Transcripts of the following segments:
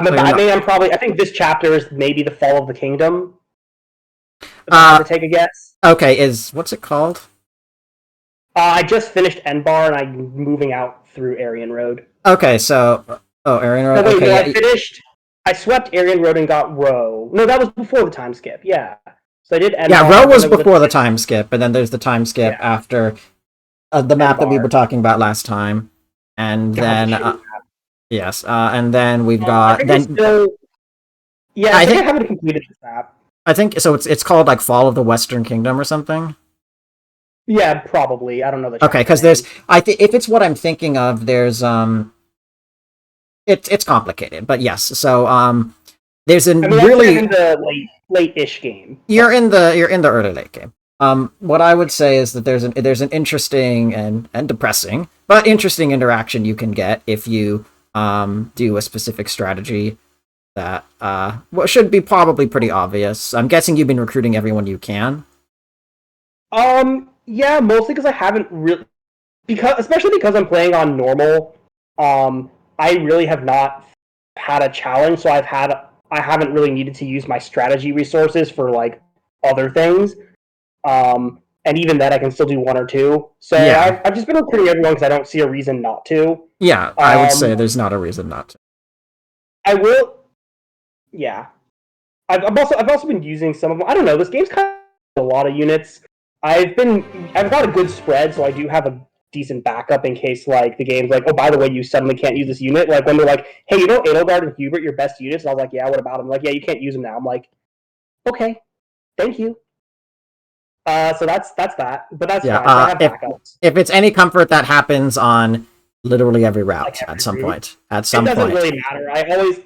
I think this chapter is maybe the fall of the kingdom. If I had to take a guess. Okay, what's it called? I just finished N-Bar and I'm moving out through Aryan Road. Okay, so Aryan Road. No, wait, okay, no, yeah. I finished. I swept Aryan Road and got Row. No, that was before the time skip. Yeah, so I did N-Bar. Yeah, Row was before the time skip, and then there's the time skip after the map that we were talking about last time, and then yes, and then we've got yeah, I think I haven't completed this map. I think so. It's called like Fall of the Western Kingdom or something. Yeah, probably. I don't know the. Okay, because there's if it's what I'm thinking of, there's it's complicated, but yes. So there's a really in the late-ish game. You're in the early late game. What I would say is that there's an interesting and depressing, but interesting interaction you can get if you do a specific strategy that should be probably pretty obvious. I'm guessing you've been recruiting everyone you can. Yeah, mostly because I haven't really, especially because I'm playing on normal. I really have not had a challenge, so I haven't really needed to use my strategy resources for like other things. And even then, I can still do one or two. So yeah. I've just been recruiting everyone because I don't see a reason not to. Yeah, I would say there's not a reason not to. I will. Yeah, I've also been using some of them. I don't know. This game's kind of a lot of units. I've got a good spread, so I do have a decent backup in case like the game's like, oh, by the way, you suddenly can't use this unit. Like when they're like, hey, you know Edelgard and Hubert, your best units. And I was like, yeah, what about them? Like, yeah, you can't use them now. I'm like, okay, thank you. So that's that. But that's fine. I have backups. If it's any comfort, that happens on literally every route at some point. At some point, it doesn't really matter.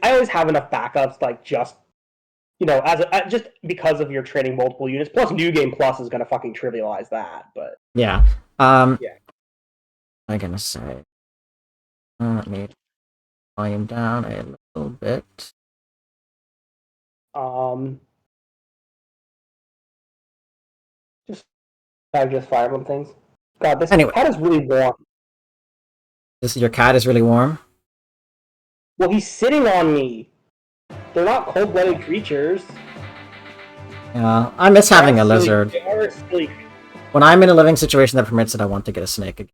I always have enough backups, like just. You know, just because of your training multiple units, plus New Game Plus is going to fucking trivialize that. But yeah, yeah. I'm gonna say, let me volume down a little bit. Just Fire Emblem things. God, this cat is really warm. Your cat is really warm? Well, he's sitting on me. They're not cold-blooded creatures. Yeah, I miss having a lizard. They are silly. When I'm in a living situation that permits it, I want to get a snake again.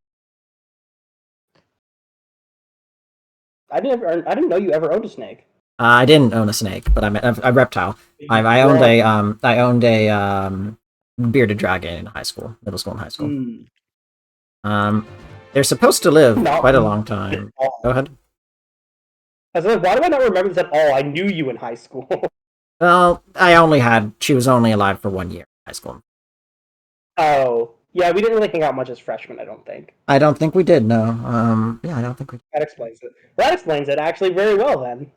I didn't know you ever owned a snake. I didn't own a snake, but I meant a reptile. I owned a bearded dragon in middle school and high school. They're supposed to live quite a long time. Go ahead. I was like, why do I not remember this at all? I knew you in high school. Well, she was only alive for 1 year in high school. Oh, yeah, we didn't really hang out much as freshmen, I don't think. I don't think we did, no. Yeah, I don't think we did. That explains it. That explains it, actually, very well, then.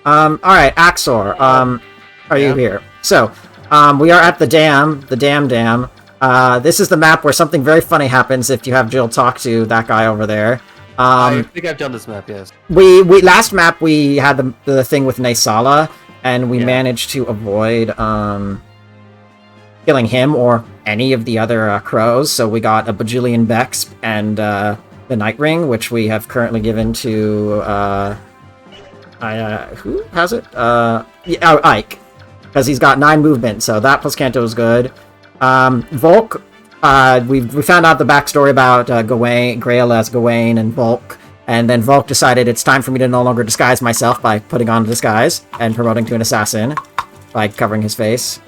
Alright, Axor, are you here? So, we are at the dam. This is the map where something very funny happens if you have Jill talk to that guy over there. I think I've done this map, yes. We last map we had the thing with Naysala, and we managed to avoid killing him or any of the other crows. So we got a bajillion Becks and the Night Ring, which we have currently given to who has it? Ike, because he's got 9 movement. So that plus Kanto is good. Volk. We found out the backstory about Grail as Gawain and Volk, and then Volk decided it's time for me to no longer disguise myself by putting on a disguise and promoting to an assassin by covering his face.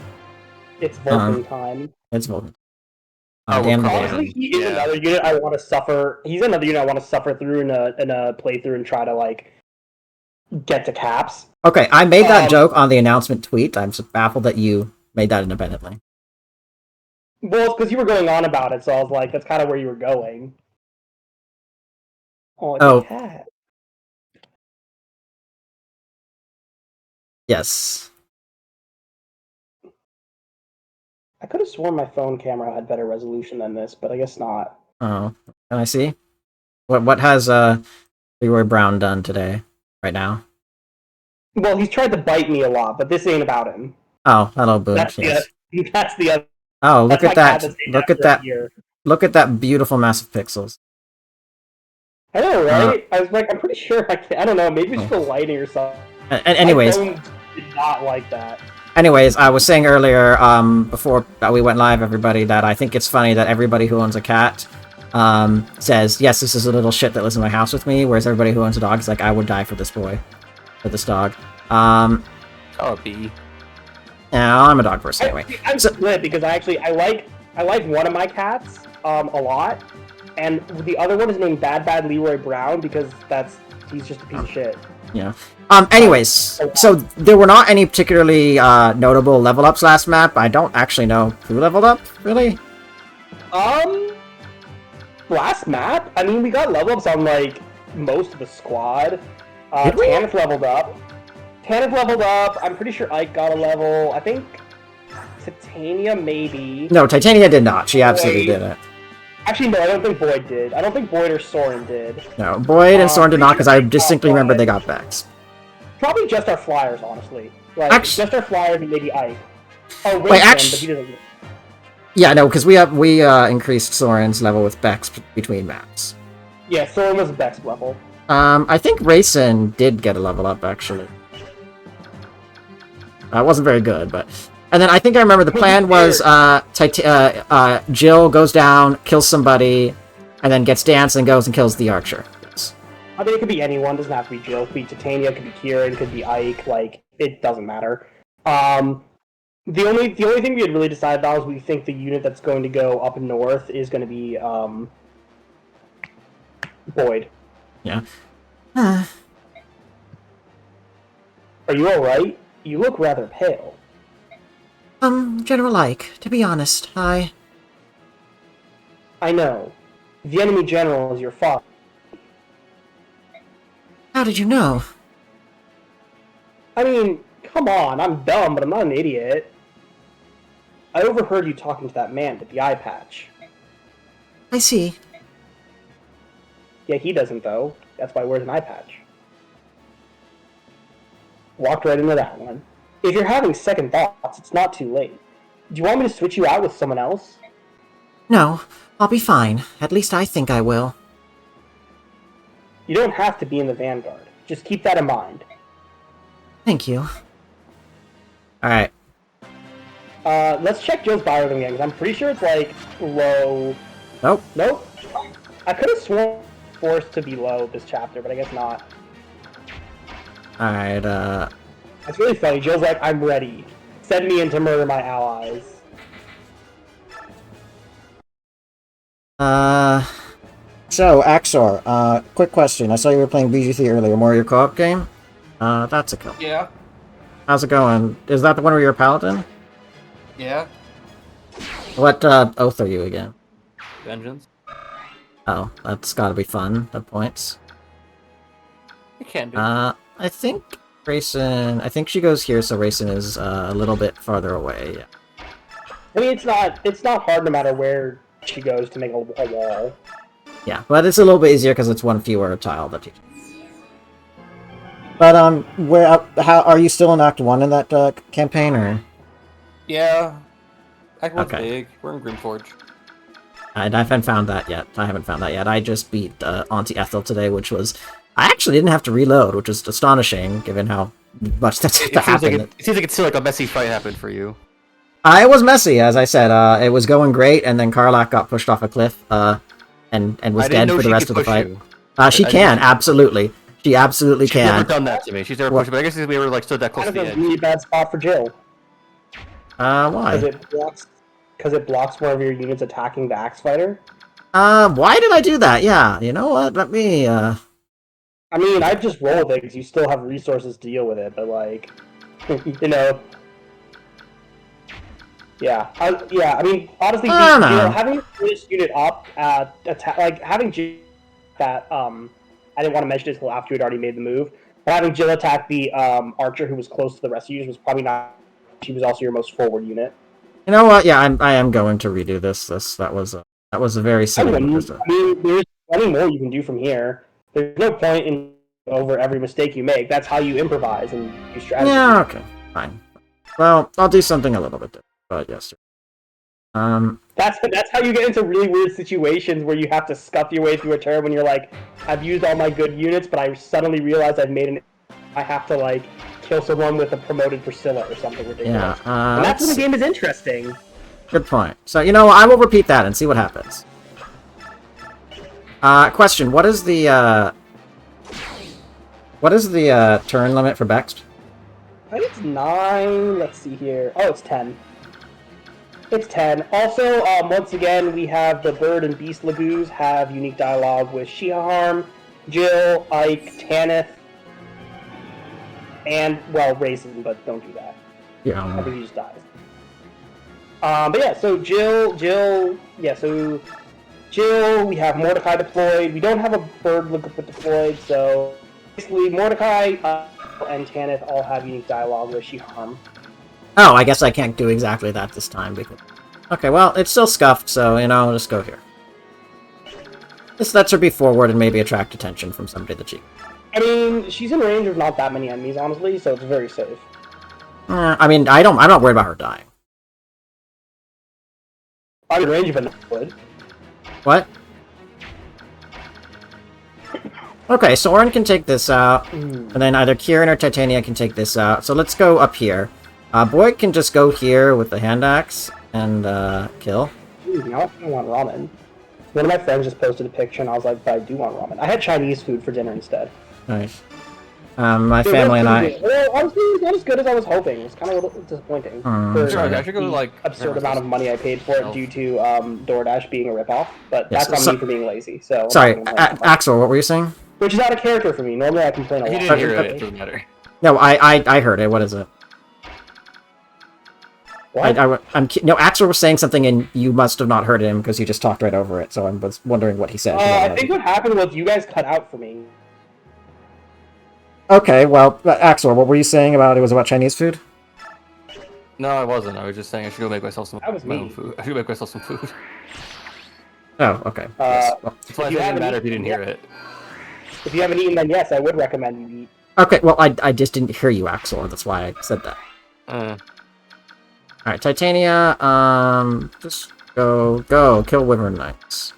It's Vulcan time. It's Vulcan. Honestly, he is another unit I want to suffer. He's another unit I want to suffer through in a playthrough and try to like get to caps. Okay, I made that joke on the announcement tweet. I'm just baffled that you made that independently. Well, it's because you were going on about it, so I was like, that's kind of where you were going. Oh, cat. Yes. I could have sworn my phone camera had better resolution than this, but I guess not. Oh, can I see? What has Leroy Brown done today, right now? Well, he's tried to bite me a lot, but this ain't about him. Oh, hello, Boone. That's the other. Oh, look at that! Look at that! Look at that beautiful massive pixels. I know, right? I was like, I'm pretty sure I can. I don't know. Maybe it's the lighting or something. Anyways, My phone did not like that. Anyways, I was saying earlier, before we went live, everybody, that I think it's funny that everybody who owns a cat, says, yes, this is a little shit that lives in my house with me, whereas everybody who owns a dog is like, I would die for this boy. For this dog. Oh, B. Yeah, I'm a dog person anyway. I'm split because I like one of my cats, a lot, and the other one is named Bad Leroy Brown because he's just a piece of shit. Yeah. Anyways, so there were not any particularly notable level ups last map. I don't actually know who leveled up, really. Last map? I mean, we got level ups on, like, most of the squad. Did we? Tanith leveled up. I'm pretty sure Ike got a level. I think Titania, maybe. No, Titania did not. She absolutely didn't. Actually, no, I don't think Boyd did. I don't think Boyd or Soren did. No, Boyd and Soren did not, because I distinctly remember they got Vex. Probably just our flyers, honestly. Like, just our flyers and maybe Ike. Oh, wait, but actually... he doesn't. Yeah, no, because we increased Soren's level with Bex between maps. Yeah, Soren was Bex level. I think Rayson did get a level up, actually. It wasn't very good, but... And then I think I remember the plan was, Jill goes down, kills somebody, and then gets danced and goes and kills the archer. Yes. I mean, it could be anyone, it doesn't have to be Jill. It could be Titania, it could be Kieran, it could be Ike, like, it doesn't matter. The only thing we had really decided about is we think the unit that's going to go up north is going to be, Boyd. Yeah. Are you alright? You look rather pale. General Ike, to be honest, I know. The enemy general is your father. How did you know? I mean, come on, I'm dumb, but I'm not an idiot. I overheard you talking to that man with the eye patch. I see. Yeah, he doesn't, though. That's why he wears an eye patch. Walked right into that one. If you're having second thoughts, it's not too late. Do you want me to switch you out with someone else? No, I'll be fine. At least I think I will. You don't have to be in the Vanguard. Just keep that in mind. Thank you. Alright. Let's check Joe's bio again, because I'm pretty sure it's, like, low... Nope. Nope. I could have sworn forced to be low this chapter, but I guess not. Alright, That's really funny. Joe's like, I'm ready. Send me in to murder my allies. So, Axor, quick question. I saw you were playing BG3 earlier. More your co-op game? That's a kill. Yeah. How's it going? Is that the one where you're a paladin? Yeah. What, oath are you again? Vengeance. Oh, that's gotta be fun, at points. It can be. I think Rayson... I think she goes here, so Rayson is a little bit farther away, yeah. I mean, it's not hard no matter where she goes to make a wall. Yeah, but it's a little bit easier because it's one fewer tile that you... But, how are you still in Act 1 in that, campaign, or...? Yeah. Act 1's Okay. big. We're in Grimforge. I haven't found that yet. I just beat Auntie Ethel today, which was... I actually didn't have to reload, which is astonishing, given how much that's to happen. It seems like it's still like a messy fight happened for you. It was messy, as I said. It was going great, and then Karlach got pushed off a cliff, and was dead for the rest of the fight. She can, absolutely. She absolutely She's can. never done that to me. She's never pushed me, but I guess we were like stood that close to the Kind of a edge. really bad spot for Jill. Why? Because it blocks one of your units attacking the Axe Fighter. Why did I do that? Yeah, you know what? Let me, I mean, I'd just roll with it because you still have resources to deal with it, but like, you know. Yeah, I mean, honestly, having this unit up at having Jill that I didn't want to mention it until after you had already made the move. But having Jill attack the archer who was close to the rest of you was probably not. She was also your most forward unit. You know what? Yeah, I am going to redo this. That was a very silly. I mean, there's plenty more you can do from here. There's no point in over every mistake you make. That's how you improvise and do strategy. Yeah, okay, fine. Well, I'll do something a little bit different, but yes. That's how you get into really weird situations where you have to scuff your way through a turn when you're like, I've used all my good units, but I suddenly realize I have to like kill someone with a promoted Priscilla or something ridiculous. Yeah, and that's when the game is interesting. Good point. So, I will repeat that and see what happens. Question, what is the turn limit for Bext? I think it's 9. Let's see here. Oh, it's 10. It's 10. Also, once again, we have the Bird and Beast Lagoos have unique dialogue with Shihaharm, Jill, Ike, Tanith, and, well, Raisin, but don't do that. Yeah. I think he just dies. But yeah, so Jill, we have Mordecai deployed. We don't have a Bird deployed, so basically Mordecai and Tanith all have unique dialogue with Shihaharm. Oh, I guess I can't do exactly that this time. Because... Okay, well, it's still scuffed, so, I'll just go here. This lets her be forward and maybe attract attention from somebody that she... I mean, she's in range of not that many enemies, honestly, so it's very safe. I mean, I'm not worried about her dying. I'm in range of enough wood. What? Okay, Soren can take this out, and then either Kieran or Titania can take this out. So let's go up here. Boyd can just go here with the hand axe and kill. Ooh, now I want ramen. One of my friends just posted a picture, and I was like, but I do want ramen. I had Chinese food for dinner instead. Nice. My family and I... Well, honestly, it was not as good as I was hoping. It was kind of a little disappointing. For I should go, like... absurd amount of money I paid for it due to DoorDash being a ripoff. But that's on me for being lazy, so... Sorry, Axel, what were you saying? Which is out of character for me. Normally I complain a lot. You didn't hear it, it doesn't matter. No, I heard it. What is it? What? No, Axel was saying something and you must have not heard him because you just talked right over it, so I was wondering what he said. I think what happened was you guys cut out for me. Okay, well, Axel, what were you saying about it was about Chinese food? No, I wasn't. I was just saying I should go make myself some That was my me. own food. I should make myself some food. Oh, okay. Yes, well. That's why it didn't matter if you didn't hear it. If you haven't eaten, then yes, I would recommend you eat. Okay, well, I just didn't hear you, Axel, that's why I said that. Alright, Titania, just go, kill Wyvern Knights.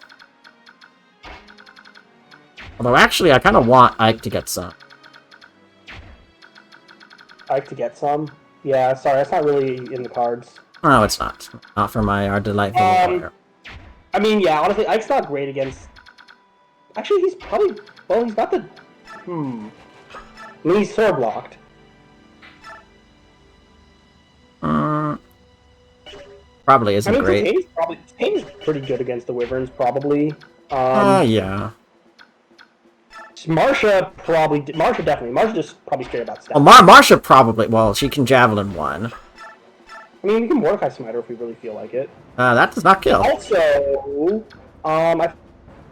Although, actually, I kind of want Ike to get some. Ike to get some? Yeah, sorry, that's not really in the cards. No, it's not. Not for our delightful player. I mean, yeah, honestly, Ike's not great against... Actually, he's probably... Well, he's got the... I mean, he's sword blocked. Probably isn't great. Titania's pretty good against the Wyverns, probably. Yeah. Marsha definitely. Marsha just probably straight about stats. Well, Marsha probably... Well, she can Javelin one. I mean, we can Mordecai Smiter if we really feel like it. That does not kill. Also, I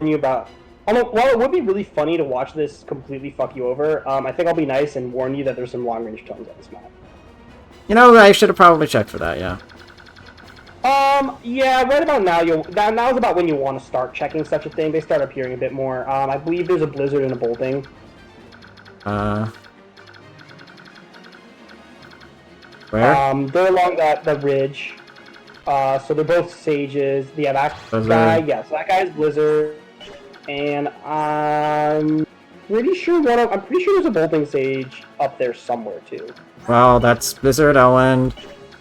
you about... While it would be really funny to watch this completely fuck you over, I think I'll be nice and warn you that there's some long-range tones on this map. I should have probably checked for that, yeah. Yeah, right about now, now's about when you want to start checking such a thing. They start appearing a bit more. I believe there's a blizzard and a bolting. Where? They're along the ridge. So they're both sages. Yeah, that guy, yeah, so that guy's blizzard. And I'm pretty sure there's a bolting sage up there somewhere, too. Well, that's Blizzard, Owen,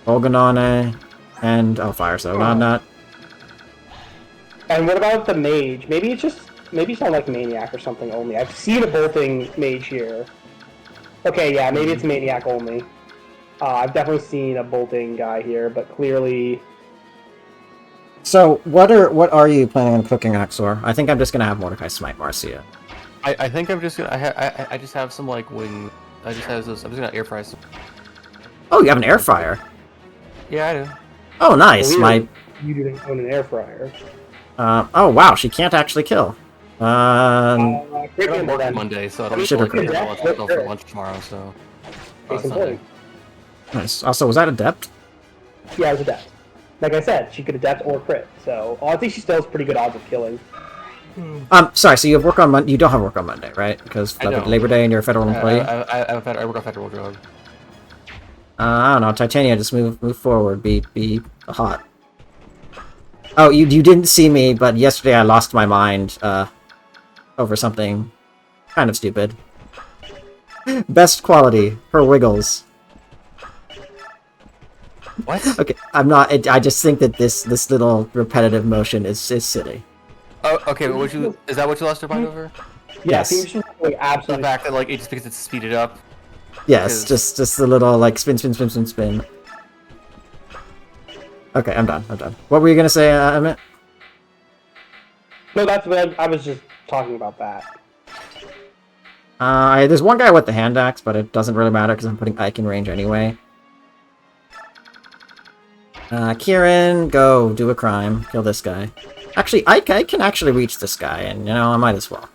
Olganone, and Fire, so not. And what about the mage? Maybe it's not like Maniac or something only. I've seen a bolting mage here. Okay, yeah, maybe it's Maniac only. I've definitely seen a bolting guy here, but clearly... So, what are you planning on cooking, Axor? I think I'm just gonna have Mordecai smite Marcia. I think I'm just gonna... I just have some, like, wing... I just have this... I'm just gonna air fry some... Oh, you have an air fryer? Yeah, I do. Oh, nice. Well, you didn't own an air fryer. Oh, wow, she can't actually kill. I don't work Monday, so I don't Should really have have lunch for lunch tomorrow, so... Case in point. Nice. Also, was that adept? Yeah, it was adept. Like I said, she could adept or crit, so I think she still has pretty good odds of killing. Sorry, so you have work on Monday. You don't have work on Monday, right? Because Labor Day and you're a federal employee. I work a federal job. I don't know, Titania, just move forward. Be hot. Oh, you didn't see me, but yesterday I lost my mind over something kind of stupid. Best quality, her wiggles. What? Okay, I'm not. I just think that this little repetitive motion is silly. Oh, okay. But is that what you lost your mind over? Yeah, Yes. can you just like The absolutely? fact that like it's just because it's speeded up. Yes, Because- just the little like spin, spin, spin, spin, spin. Okay, I'm done. I'm done. What were you gonna say, Emmett? No, that's what I was just talking about that. There's one guy with the hand axe, but it doesn't really matter because I'm putting Ike in range anyway. Kieran, go do a crime. Kill this guy. Actually, Ike can actually reach this guy, and, you know, I might as well.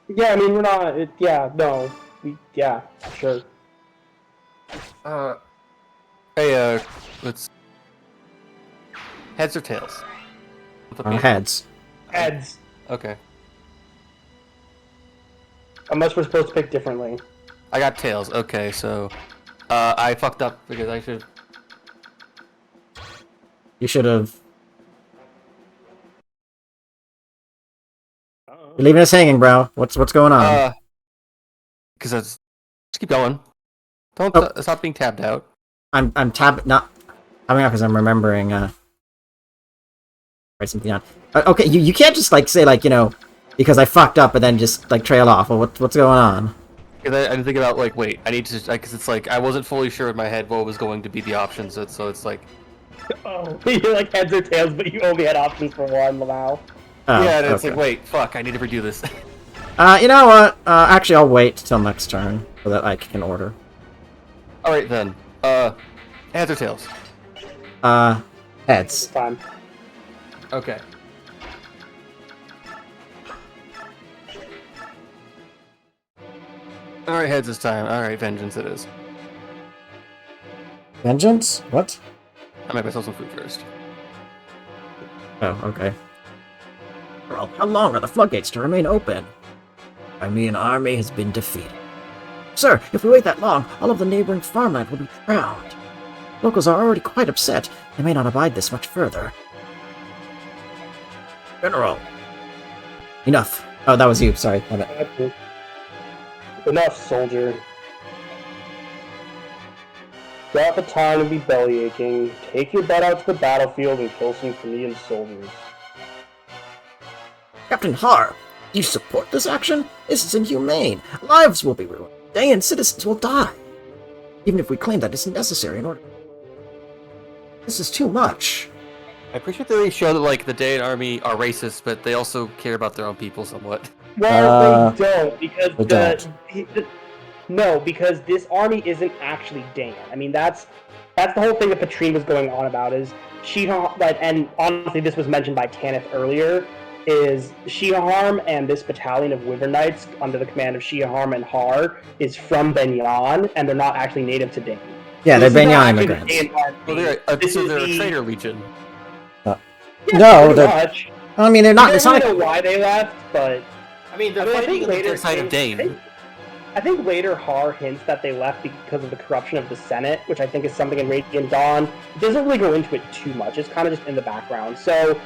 Yeah, I mean we're not. Yeah, no, yeah, sure. Hey, let's heads or tails? Heads. Heads. Okay. Unless we're supposed to pick differently. I got tails. Okay, so I fucked up because I should. You should have... You're leaving us hanging, bro. What's going on? Because just keep going. Don't Oh. Stop being tabbed out. I'm not tabbing out because I'm remembering, write something down. Okay, you can't just, like, say, like, you know, because I fucked up and then just, like, trail off. Well, what's going on? Because I didn't think about, like, wait, I need to, because it's like, I wasn't fully sure in my head what was going to be the options, so it's like... Oh, you're like heads or tails, but you only had options for one, Lamau. Oh, yeah, and it's okay. like, wait, fuck, I need to redo this. You know what? Actually, I'll wait till next turn so that I can order. Alright then, heads or tails? Heads. Fine. Okay. Alright, heads this time. Alright, vengeance it is. Vengeance? What? I make myself some food first. Oh, okay. Well, how long are the floodgates to remain open? I mean, army has been defeated. Sir, if we wait that long, all of the neighboring farmland will be drowned. Locals are already quite upset. They may not abide this much further. General. Enough. Oh, that was you. Sorry. Enough, soldier. Got the time to be bellyaching. Take your butt out to the battlefield and kill some Korean soldiers. Captain Har, do you support this action? This is inhumane. Lives will be ruined. Dayan citizens will die. Even if we claim that it's necessary in order... This is too much. I appreciate that they show that, like, the Dayan army are racist, but they also care about their own people somewhat. Well, they don't, because no, because this army isn't actually Dan. I mean, that's the whole thing that Patrine was going on about, is and honestly, this was mentioned by Tanith earlier, is Shiaharm and this battalion of Wyvern Knights under the command of Shiaharm and Har is from Benyan, and they're not actually native to Dan. Yeah, So they're this is not Benyan actually immigrants. the Dan army. Well, they're a traitor legion. Yeah, No, pretty they're... much. I mean, they're not... I It's don't not... really know why they left, but I mean, they're I fighting think on the later dark side of Dane. I think later Har hints that they left because of the corruption of the Senate, which I think is something in Radiant Dawn. It doesn't really go into it too much. It's kind of just in the background. So,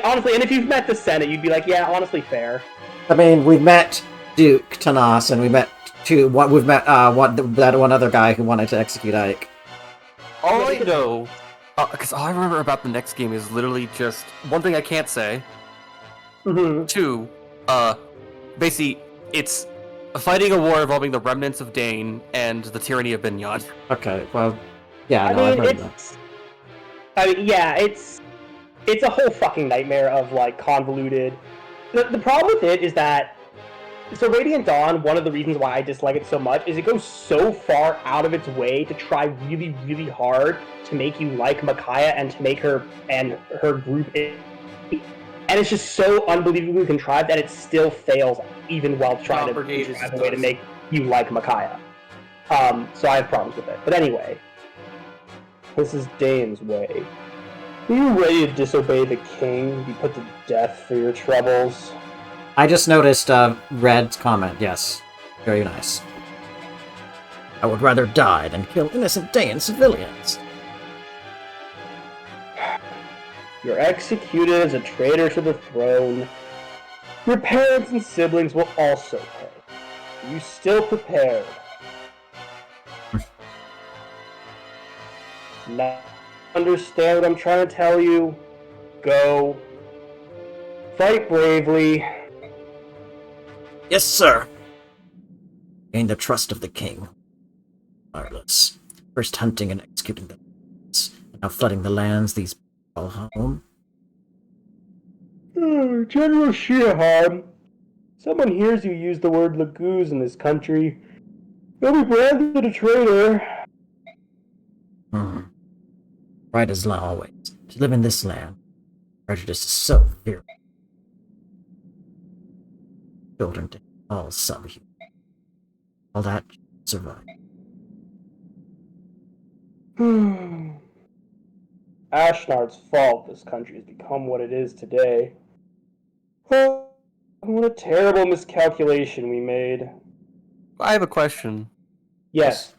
honestly, and if you've met the Senate, you'd be like, yeah, honestly, fair. I mean, we've met Duke Tanas, and we met that one other guy who wanted to execute Ike. All I know, because all I remember about the next game is literally just one thing I can't say. Mm-hmm. Two, basically, it's fighting a war involving the remnants of Dane and the tyranny of Benyan. Okay, well, yeah, I've heard that. I mean, yeah, it's a whole fucking nightmare of, like, convoluted. The problem with it is that, so Radiant Dawn, one of the reasons why I dislike it so much is it goes so far out of its way to try really, really hard to make you like Micaiah and to make her and her group, and it's just so unbelievably contrived that it still fails even while trying to contrive a way to make you like Micaiah. So I have problems with it. But anyway, this is Dane's way. Are you ready to disobey the king, be put to death for your troubles? I just noticed Red's comment, yes. Very nice. I would rather die than kill innocent Dayan civilians. You're executed as a traitor to the throne. Your parents and siblings will also pay. Are you still prepared? Not understand what I'm trying to tell you? Go. Fight bravely. Yes, sir. Gain the trust of the king. Regardless. First hunting and executing the now flooding the lands these call home. General Sheehan, someone hears you use the word Laguz in this country. You'll be branded a traitor. Right as always. To live in this land, prejudice is so fearful. Children to all subhuman. All that survive. Ashnard's fault this country has become what it is today. Oh, what a terrible miscalculation we made. I have a question. Yes.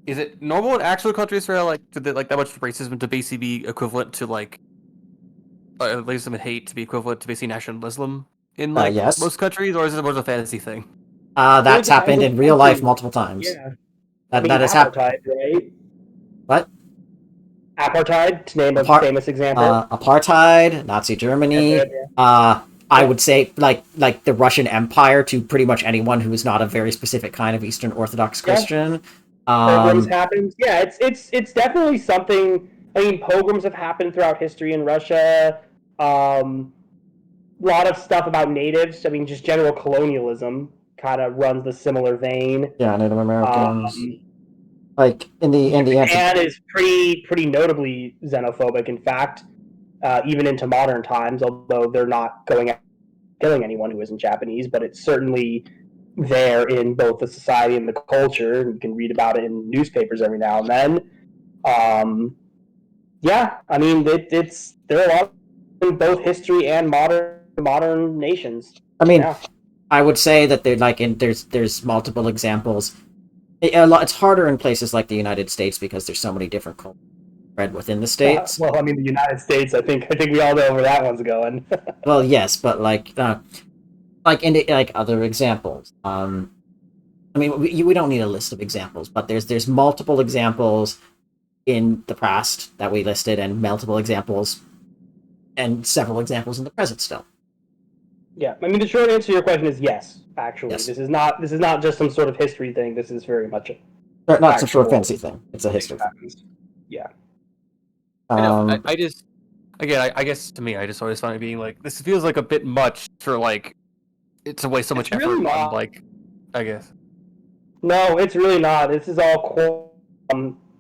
Is it normal in actual countries for like that much racism to basically be equivalent to like racism and hate to be equivalent to basically nationalism in like Yes. most countries, or is it more of a fantasy thing? That's Really happened in real life multiple times. Yeah. That has happened. Apartheid, right? What? Apartheid, to name a famous example. Apartheid, Nazi Germany. Yeah. I would say like the Russian Empire to pretty much anyone who is not a very specific kind of Eastern Orthodox Christian. Pogroms happened. Yeah, it's definitely something. I mean, pogroms have happened throughout history in Russia. A lot of stuff about natives. I mean, just general colonialism kind of runs the similar vein. Yeah, Native Americans. Like in the Japan is pretty notably xenophobic. In fact, even into modern times, although they're not going out killing anyone who isn't Japanese, but it's certainly there in both the society and the culture. You can read about it in newspapers every now and then. Yeah, I mean, there are a lot in both history and modern nations. I mean, I would say that there's multiple examples. It's harder in places like the United States because there's so many different cultures spread within the states. Well, I mean, the United States. I think we all know where that one's going. Well, yes, but like other examples. I mean, we don't need a list of examples, but there's multiple examples in the past that we listed, and multiple examples, and several examples in the present still. Yeah, I mean, the short answer to your question is yes. Actually, yes. This is not just some sort of history thing. This is very much not some short fantasy thing. It's a history thing. Yeah. I just, again, I guess to me, I just always find it being like, this feels like a bit much for like it to waste so much effort on like, I guess. No, it's really not. This is all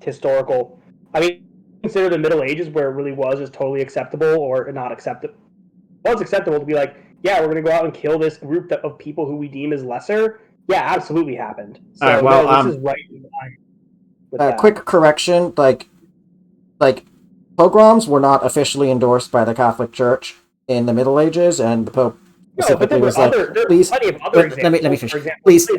historical. I mean, consider the Middle Ages where it really was just totally acceptable or not acceptable. It was acceptable to be like, yeah, we're going to go out and kill this group of people who we deem as lesser. Yeah, absolutely happened. So, all right, well, this is right in line with that. Quick correction, like pogroms were not officially endorsed by the Catholic Church in the Middle Ages, and the Pope specifically was like, please, let me finish. Please.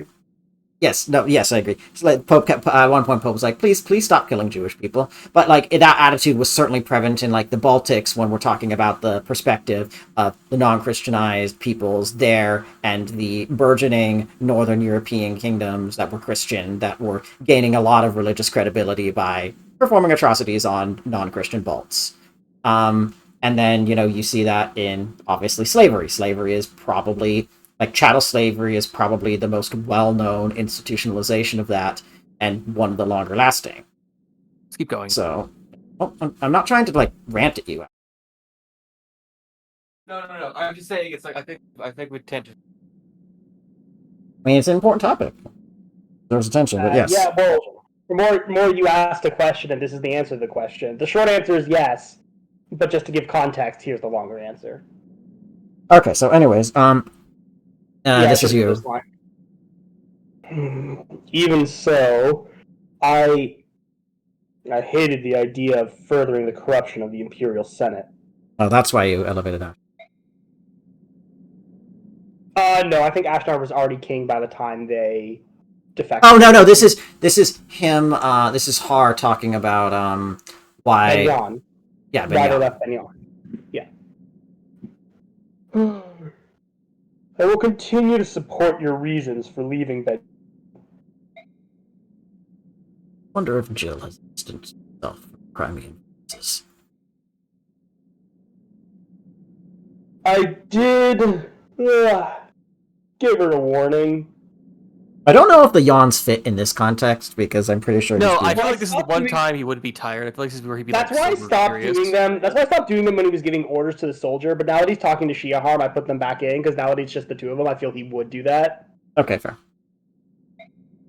Yes, I agree. So, like, Pope kept, at one point, Pope was like, please stop killing Jewish people. But, like, that attitude was certainly prevalent in, like, the Baltics when we're talking about the perspective of the non-Christianized peoples there and the burgeoning Northern European kingdoms that were Christian that were gaining a lot of religious credibility by performing atrocities on non-Christian Balts. And then, you see that in, obviously, slavery. Slavery is probably... Like, chattel slavery is probably the most well-known institutionalization of that, and one of the longer lasting. Let's keep going. So, I'm not trying to, like, rant at you. No. I'm just saying it's like, I think we tend to... I mean, it's an important topic. There's attention, but yes. Yeah, well, the more you asked a question, and this is the answer to the question. The short answer is yes, but just to give context, here's the longer answer. Okay, so anyways, this is you. Even so, I hated the idea of furthering the corruption of the Imperial Senate. Oh, that's why you elevated that. No, I think Ashnar was already king by the time they defected. Oh no, this is him. This is Har talking about why. Jon. Yeah, rather Vignon. left Vignon. Yeah. I will continue to support your reasons for leaving Vignon. Wonder if Jill has distanced herself from Crimean forces. I did give her a warning. I don't know if the yawns fit in this context because I'm pretty sure. No, he's I being... feel like this is the one time he wouldn't be tired. I feel like this is where he'd be That's like why I super stopped curious. doing them. That's why I stopped doing them when he was giving orders to the soldier. But now that he's talking to Shiaharm, I put them back in because now that it's just the two of them, I feel he would do that. Okay, fair.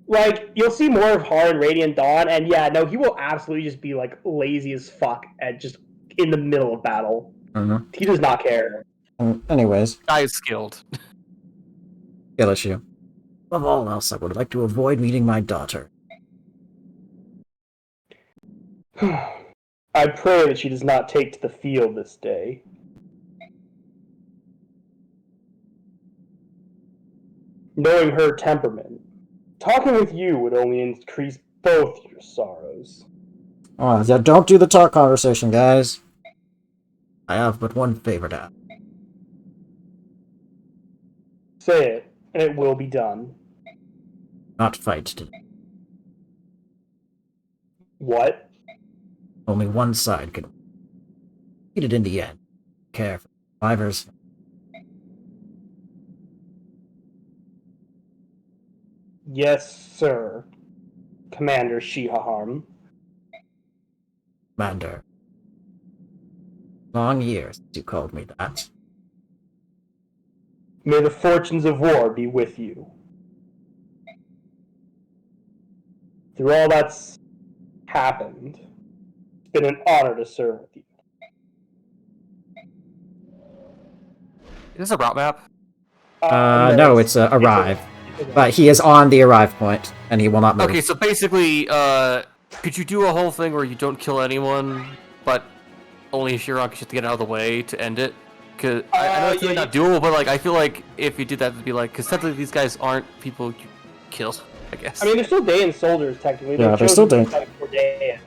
Like, you'll see more of Har in Radiant Dawn, and yeah, no, he will absolutely just be like lazy as fuck and just in the middle of battle. Mm-hmm. He does not care. Anyways, Guy is skilled. skill issue. Above all else, I would like to avoid meeting my daughter. I pray that she does not take to the field this day. Knowing her temperament, talking with you would only increase both your sorrows. Oh, yeah, don't do the talk conversation, guys. I have but one favor to ask. Say it, and it will be done. Not fight today. What? Only one side can beat it in the end. Care for survivors. Yes, sir. Commander Shihaharm. Commander. Long years since you called me that. May the fortunes of war be with you. Through all that's happened, it's been an honor to serve with you. Is this a route map? No, it's arrive. But he is on the arrive point, and he will not move. Okay, so basically, could you do a whole thing where you don't kill anyone, but only Shiron can just get out of the way to end it? Because I know it's really not doable, but like I feel like if you did that, it'd be like, because technically these guys aren't people you kill, I guess. I mean, they're still Dayan soldiers, technically. Yeah, they're still Dayan.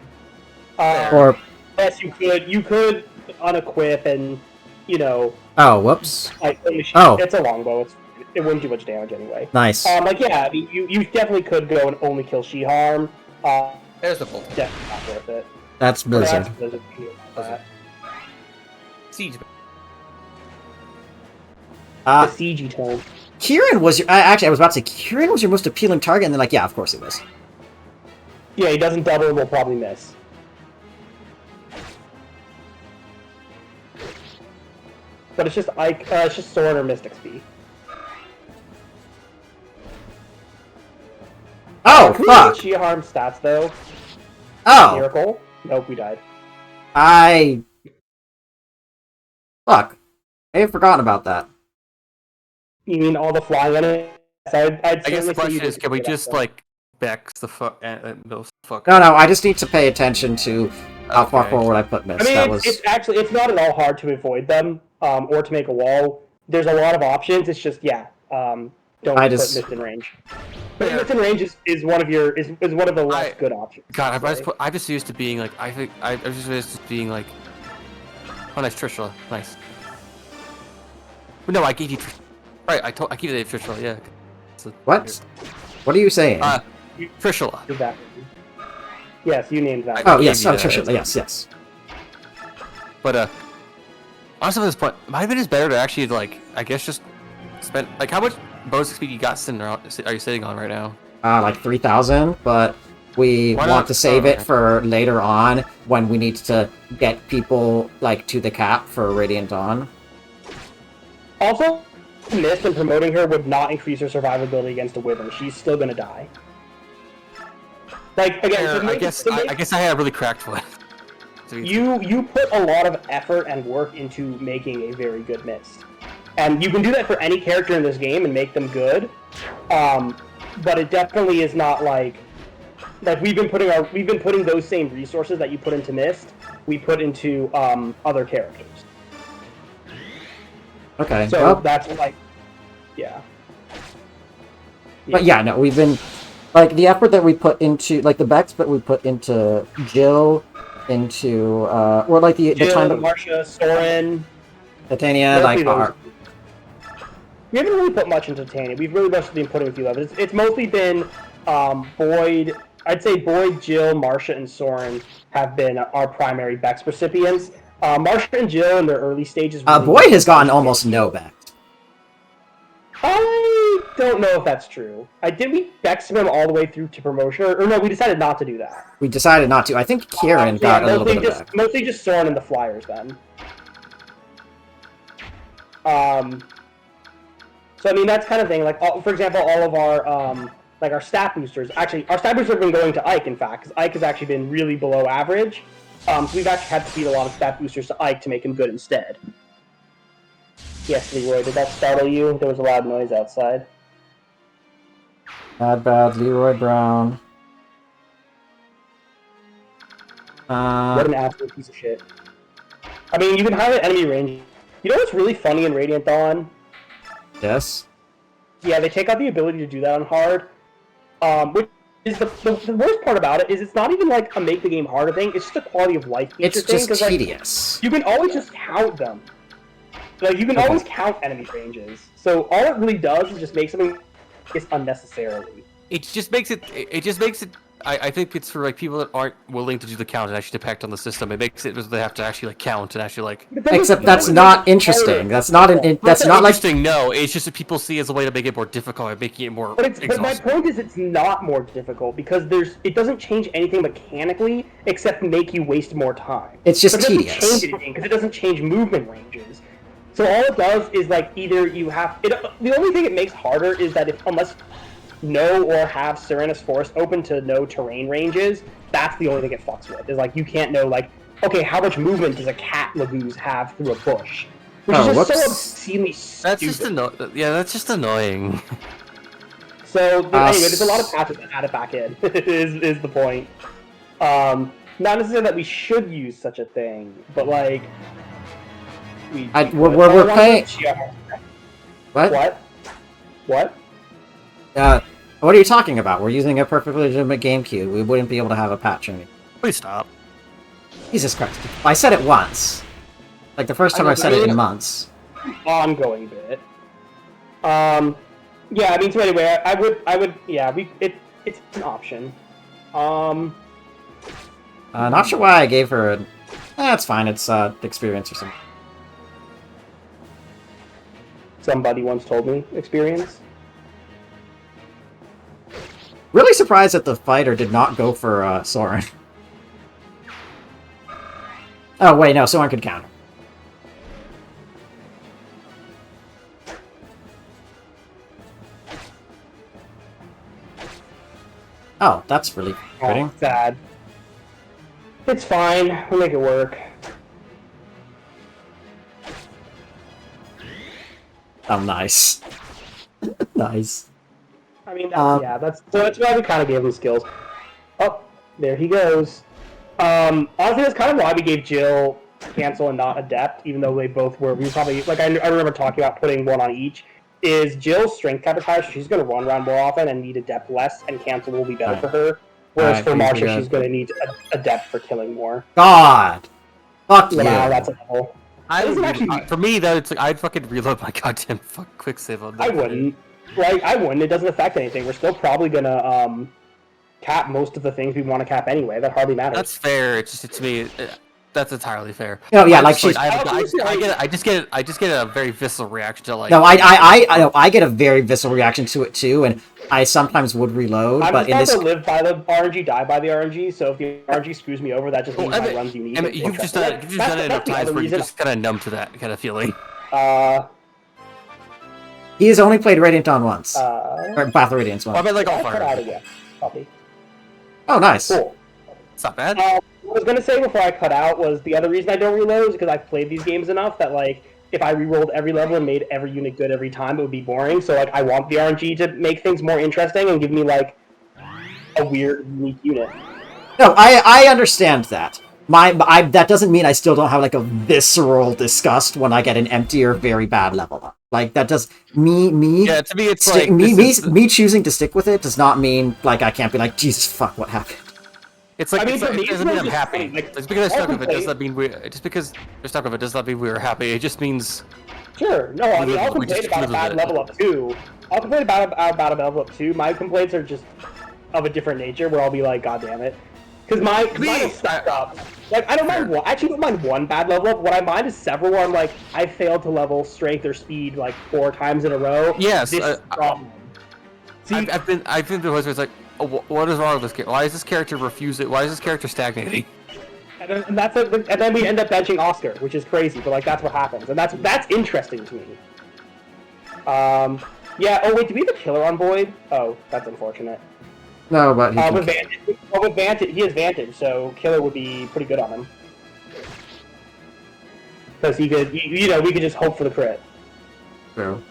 Or yes, you could unequip and, you know. Oh, whoops. Like, oh, it's a longbow. It wouldn't do much damage anyway. Nice. Like yeah, I mean, you definitely could go and only kill Shiharm. There's the bolt. Definitely not worth it. That's Blizzard. Siege. The siegey tone. Kieran was your... Actually, I was about to say, Kieran was your most appealing target, and then like, yeah, of course he was. Yeah, he doesn't double and will probably miss. But it's just it's just Sword or Mystic Speed. Oh, can fuck! we get Shiaharm stats, though? Oh! Miracle? Nope, we died. Fuck. I had forgotten about that. You mean all the flying on it? I guess the question is, can we just, like, Bex the fuck... those fuck... No, I just need to pay attention to how far forward I put Mist. I mean, it's not at all hard to avoid them, or to make a wall. There's a lot of options, it's just, yeah, don't put Mist in range. But Mist in range is one of the less good options. God, I'm just used to being, like, I'm just used to being, like... Oh, nice, Trishula. Nice. But no, I gave you... Right, I gave you Trishula, yeah. What? What are you saying? Trishula. Yes, you named that. Oh, yes, Trishula, yes. But, honestly, at this point, it might have been just better to actually, like, I guess just spend... Like, how much bonus speed you got are you sitting on right now? Like 3,000, but we want to save it for later on when we need to get people, like, to the cap for Radiant Dawn. Also, Mist and promoting her would not increase her survivability against a Wyvern. She's still gonna die. Like, again, I guess I had a really cracked one. You put a lot of effort and work into making a very good Mist. And you can do that for any character in this game and make them good. But it definitely is not like we've been putting those same resources that you put into Mist, we put into other characters. Okay. So well, that's like, yeah. But yeah, no, we've been like the effort that we put into like the Bex that we put into Jill into or like the Jill, time that Marcia, Soren. Titania, Mostly like those. are We haven't really put much into Titania. We've really mostly been putting a few levels. It's mostly been Boyd. I'd say Boyd, Jill, Marcia, and Soren have been our primary Bex recipients. Marcia and Jill in their early stages. Really Boyd has gotten almost no back. I don't know if that's true. Did we Bex him all the way through to promotion, or no? We decided not to do that. We decided not to. I think Kieran got a little bit of back. Mostly just Soren and the Flyers then. So I mean that's kind of thing. Like for example, all of our like our stat boosters. Actually, our stat boosters have been going to Ike. In fact, because Ike has actually been really below average. So we've actually had to feed a lot of stat boosters to Ike to make him good instead. Yes, Leroy. Did that startle you? There was a loud noise outside. Bad, Leroy Brown. What an absolute piece of shit. I mean, you can highlight enemy range. You know what's really funny in Radiant Dawn? Yes. Yeah, they take out the ability to do that on hard. Which is the worst part about it is it's not even like a make the game harder thing. It's just a quality of life feature thing. It's just tedious. Like, you can always just count them. Like you can always count enemy ranges. So all it really does is just make something unnecessarily. It just makes it. It just makes it. I think it's for like people that aren't willing to do the count and actually depend on the system. It makes it they have to actually like count and actually like. Except that's not interesting. That's not an. That's not like. Interesting. No, it's just that people see it as a way to make it more difficult, or making it more. But my point is, it's not more difficult because it doesn't change anything mechanically except make you waste more time. It's just It tedious. doesn't change anything because it doesn't change movement ranges. So all it does is like either you have it. The only thing it makes harder is that unless know or have Serenus Forest open to no terrain ranges, that's the only thing it fucks with. Is like you can't know like, okay, how much movement does a cat Lagoose have through a bush? Which is just so obscenely stupid. That's just that's just annoying. So anyway, there's a lot of patches that add it back in. is the point. Not necessarily that we should use such a thing, but like we're playing. What? What? What are you talking about? We're using a perfectly legitimate GameCube. We wouldn't be able to have a patch or anything. Please stop. Jesus Christ. I said it once. Like the first time I've said it in months. Ongoing bit. Yeah, I mean, so anyway, I would, yeah, it's an option. Not sure why I gave her a... That's fine, it's, experience or something. Somebody once told me experience. Really surprised that the fighter did not go for, Soren. Oh, wait, no, Soren could counter. Oh, that's really fitting. Oh, sad. It's fine. We'll make it work. Oh, nice. Nice. I mean, that's why we kind of gave him skills. Oh, there he goes. Honestly, that's kind of why we gave Jill Cancel and not Adept, even though they both were. We probably, like, I remember talking about putting one on each. Is Jill's strength cap is higher, so she's going to run around more often and need Adept less, and Cancel will be better for her. Whereas for Marcia, she's going to need Adept for killing more. God! Fuck you! Wow, that's a hole. For me, that's like, I'd fucking reload my goddamn quick save on that. I wouldn't. Like, I wouldn't. It doesn't affect anything. We're still probably going to cap most of the things we want to cap anyway. That hardly matters. That's fair. It's just, to me, that's entirely fair. No, yeah, like she's. I just get a very visceral reaction to like. No, I get a very visceral reaction to it too, and I sometimes would reload. But in this, to live by the RNG, die by the RNG. So if the RNG screws me over, that just means my runs unique. You've just done it enough times where you're just kind of numb to that kind of feeling. He has only played Radiant Dawn once, or Path of Radiance once. I mean, like all fire. Out again. Copy. Oh, nice. Cool. It's not bad. What I was gonna say before I cut out was the other reason I don't reload is because I've played these games enough that like if I rerolled every level and made every unit good every time, it would be boring. So like I want the RNG to make things more interesting and give me like a weird, unique unit. No, I understand that. That doesn't mean I still don't have like a visceral disgust when I get an empty or very bad level up. Like that does me. Yeah, to me it's like me choosing to stick with it does not mean like I can't be like Jesus fuck what happened. It's like I mean, it's, for it me, doesn't mean it's I'm just happy. funny, like, Just because I'm I'll stuck with it does complain- not mean we. Just because we're stuck with it does not mean we were happy. It just means Sure. No, I mean, I'll We complain just about a live with bad it. level up too. I'll complain about a level up too. My complaints are just of a different nature, where I'll be like, God damn it, because mine will stuck up. Like, I don't mind one. I actually don't mind one bad level up. What I mind is several where I'm like, I failed to level strength or speed like 4 times in a row. Yes, This is a problem. See, I've been to the place where it's like, oh, what is wrong with this character? Why is this character refusing? Why is this character stagnating? and that's and then we end up benching Oscar, which is crazy, but like that's what happens, and that's interesting to me. Yeah. Oh wait, do we have a killer on Void? Oh, that's unfortunate. No, but he can... With Vantage, he has Vantage, so killer would be pretty good on him. Because he could, you know, we could just hope for the crit. True.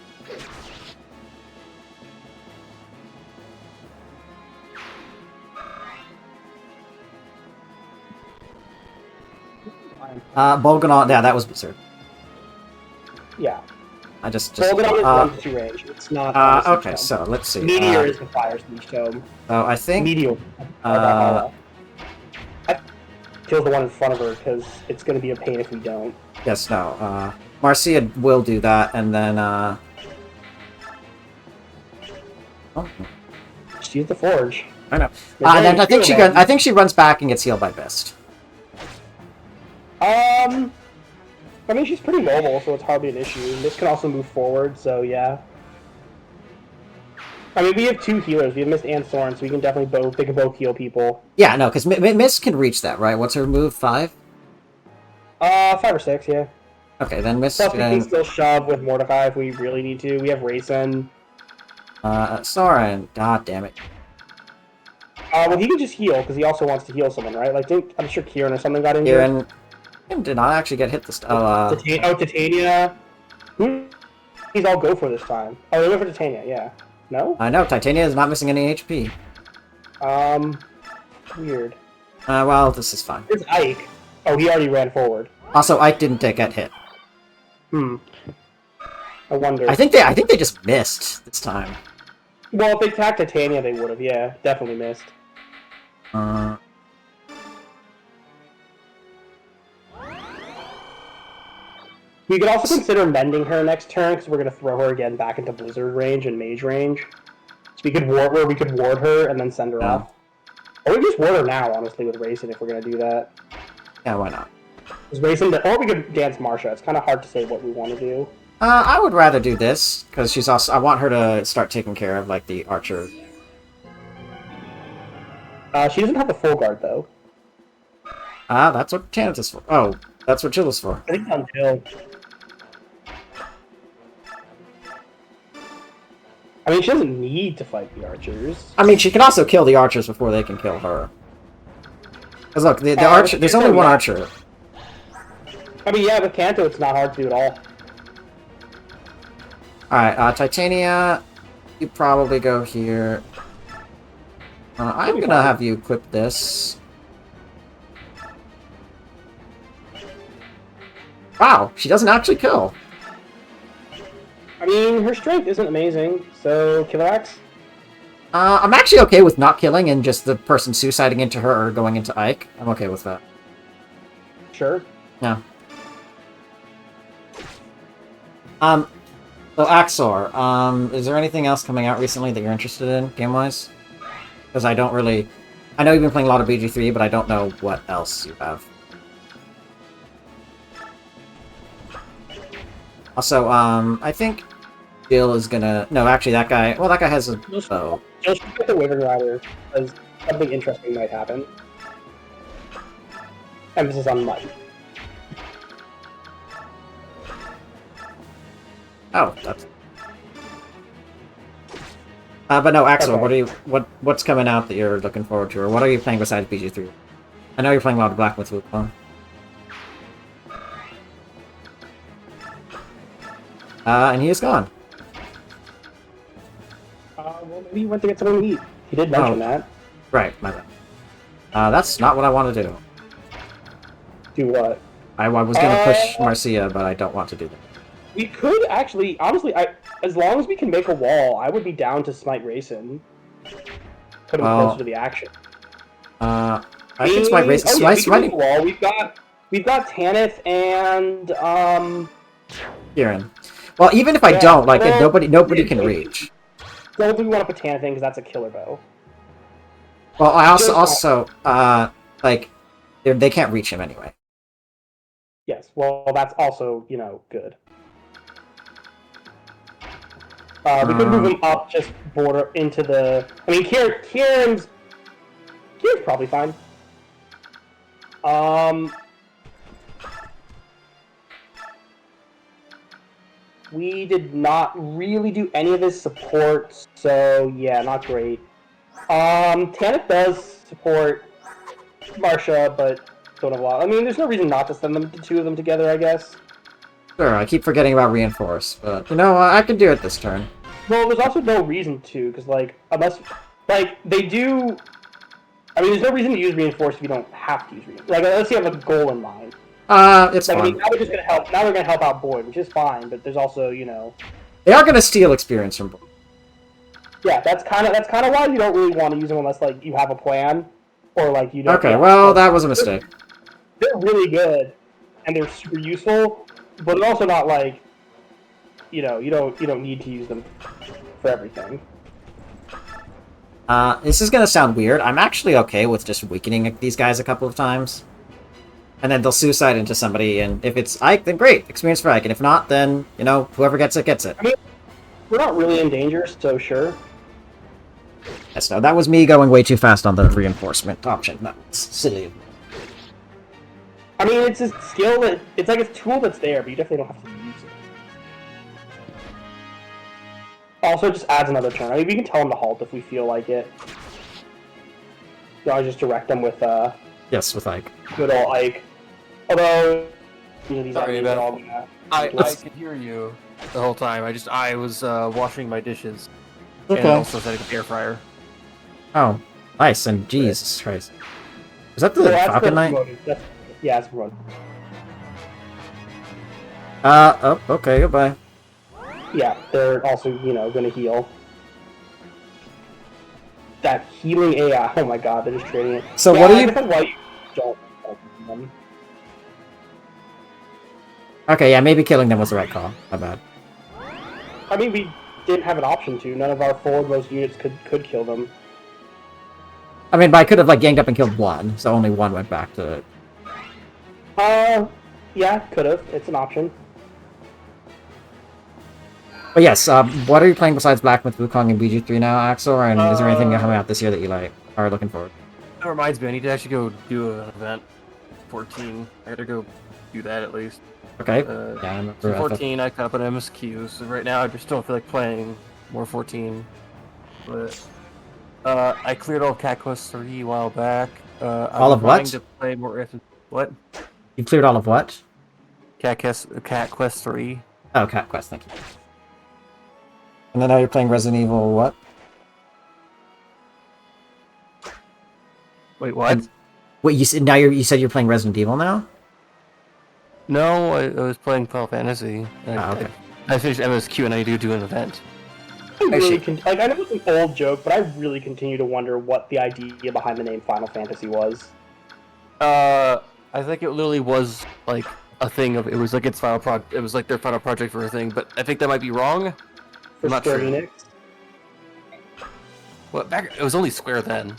Bolganon, yeah, that was absurd. Yeah. I just Bolganon is 1 to 2 range. It's not. okay, so let's see. Meteor is the fire speech tome. Oh, I think... Meteor. Kills the one in front of her because it's going to be a pain if we don't. Yes, no. Marcia will do that, and then, Oh. Just use the forge. I know. And then I think she runs back and gets healed by Best. I mean, she's pretty mobile, so it's hardly an issue. This can also move forward, so yeah. I mean, we have 2 healers. We have Mist and Soren, so we can definitely they can both heal people. Yeah, no, because Mist can reach that, right? What's her move? 5? 5 or 6, yeah. Okay, then Mist. Plus, we can still shove with Mordecai if we really need to. We have Rayson. Soren. God damn it. Well, he can just heal because he also wants to heal someone, right? Like, I'm sure Kieran or something got injured. Kieran did not actually get hit this time. Titania. He's all go for this time. Oh, they went for Titania, yeah. No? I know, Titania is not missing any HP. Weird. Well, this is fine. It's Ike. Oh, he already ran forward. Also, Ike didn't get hit. I wonder. I think they just missed this time. Well, if they attacked Titania, they would have. Yeah, definitely missed. We could also consider mending her next turn because we're going to throw her again back into Blizzard range and Mage range. So we could ward her and then send her off. Or we just ward her now, honestly, with Rayson if we're going to do that. Yeah, why not? Or we could dance Marsha. It's kind of hard to say what we want to do. I would rather do this because she's also. I want her to start taking care of like the archer. She doesn't have the full guard though. That's what Tanith is for. Oh, that's what Jill is for. I think on Jill. I mean, she doesn't need to fight the archers. I mean, she can also kill the archers before they can kill her. Because look, the archer. There's only one archer. I mean, yeah, with Kanto, it's not hard to do at all. Alright, Titania, you probably go here. I'm gonna have you equip this. Wow, she doesn't actually kill. I mean, her strength isn't amazing, so Killer Axe? I'm actually okay with not killing and just the person suiciding into her or going into Ike. I'm okay with that. Sure. Yeah. So Axor, is there anything else coming out recently that you're interested in, game-wise? Because I don't really... I know you've been playing a lot of BG3, but I don't know what else you have. Also, I think Jill is gonna... No, actually, that guy... Well, that guy has a bow. Just get the Wyvern Rider, because something interesting might happen. Emphasis on might. Oh, that's... but no, Axel, Okay. what's coming out that you're looking forward to, or what are you playing besides BG3? I know you're playing a lot of Black with Wukong. And he is gone. Well, maybe he went to get something to eat. He did mention that. Right, my bad. That's not what I want to do. Do what? I was gonna push Marcia, but I don't want to do that. We could actually, honestly, as long as we can make a wall, I would be down to smite Rayson. Put him closer to the action. I think my race. Oh, yeah, we can Smiting. do the wall. We've got Tanith and Kieran. Well, even if I yeah, don't, like, well, nobody can reach. Don't think we want to put Tanith in because that's a killer bow. Well, I also like, they can't reach him anyway. Yes, well, that's also, good. We could move him up, just border into the... I mean, Kieran's probably fine. We did not really do any of his support, so yeah, not great. Tanith does support Marsha, but don't have a lot. I mean, there's no reason not to send them the two of them together, I guess. Sure, I keep forgetting about reinforce, but I can do it this turn. Well, there's also no reason to, because, unless, they do... I mean, there's no reason to use reinforce if you don't have to use reinforce. Let's say you have a goal in mind. It's fine. I mean, now we're just gonna help. Now we're gonna help out Boyd, which is fine. But there's also, They are gonna steal experience from Boyd. Yeah, that's kind of why you don't really want to use them unless you have a plan, or you don't. Okay, well, that was a mistake. They're really good, and they're super useful, but they're also not you don't need to use them for everything. This is gonna sound weird. I'm actually okay with just weakening these guys a couple of times. And then they'll suicide into somebody, and if it's Ike, then great, experience for Ike. And if not, then, whoever gets it, gets it. I mean, we're not really in danger, so sure. Yes, no, that was me going way too fast on the reinforcement option. That's silly. I mean, it's a skill that... It's like a tool that's there, but you definitely don't have to use it. Also, it just adds another turn. I mean, we can tell them to halt if we feel like it. I just direct them with, Yes, with Ike. good old Ike. Although, these Sorry enemies are about all gonna... I could hear you the whole time. I was washing my dishes Okay. and also setting up the air fryer. Oh, nice, and Jesus Christ. Is that the Well, that's Falcon the Knight? promoted. Yeah, it's promoted. Oh, okay, goodbye. Yeah, they're also, gonna heal. That healing AI, oh my god, they're just trading it. So yeah, what are I you... guess that's why you don't open them. Okay, yeah, maybe killing them was the right call. My bad. I mean, we didn't have an option to. None of our forwardmost units could kill them. I mean, but I could have, ganged up and killed one, so only one went back to it. Yeah, could have. It's an option. But yes, what are you playing besides Black Myth, Wukong, and BG3 now, Axel? And is there anything coming out this year that you are looking forward to? That reminds me, I need to actually go do an event. 14. I gotta go do that at least. Okay. Yeah, I remember. So 14, I caught up on MSQ, so right now I just don't feel like playing more 14. But I cleared all of Cat Quest 3 a while back. All of I'm what? trying to play more what? You cleared all of what? Cat Quest 3. Oh, Cat Quest, thank you. And then now you're playing Resident Evil what? Wait, what? Wait, you said you said you're playing Resident Evil now? No, I was playing Final Fantasy. Okay. I finished MSQ and I do an event. I know it's an old joke, but I really continue to wonder what the idea behind the name Final Fantasy was. I think it literally was like a thing of it was like its final project. It was like their final project for a thing, but I think that might be wrong. For I'm not Square sure. Enix? Well, back it was only Square then.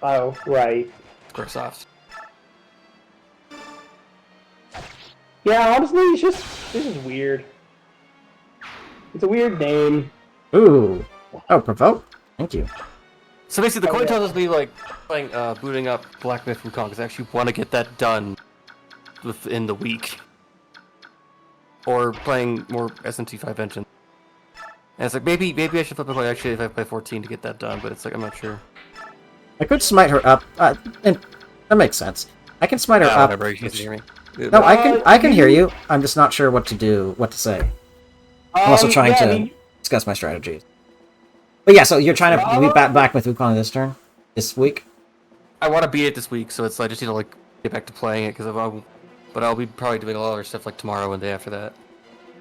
Oh, right. Squaresoft. Yeah, honestly, this is weird. It's a weird name. Ooh. Oh, provoke. Thank you. So basically, the Oh, coin yeah. tells us we like playing, booting up Black Myth Wukong because I actually want to get that done within the week, or playing more SMT 5 engine. And it's like maybe I should flip a play actually if I play 14 to get that done, but it's like I'm not sure. I could smite her up. And that makes sense. I can smite her up. Whatever, you can hear me. No, I can hear you. I'm just not sure what to say. I'm also trying to discuss my strategies. But yeah, so you're trying to beat back with Wukong this week? I want to beat it this week, so it's I just need to like get back to playing it because I'll be probably doing a lot of other stuff like tomorrow and the day after that.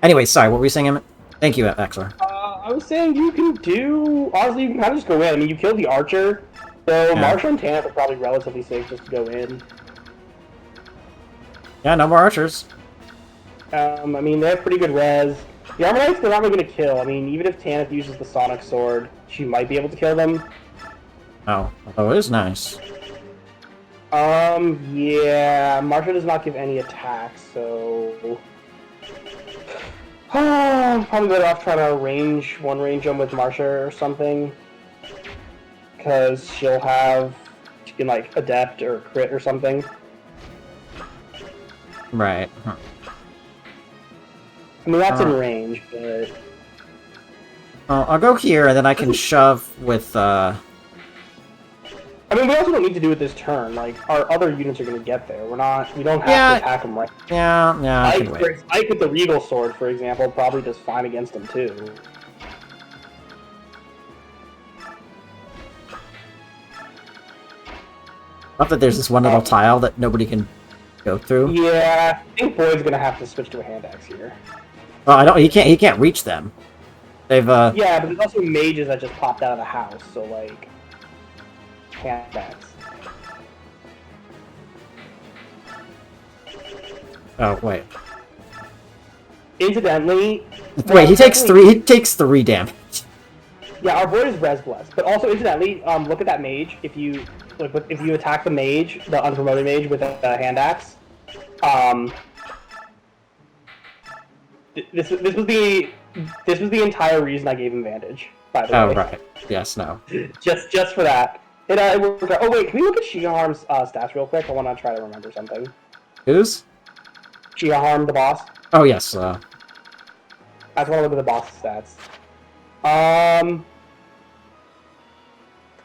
Anyway, sorry, what were you saying, Emmett? Thank you, Axler. I was saying you can do... Honestly, you can kind of just go in. I mean, you kill the archer, So Yeah. Marsha and Tanith are probably relatively safe just to go in. Yeah, no more archers. I mean, they have pretty good res. The Armor Knights, they're not really going to kill. I mean, even if Tanith uses the Sonic Sword, she might be able to kill them. Oh, although it is nice. Yeah, Marsha does not give any attacks, so... I'm probably better off trying to one range jump with Marsha or something. Because she can, like, Adept or Crit or something. Right. Huh. I mean, that's in range, but... I'll go here, and then I can shove with, I mean, we also don't need to do it this turn. Like, our other units are going to get there. We don't have to attack them right. Yeah, I can wait. Ike with the Regal Sword, for example, probably does fine against them, too. Not that there's this one little tile that nobody can go through. Yeah, I think Boyd's going to have to switch to a hand axe here. Oh, I don't. He can't reach them. They've Yeah, but there's also mages that just popped out of the house, so like hand axe. Oh wait. Incidentally, Wait, he takes three. He takes 3 damage. Yeah, our Boyd is res blessed, but also incidentally, look at that mage. If you attack the mage, the unpromoted mage with a hand axe, this was the entire reason I gave him advantage. By the way. Oh right. Yes. No. just for that. It worked out. Oh wait, can we look at Shigaharm's stats real quick? I want to try to remember something. Who's? Shigaharm, the boss. Oh yes. I just want to look at the boss stats. I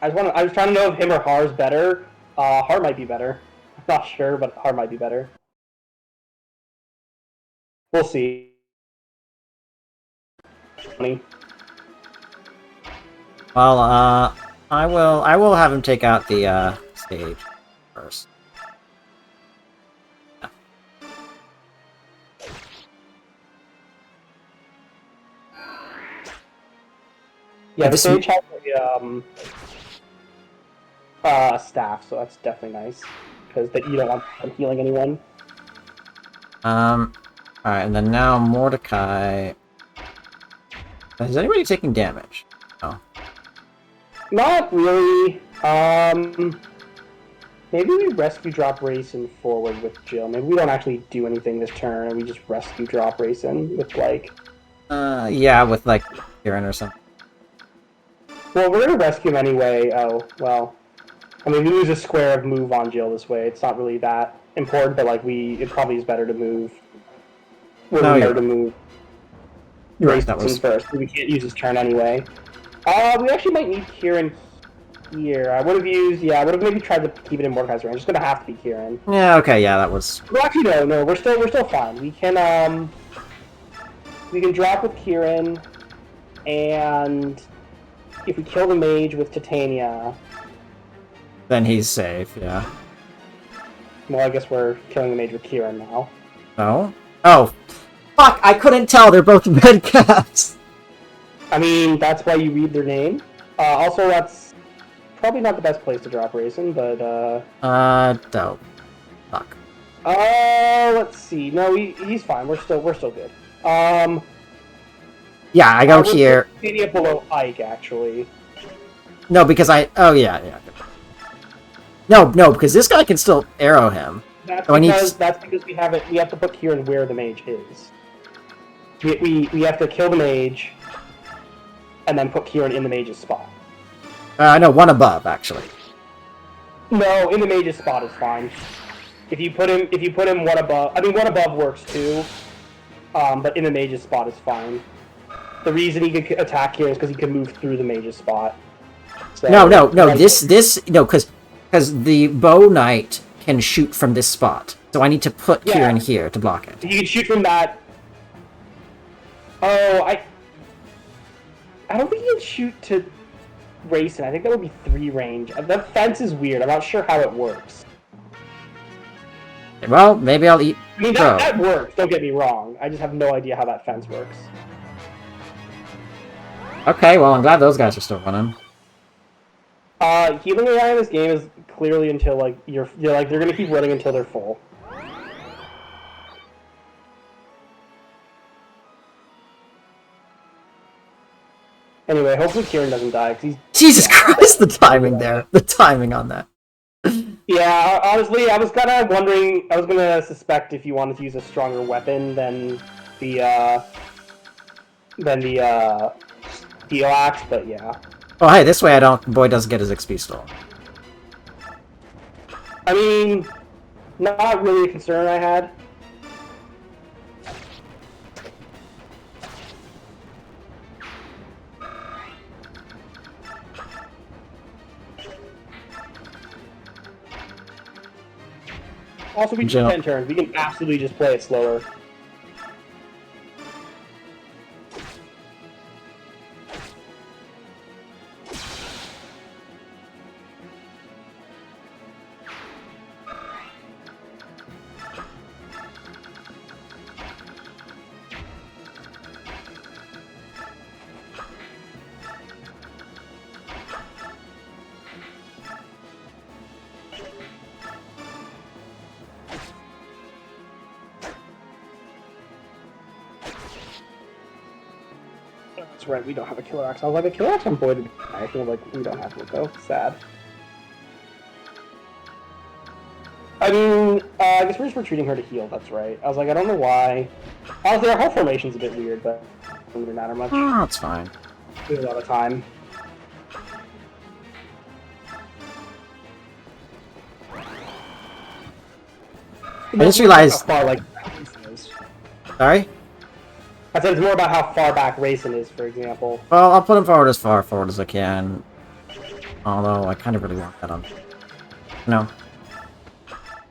was trying to know if him or Har's better. Har might be better. I'm not sure, but Har might be better. We'll see. Well, I will have him take out the stage first. Yeah, the stage has a staff, so that's definitely nice because you don't want them healing anyone. Alright, and then now Mordecai. Is anybody taking damage? No. Not really. Maybe we rescue drop Racing forward with Jill. Maybe we don't actually do anything this turn, and we just rescue drop Racing with like. Yeah, with like Kieran or something. Well, we're gonna rescue him anyway. Oh, well. I mean, we lose a square of move on Jill this way. It's not really that important, but like it probably is better to move. Better to move. Right, that was first. We can't use his turn anyway. We actually might need Kieran here. I would have maybe tried to keep it in Mordecai's range. It's gonna have to be Kieran. Yeah. Okay. Yeah, that was. Well, actually, no. We're still fine. We can drop with Kieran, and if we kill the mage with Titania, then he's safe. Yeah. Well, I guess we're killing the mage with Kieran now. No. Oh. Fuck! I couldn't tell. They're both red caps. I mean, that's why you read their name. Also, that's probably not the best place to drop Racing, but Dope. Fuck. Let's see. No, he's fine. We're still good. Yeah, I go here. Titania below Ike, actually. No, because oh yeah. No, because this guy can still arrow him. That's because we have to put Kieran where the mage is. We have to kill the mage, and then put Kieran in the mage's spot. No, one above actually. No, in the mage's spot is fine. If you put him one above, I mean one above works too. But in the mage's spot is fine. The reason he could attack here is because he can move through the mage's spot. So, No. Because the bow knight can shoot from this spot, so I need to put Kieran here to block it. You can shoot from that. Oh, I don't think you can shoot to Racing. I think that would be 3 range. The fence is weird. I'm not sure how it works. Well, maybe I'll eat. I mean, that works. Don't get me wrong. I just have no idea how that fence works. Okay, well, I'm glad those guys are still running. Healing AI in this game is clearly until like you're like they're gonna keep running until they're full. Anyway, hopefully Kieran doesn't die because he's. Jesus Christ, the timing there. The timing on that. Yeah, honestly, I was kind of wondering. I was gonna suspect if you wanted to use a stronger weapon than the steel axe, but yeah. Oh, hey, this way I don't. Boy doesn't get his XP stolen. I mean, not really a concern I had. Also, we do 10 turns. We can absolutely just play it slower. That's right, we don't have a killer axe. I was like, a killer axe on Boyd. I feel like we don't have it though. Sad. I mean, I guess we're just retreating her to heal, that's right. I was like, I don't know why. Honestly, our whole formation's a bit weird, but it doesn't matter much. Oh, it's fine. We have a lot of time. I just realized. How far, like, Sorry? I said it's more about how far back Racing is, for example. Well, I'll put him forward as far forward as I can. Although, I kind of really want that on. No.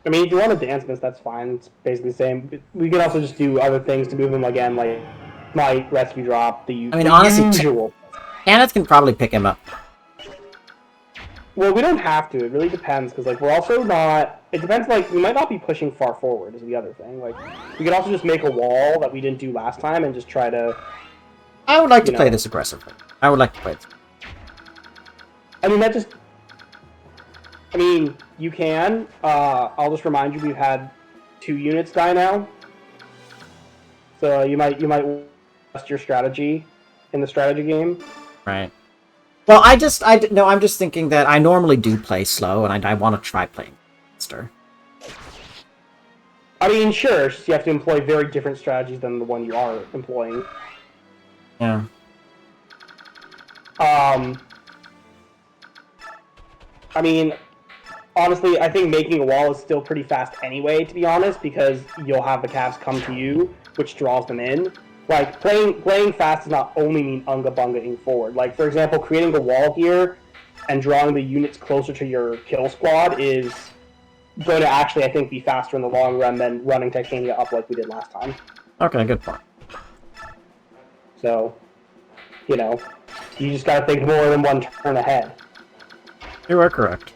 I mean, if you want to dance miss, that's fine. It's basically the same. We can also just do other things to move him again, like Might, Rescue Drop, the honestly, usual. Kenneth can probably pick him up. Well, we don't have to. It really depends, because, like, we're also not... It depends, like, we might not be pushing far forward, is the other thing. Like, we could also just make a wall that we didn't do last time and just try to... I would like to play this aggressively. I would like to play it. I mean, that just... I mean, you can. I'll just remind you, we've had 2 units die now. So you might adjust your strategy in the strategy game. Right. Well, I'm just thinking that I normally do play slow, and I want to try playing faster. I mean, sure, you have to employ very different strategies than the one you are employing. Yeah. I mean, honestly, I think making a wall is still pretty fast anyway, to be honest, because you'll have the calves come to you, which draws them in. Like, playing fast does not only mean unga-bungaing forward. Like, for example, creating a wall here and drawing the units closer to your kill squad is going to actually, I think, be faster in the long run than running Titania up like we did last time. Okay, good point. So, you know, you just gotta think more than one turn ahead. You are correct.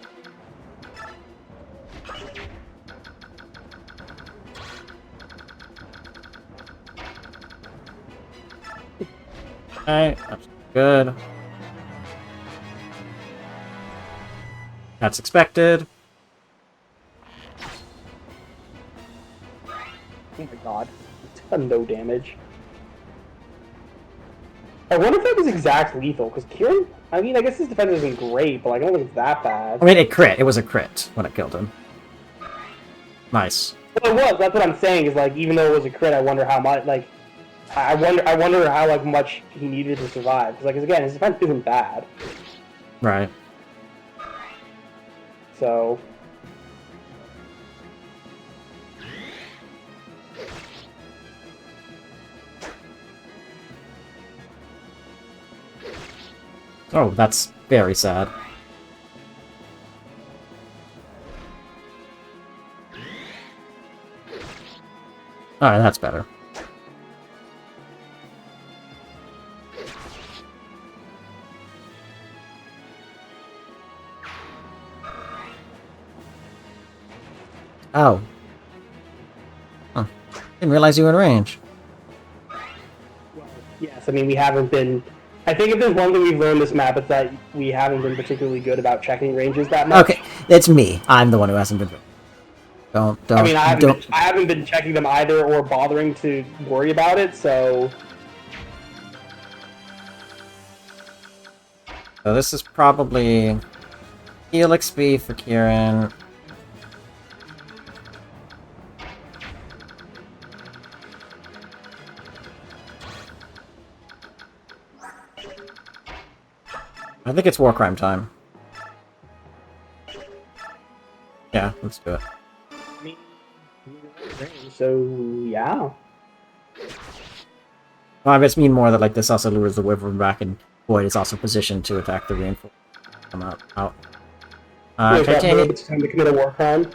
Okay, that's good. That's expected. Oh my god. It's done no damage. I wonder if that was exact lethal, because Kieran, I mean, I guess his defense isn't great, but like, I don't think it's that bad. I mean, it crit. It was a crit when it killed him. Nice. Well, it was. That's what I'm saying. Is like, even though it was a crit, I wonder how much. Like, I wonder how like much he needed to survive. Because like, again, his defense isn't bad. Right. So. Oh, that's very sad. Alright, that's better. Oh. Huh. Didn't realize you were in range. Well, yes, I mean, we haven't been. I think if there's one thing we've learned this map, it's that we haven't been particularly good about checking ranges that much. Okay, it's me. I'm the one who hasn't been. Don't. I mean, I haven't been checking them either, or bothering to worry about it. So this is probably Helix B for Kieran. I think it's war crime time. Yeah, let's do it. So yeah. Well, I just mean more that like this also lures the Wyvern back, and Void is also positioned to attack the reinforcement. Come out. Titanium. It's time to commit a war crime.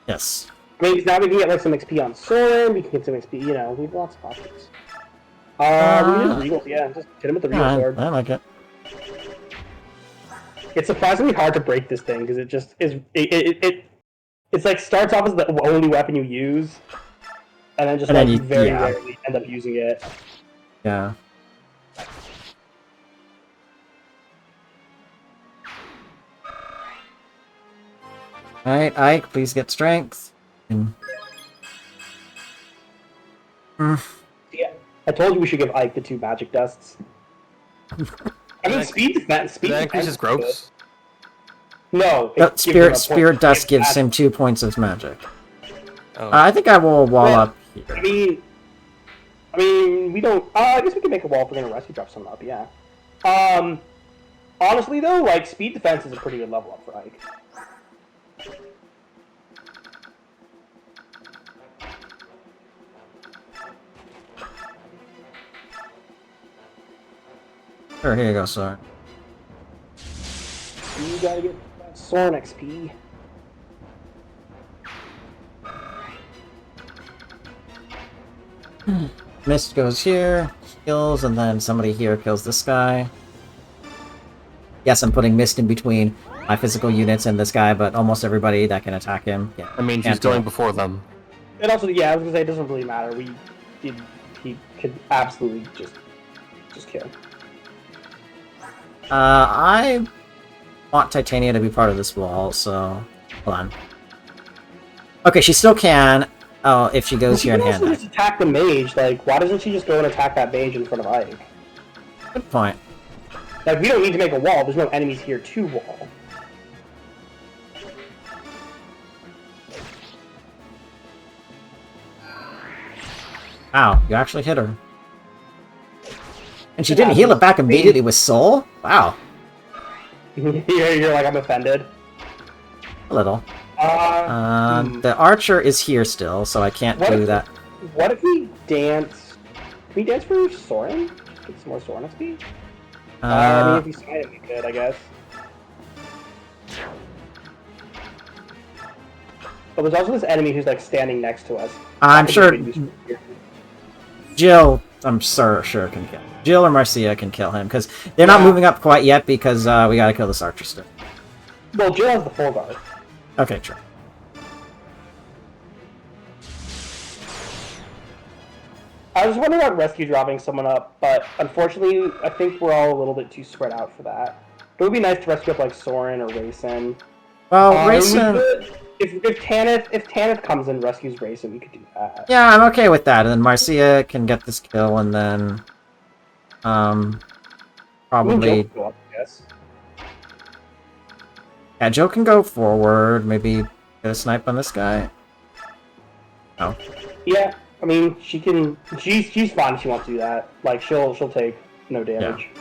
Yes. I mean, now we can get like some XP on Soren. We can get some XP. You know, we have lots of options. We can just Regal. Yeah, just hit him with the Regal sword. I like it. It's surprisingly hard to break this thing because it just is. It's like starts off as the only weapon you use, and then just very rarely end up using it. Yeah. Alright, Ike, please get strength. Yeah, I told you we should give Ike the 2 magic dusts. I mean, speed defense. That increases growth. No. Spirit Dust gives him 2 points of magic. Oh. I think I will wall up here. I mean, we don't. I guess we can make a wall if we're gonna rescue drop something up. Yeah. Honestly though, like speed defense is a pretty good level up for Ike. Sure, here you go, Soren. You gotta get Soren XP. Mist goes here, kills, and then somebody here kills this guy. Yes, I'm putting Mist in between my physical units and this guy, but almost everybody that can attack him. Yeah, I mean, he's going before them. And also, yeah, I was gonna say it doesn't really matter. He could absolutely just kill. I want Titania to be part of this wall, so hold on. Okay, she still can. Oh, if she goes here and hand. She can also just attack the mage. Like, why doesn't she just go and attack that mage in front of Ike? Good point. Like, we don't need to make a wall. There's no enemies here to wall. Wow, you actually hit her. And she didn't heal it back immediately with Soul? Wow. You're like, I'm offended. A little. The archer is here still, so I can't do that. What if we dance? Can we dance for Soren? Get some more Soren XP? I mean, if we smite him, we could, I guess. But there's also this enemy who's like standing next to us. I'm sure Jill, I'm sure can kill him. Jill or Marcia can kill him, because they're not moving up quite yet, because we gotta kill this archer still. Well, Jill has the full guard. Okay, true. I was wondering about rescue dropping someone up, but unfortunately, I think we're all a little bit too spread out for that. It would be nice to rescue up like Soren or Rayson. Well, Rayson... If Tanith comes and rescues Rayson, we could do that. Yeah, I'm okay with that, and then Marcia can get this kill, and then... probably... Joe can go up, I guess. Yeah, Joe can go forward, maybe get a snipe on this guy. Oh. Yeah, I mean, she can... She's fine if she wants to do that. Like, she'll take no damage. Yeah.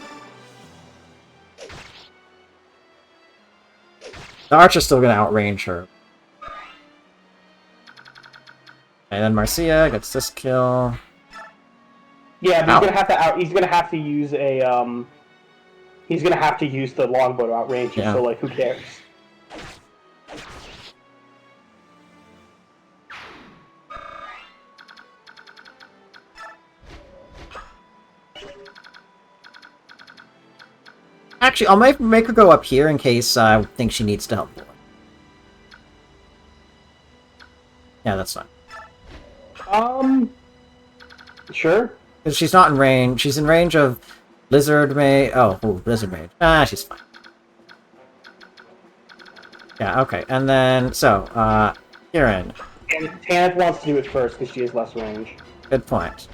The archer's still gonna outrange her. And then Marcia gets this kill. Yeah, but he's gonna have to use a he's gonna have to use the longbow to outrange you, so like who cares? Actually, I'll make her go up here in case I think she needs to help. Yeah, that's fine. Sure. Because she's not in range. She's in range of Blizzard Mage. Oh, ooh, Blizzard Mage. Ah, she's fine. Yeah, okay. And then, so, Kieran. And Tanith wants to do it first because she has less range. Good point.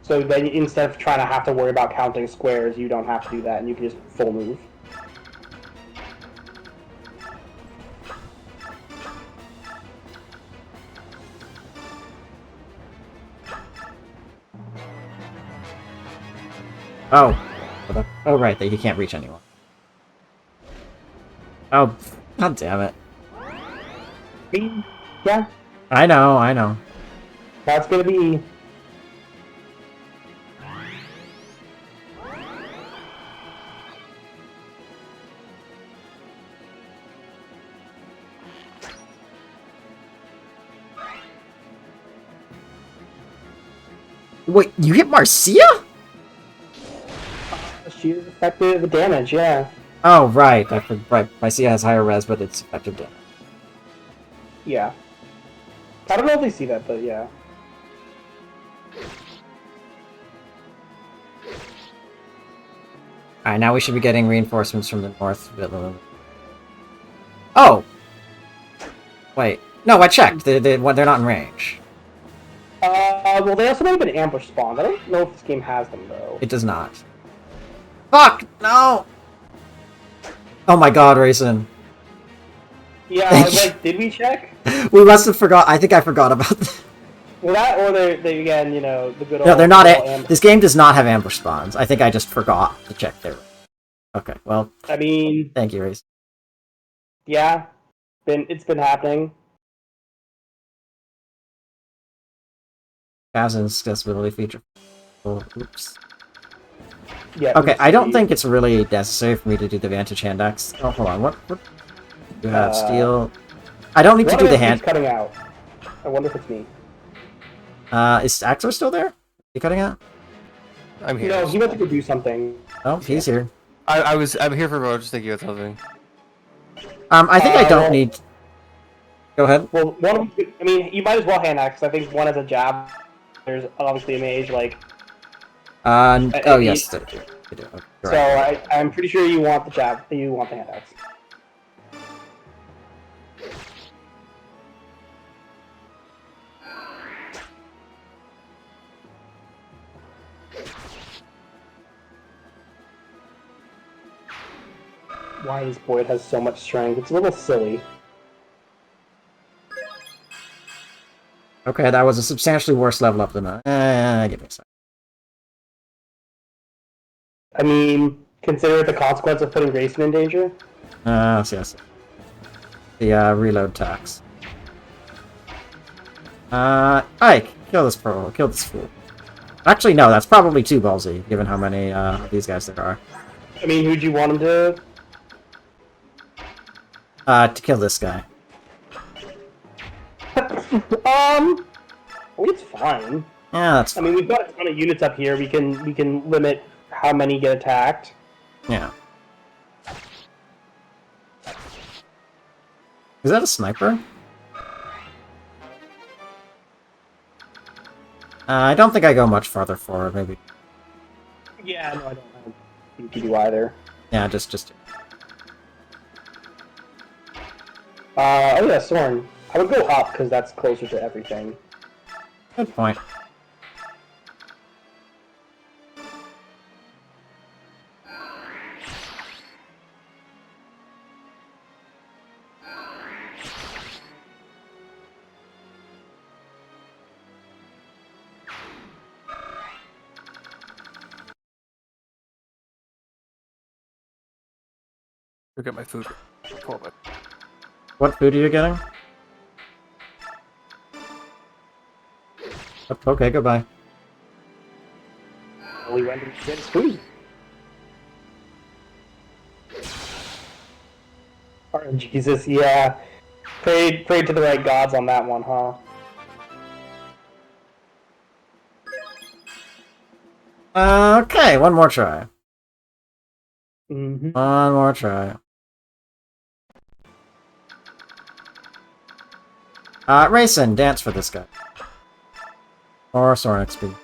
So then instead of trying to have to worry about counting squares, you don't have to do that, and you can just full move. Oh. Oh, right, that you can't reach anyone. Oh, god damn it. Yeah, I know. that's gonna be... Wait, you hit Marcia? She is effective damage, yeah. Oh, right. Right. Marcia has higher res, but it's effective damage. Yeah. I don't know if they see that, but yeah. Alright, now we should be getting reinforcements from the north. Oh! Wait. No, I checked. They're not in range. Well, they also might have been ambush spawns. I don't know if this game has them, though. It does not. Fuck! No! Oh my god, Rayson. Yeah, I was like, did we check? We must have forgot. I think I forgot about that. Well, that, or they again, you know, the good old... No, they're not. This game does not have ambush spawns. I think I just forgot to check there. Okay, well. I mean... Thank you, Rayson. Yeah. It's been happening. Thousand accessibility feature. Oh, oops. Yeah. Okay, I don't think it's really necessary for me to do the Vantage hand axe. Oh, hold on. What? You have steel. I don't need to do the hand. Cutting out. I wonder if it's me. Is Axor still there? You cutting out? I'm here. No, he went to go do something. Oh, he's here. I'm here for just thinking of something. I think I don't need. Go ahead. Well, one of them, I mean, you might as well hand axe. I think one has a jab. There's obviously a mage, like. Oh yes, they do. Okay, So right. I'm pretty sure you want the jab. You want the hand axe. Why this Boyd has so much strength? It's a little silly. Okay, that was a substantially worse level up than that. Give me a second. I mean, consider the consequence of putting Grayson in danger. Yes. The reload tax. Ike, kill this fool. Actually, no, that's probably too ballsy, given how many of these guys there are. I mean, who'd you want him to? To kill this guy. It's fine. Yeah, that's I fine. mean, we've got a ton of units up here. We can limit how many get attacked. Yeah. Is that a sniper? I don't think I go much farther forward, maybe. Yeah, no, I don't think you do either. Yeah, just... Oh yeah, Sorn. I would go up, because that's closer to everything. Good point. Go get my food. What food are you getting? Okay, goodbye. Well, he went to get his food. Oh, Jesus, yeah. Prayed to the right gods on that one, huh? Okay, one more try. Mm-hmm. One more try. Rayson, dance for this guy. Or Soren XP.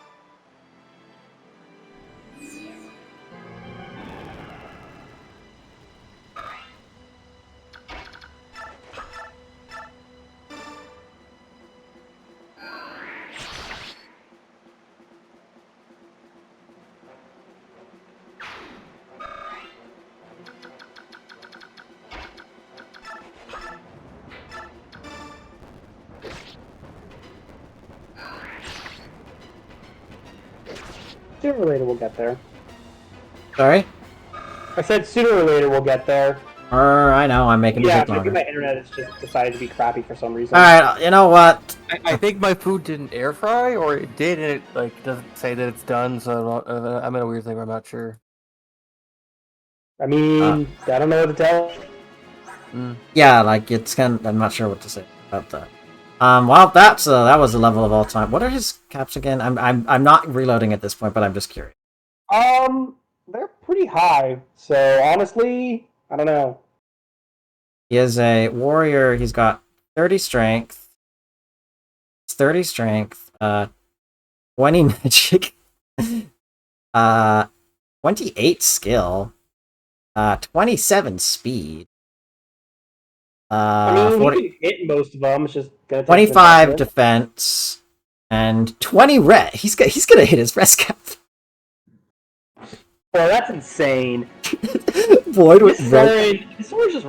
sooner or later we'll get there. Sorry? I said sooner or later we'll get there. I know, I'm making it Yeah, take maybe longer. my internet has just decided to be crappy for some reason. Alright, you know what? I think my food didn't air fry, or it did, and it like doesn't say that it's done. So I'm in a weird thing where I'm not sure. I mean, I don't know what to tell. Yeah, like, it's kind of, I'm not sure what to say about that. Well, that was the level of all time. What are his caps again? I'm not reloading at this point, but I'm just curious. They're pretty high, so honestly, I don't know. He is a warrior. He's got 30 strength. 30 strength. 20 magic. 28 skill. 27 speed. I mean, 40, you can hit most of them. It's just gonna take 25 some defense. And 20 ret. He's gonna hit his rest cap. Well, that's insane. Void with This red. sword just.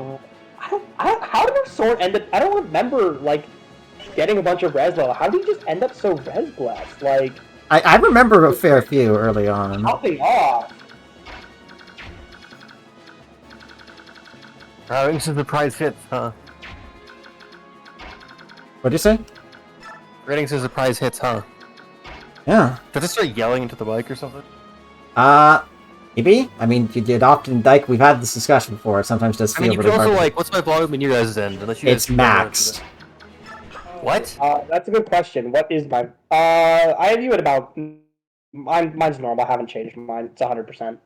How did our sword end up? I don't remember like getting a bunch of res level. How did he just end up so res blessed? Like I remember a fair few early on. something off. Ratings and surprise hits, huh? What'd you say? Ratings and surprise hits, huh? Yeah. Did I start yelling into the mic or something? Maybe? I mean, you'd often, like, we've had this discussion before, it sometimes does I feel mean, you really could also, hard. like, what's my volume in you guys' end? Unless you guys It's can remember maxed. What? That's a good question. What is my? I have you at about. Mine's normal. I haven't changed mine. It's 100%.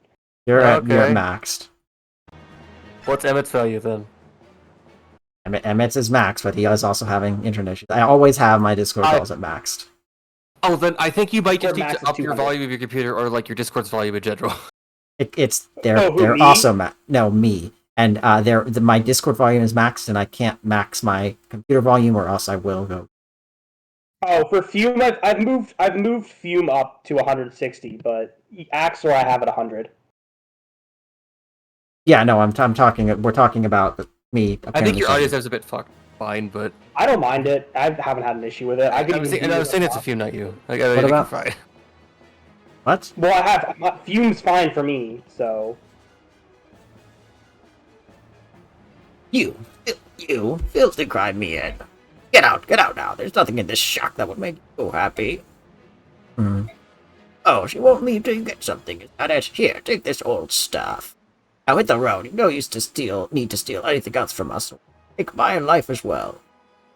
You're at Okay. maxed. What's Emmett's value then? Emmett's is maxed, but he is also having internet issues. I always have my Discord calls at maxed. Oh, then I think you might just Your need max to is up your 200. volume of your computer, or like your Discord's volume in general. They're Me? also no, me. And my Discord volume is maxed, and I can't max my computer volume, or else I will go. Oh, for Fume, I've moved Fume up to 160, but Axor I have at 100. Yeah, no, I'm talking. We're talking about me. I think your audio is is a bit fine, but I don't mind it. I haven't had an issue with it. I I was saying it's a few, not you. Like, I What think about- you're fine. What? Well, Fume's fine for me, so. You filthy Crimean. Get out now. There's nothing in this shack that would make you so happy. Oh, she won't leave till you get something. Is that it? Here, take this old stuff. Now hit the road. You no use to need to steal anything else from us. Take my life as well.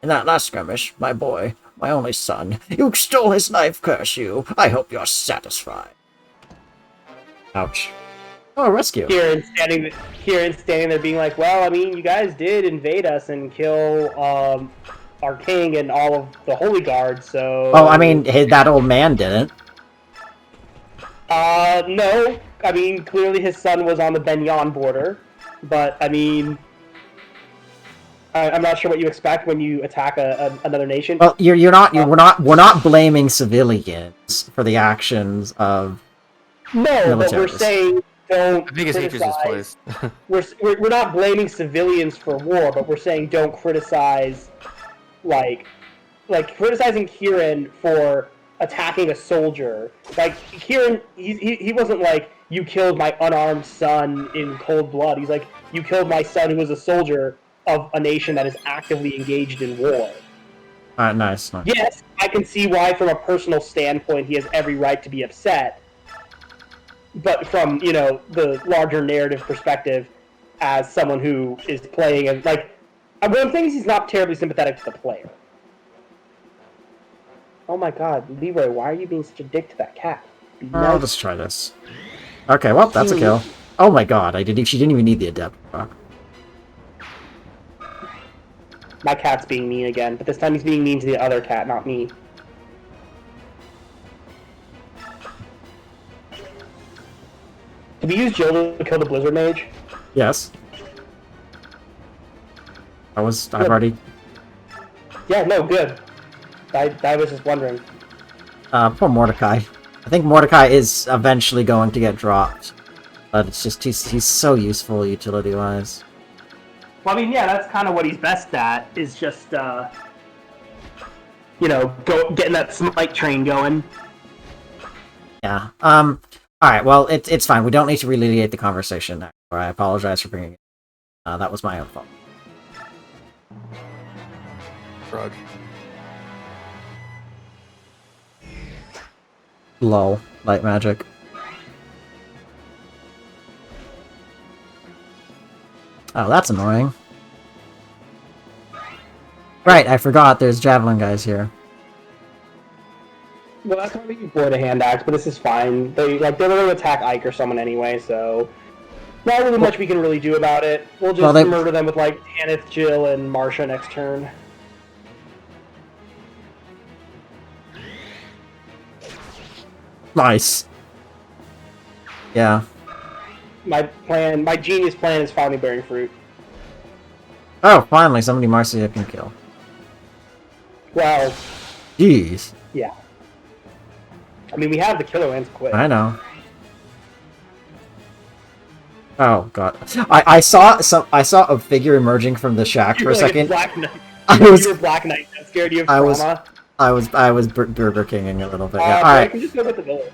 In that last skirmish, my boy, my only son, you stole his life, curse you. I hope you're satisfied. Ouch. Oh, rescue. Here and standing there being like, well, I mean, you guys did invade us and kill our king and all of the holy guard, so. Oh, I mean, that old man didn't. No. I mean, clearly his son was on the Benyon border, but I mean, I'm not sure what you expect when you attack another nation. Well, we're not blaming civilians for the actions of. No, but we're militaries. saying don't I think his hatred is criticize. placed. We're not blaming civilians for war, but we're saying don't criticize, like criticizing Kieran for attacking a soldier. Like Kieran, he wasn't like you killed my unarmed son in cold blood. He's like you killed my son who was a soldier of a nation that is actively engaged in war. Nice. Yes, I can see why, from a personal standpoint, he has every right to be upset. But from, the larger narrative perspective, as someone who is playing, and what I'm saying is he's not terribly sympathetic to the player. Oh my god, Leroy, why are you being such a dick to that cat? Be I'll nice. just try this. Okay, well, that's a kill. Oh my god, she didn't even need the adept. Fuck. My cat's being mean again, but this time he's being mean to the other cat, not me. Did we use Jill to kill the Blizzard Mage? Yes. I've already. Yeah, no, good. I was just wondering. Poor Mordecai. I think Mordecai is eventually going to get dropped. But it's just, he's so useful utility-wise. Well, I mean, yeah, that's kind of what he's best at, is just, getting that smite train going. Yeah. Alright, well, it's fine. We don't need to relitigate the conversation now. I apologize for bringing it. That was my own fault. Shrug. Lol. Light magic. Oh, that's annoying. Right, I forgot there's javelin guys here. Well, that's gonna be before the hand axe, but this is fine. They're gonna attack Ike or someone anyway, so not really much we can really do about it. We'll just murder them with like Tanith, Jill, and Marsha next turn. Nice. Yeah. My genius plan is finally bearing fruit. Oh, finally, somebody Marcia can kill. Well, Jeez. yeah. I mean, we have the killer lance quick. I know. Oh god. I saw a figure emerging from the shack for a second. Black Knight. You were Black Knight. That scared you of trauma. I was Burger Kinging a little bit. Yeah. All I right. can just go with the village.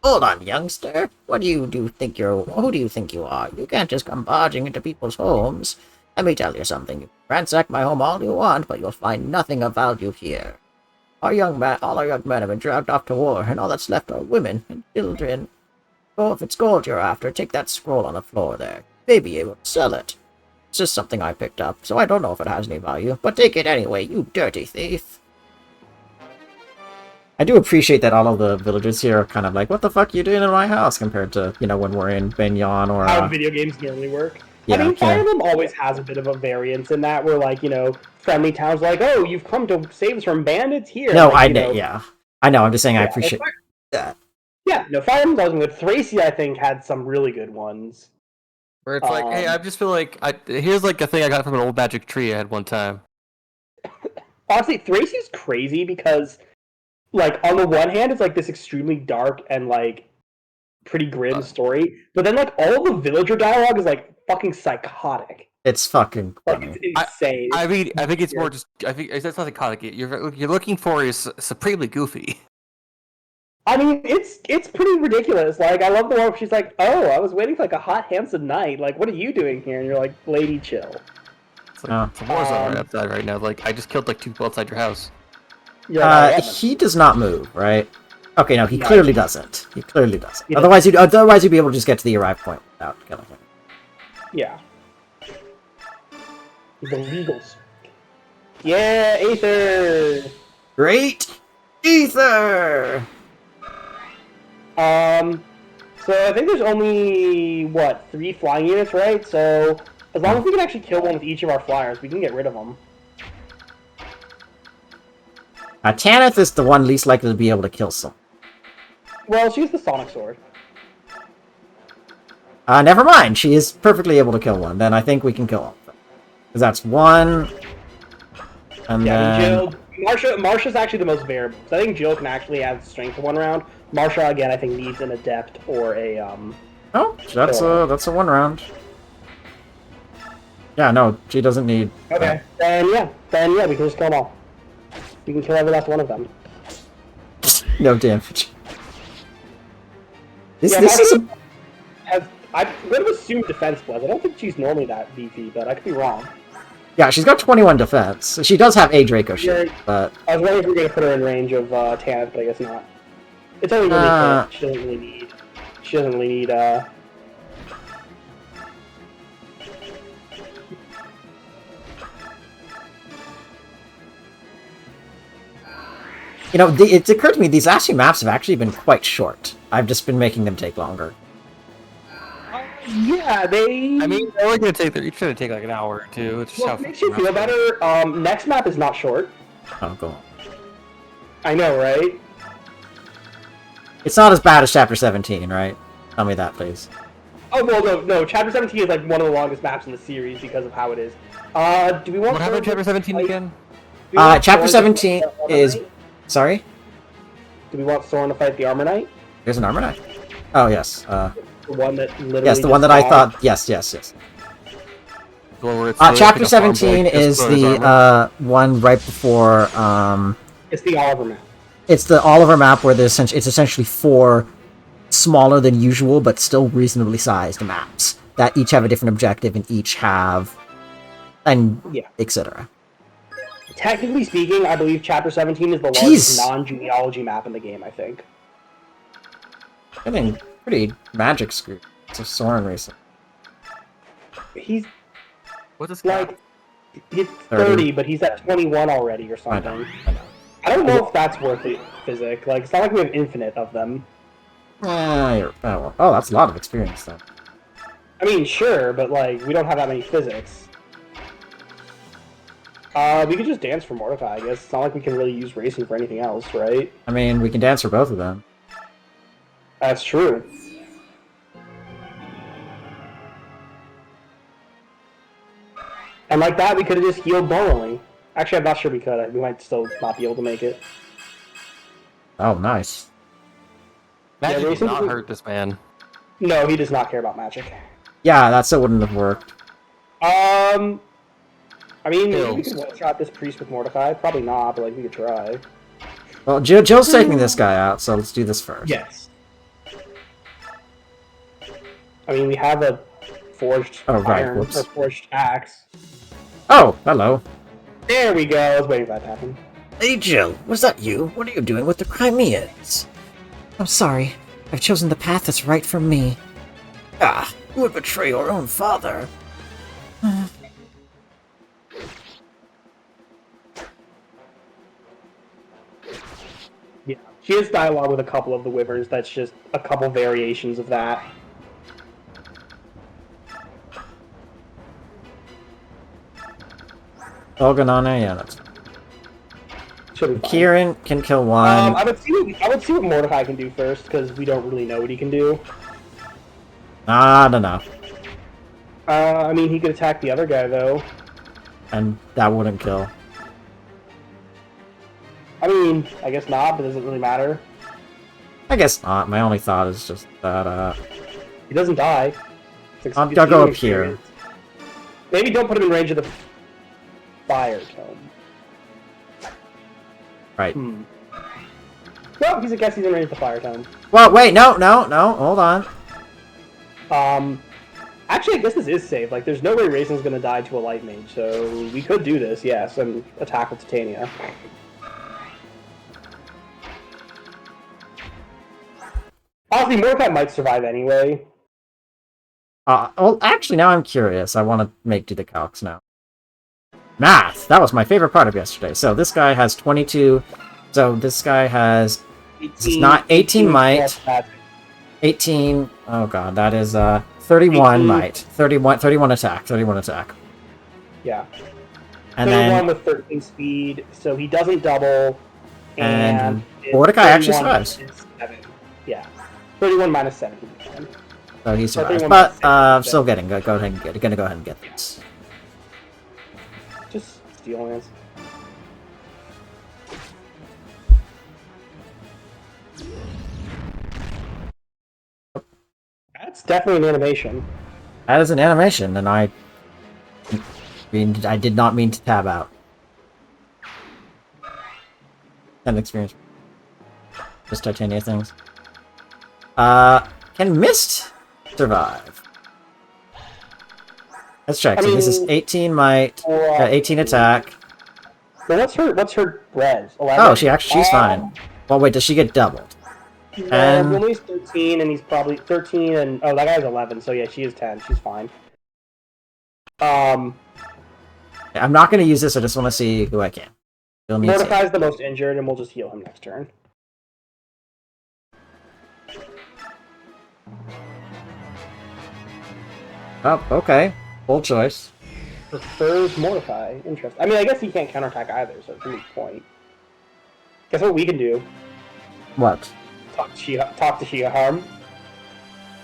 Hold on, youngster. Who do you think you are? You can't just come barging into people's homes. Let me tell you something. You can ransack my home all you want, but you'll find nothing of value here. All our young men have been dragged off to war, and all that's left are women and children. So if it's gold you're after, take that scroll on the floor there. May be able to sell it. It's just something I picked up, so I don't know if it has any value, but take it anyway, you dirty thief. I do appreciate that all of the villagers here are kind of like, what the fuck are you doing in my house, compared to, you know, when we're in Benyon or... How video games normally work. Yeah, I mean, Fire Emblem always has a bit of a variance in that, where, like, you know, friendly towns like, oh, you've come to save us from bandits here. No, like, yeah. I know, I'm just saying I appreciate that. Yeah, no, Fire Emblem doesn't good. Thracia, I think, had some really good ones. Where it's like, hey, I just feel like, here's like a thing I got from an old magic tree I had one time. Honestly, Thracia's crazy because, like, on the one hand, it's like this extremely dark and, like, pretty grim story, but then, like, all the villager dialogue is, like, fucking psychotic. It's fucking funny. Like, it's insane. I mean, I think it's more just, I think it's not psychotic. You're looking for is supremely goofy. I mean, it's pretty ridiculous. Like, I love the one where she's like, "Oh, I was waiting for like a hot, handsome night. Like, what are you doing here?" And you're like, "Lady, chill." It's like it's a war zone right outside right now. Like, I just killed like 2 people outside your house. He does not move, right? Okay, no, he clearly doesn't. He clearly doesn't. Otherwise, you'd be able to just get to the arrive point without killing him. Yeah. The legals. Yeah, Aether. Great Ether. So I think there's only, what, 3 flying units, right? So as long as we can actually kill one with each of our flyers, we can get rid of them. Tanith is the one least likely to be able to kill someone. Well, she's the Sonic Sword. Never mind. She is perfectly able to kill one. Then I think we can kill them. Because that's 1. And then... Jill, Marsha's actually the most variable. So I think Jill can actually have strength for 1 round. Marsha, again, I think needs an adept or a, Oh, that's a 1 round. Yeah, no, she doesn't need... Okay, then yeah, we can just kill them all. We can kill every last one of them. No damage. This Yeah, is a... I'm going to assume defense plus. I don't think she's normally that beefy, but I could be wrong. Yeah, she's got 21 defense. She does have a Draco shield, but... I was wondering if we were going to put her in range of Tanith, but I guess not. It's only really hit. She doesn't really need, You know, it occurred to me, these Ashy maps have actually been quite short. I've just been making them take longer. Yeah, I mean, they're only going to take, each going to take like an hour or 2. It's just well, how it makes you feel better. Next map is not short. Oh, go on. I know, right? It's not as bad as Chapter 17, right? Tell me that, please. Oh, well, no. Chapter 17 is like one of the longest maps in the series because of how it is. Do we want... What happened in Chapter 17 again? Chapter 17 is... Sorry? Do we want Soren to fight the Armor Knight? There's an Armor Knight? Oh, yes. The one that literally... Yes, the one that I thought... Yes. Chapter 17 is the one right before... It's the Oliver map. it's the Oliver map where it's essentially 4 smaller than usual but still reasonably sized maps that each have a different objective and each have and Yeah. etc. Technically speaking, I believe Chapter 17 is the largest non-genealogy map in the game, I think. Getting pretty magic screwed. It's a Soren recent. He's What is like, he's 30, but he's at 21 already or something. I know. I don't know if that's worth it, Physic. Like, it's not like we have infinite of them. Oh, that's a lot of experience, though. I mean, sure, but, like, we don't have that many physics. We could just dance for Mordecai, I guess. It's not like we can really use racing for anything else, right? I mean, we can dance for both of them. That's true. And like that, we could have just healed normally. Actually, I'm not sure we could. We might still not be able to make it. Oh, nice. Magic does racing not is- hurt this man. No, he does not care about magic. Yeah, that still wouldn't have worked. I mean, maybe we Kills. could one-shot this priest with Mordecai. Probably not, but like we could try. Well, Jill's taking this guy out, so let's do this first. Yes. I mean, we have a forged iron, whoops. or forged axe. Oh, hello. There we go. I was waiting for that to happen. Hey, Jill, was that you? What are you doing with the Crimeans? I'm sorry. I've chosen the path that's right for me. Ah, who would betray your own father? Yeah, she has dialogue with a couple of the wyverns. That's just a couple variations of that. Olganana, yeah, that's... Should be fine. Kieran can kill one. I would see what Mordecai can do first because we don't really know what he can do. I don't know. I mean, he could attack the other guy though. And that wouldn't kill. I mean, I guess not, but does it really matter? I guess not. My only thought is just that, He doesn't die. I'll go up here. Maybe don't put him in range of the fire tome. Right. Well, I guess he's in range of the fire tome. Well, wait, no, hold on. Actually, I guess this is safe. Like, there's no way Racing's gonna die to a light mage, so we could do this, yes, and attack with Titania. Honestly, Mordecai might survive anyway. Well, actually, now I'm curious. I want to do the calcs now. Math! That was my favorite part of yesterday. So this guy has 22. So this guy has... It's not 18 might. 18... Oh god, that is 31 18. Might. 31 attack. 31 attack. Yeah. And 31 then... with 13 speed, so he doesn't double. And Mordecai actually survives. Yeah. 31 minus 7. So he survives. But, I'm still getting... Gonna go ahead and get this. Just steal lands. That's definitely an animation. That is an animation, and I did not mean to tab out. An experience. Just Titania things. Can Mist survive? Let's check. So this is 18 might, 18 attack. Well, what's her res? 11? Oh, she's fine. Well, wait, does she get doubled? No, he's 13, and he's probably 13, and that guy's 11. So yeah, she is 10. She's fine. I'm not going to use this. I just want to see who I can. Mordecai's the most injured, and we'll just heal him next turn. Oh, okay. Bold choice. Prefers Mordecai. Interesting. I mean, I guess he can't counterattack either, so it's a moot point. Guess what we can do? What? Talk to Shia Harm.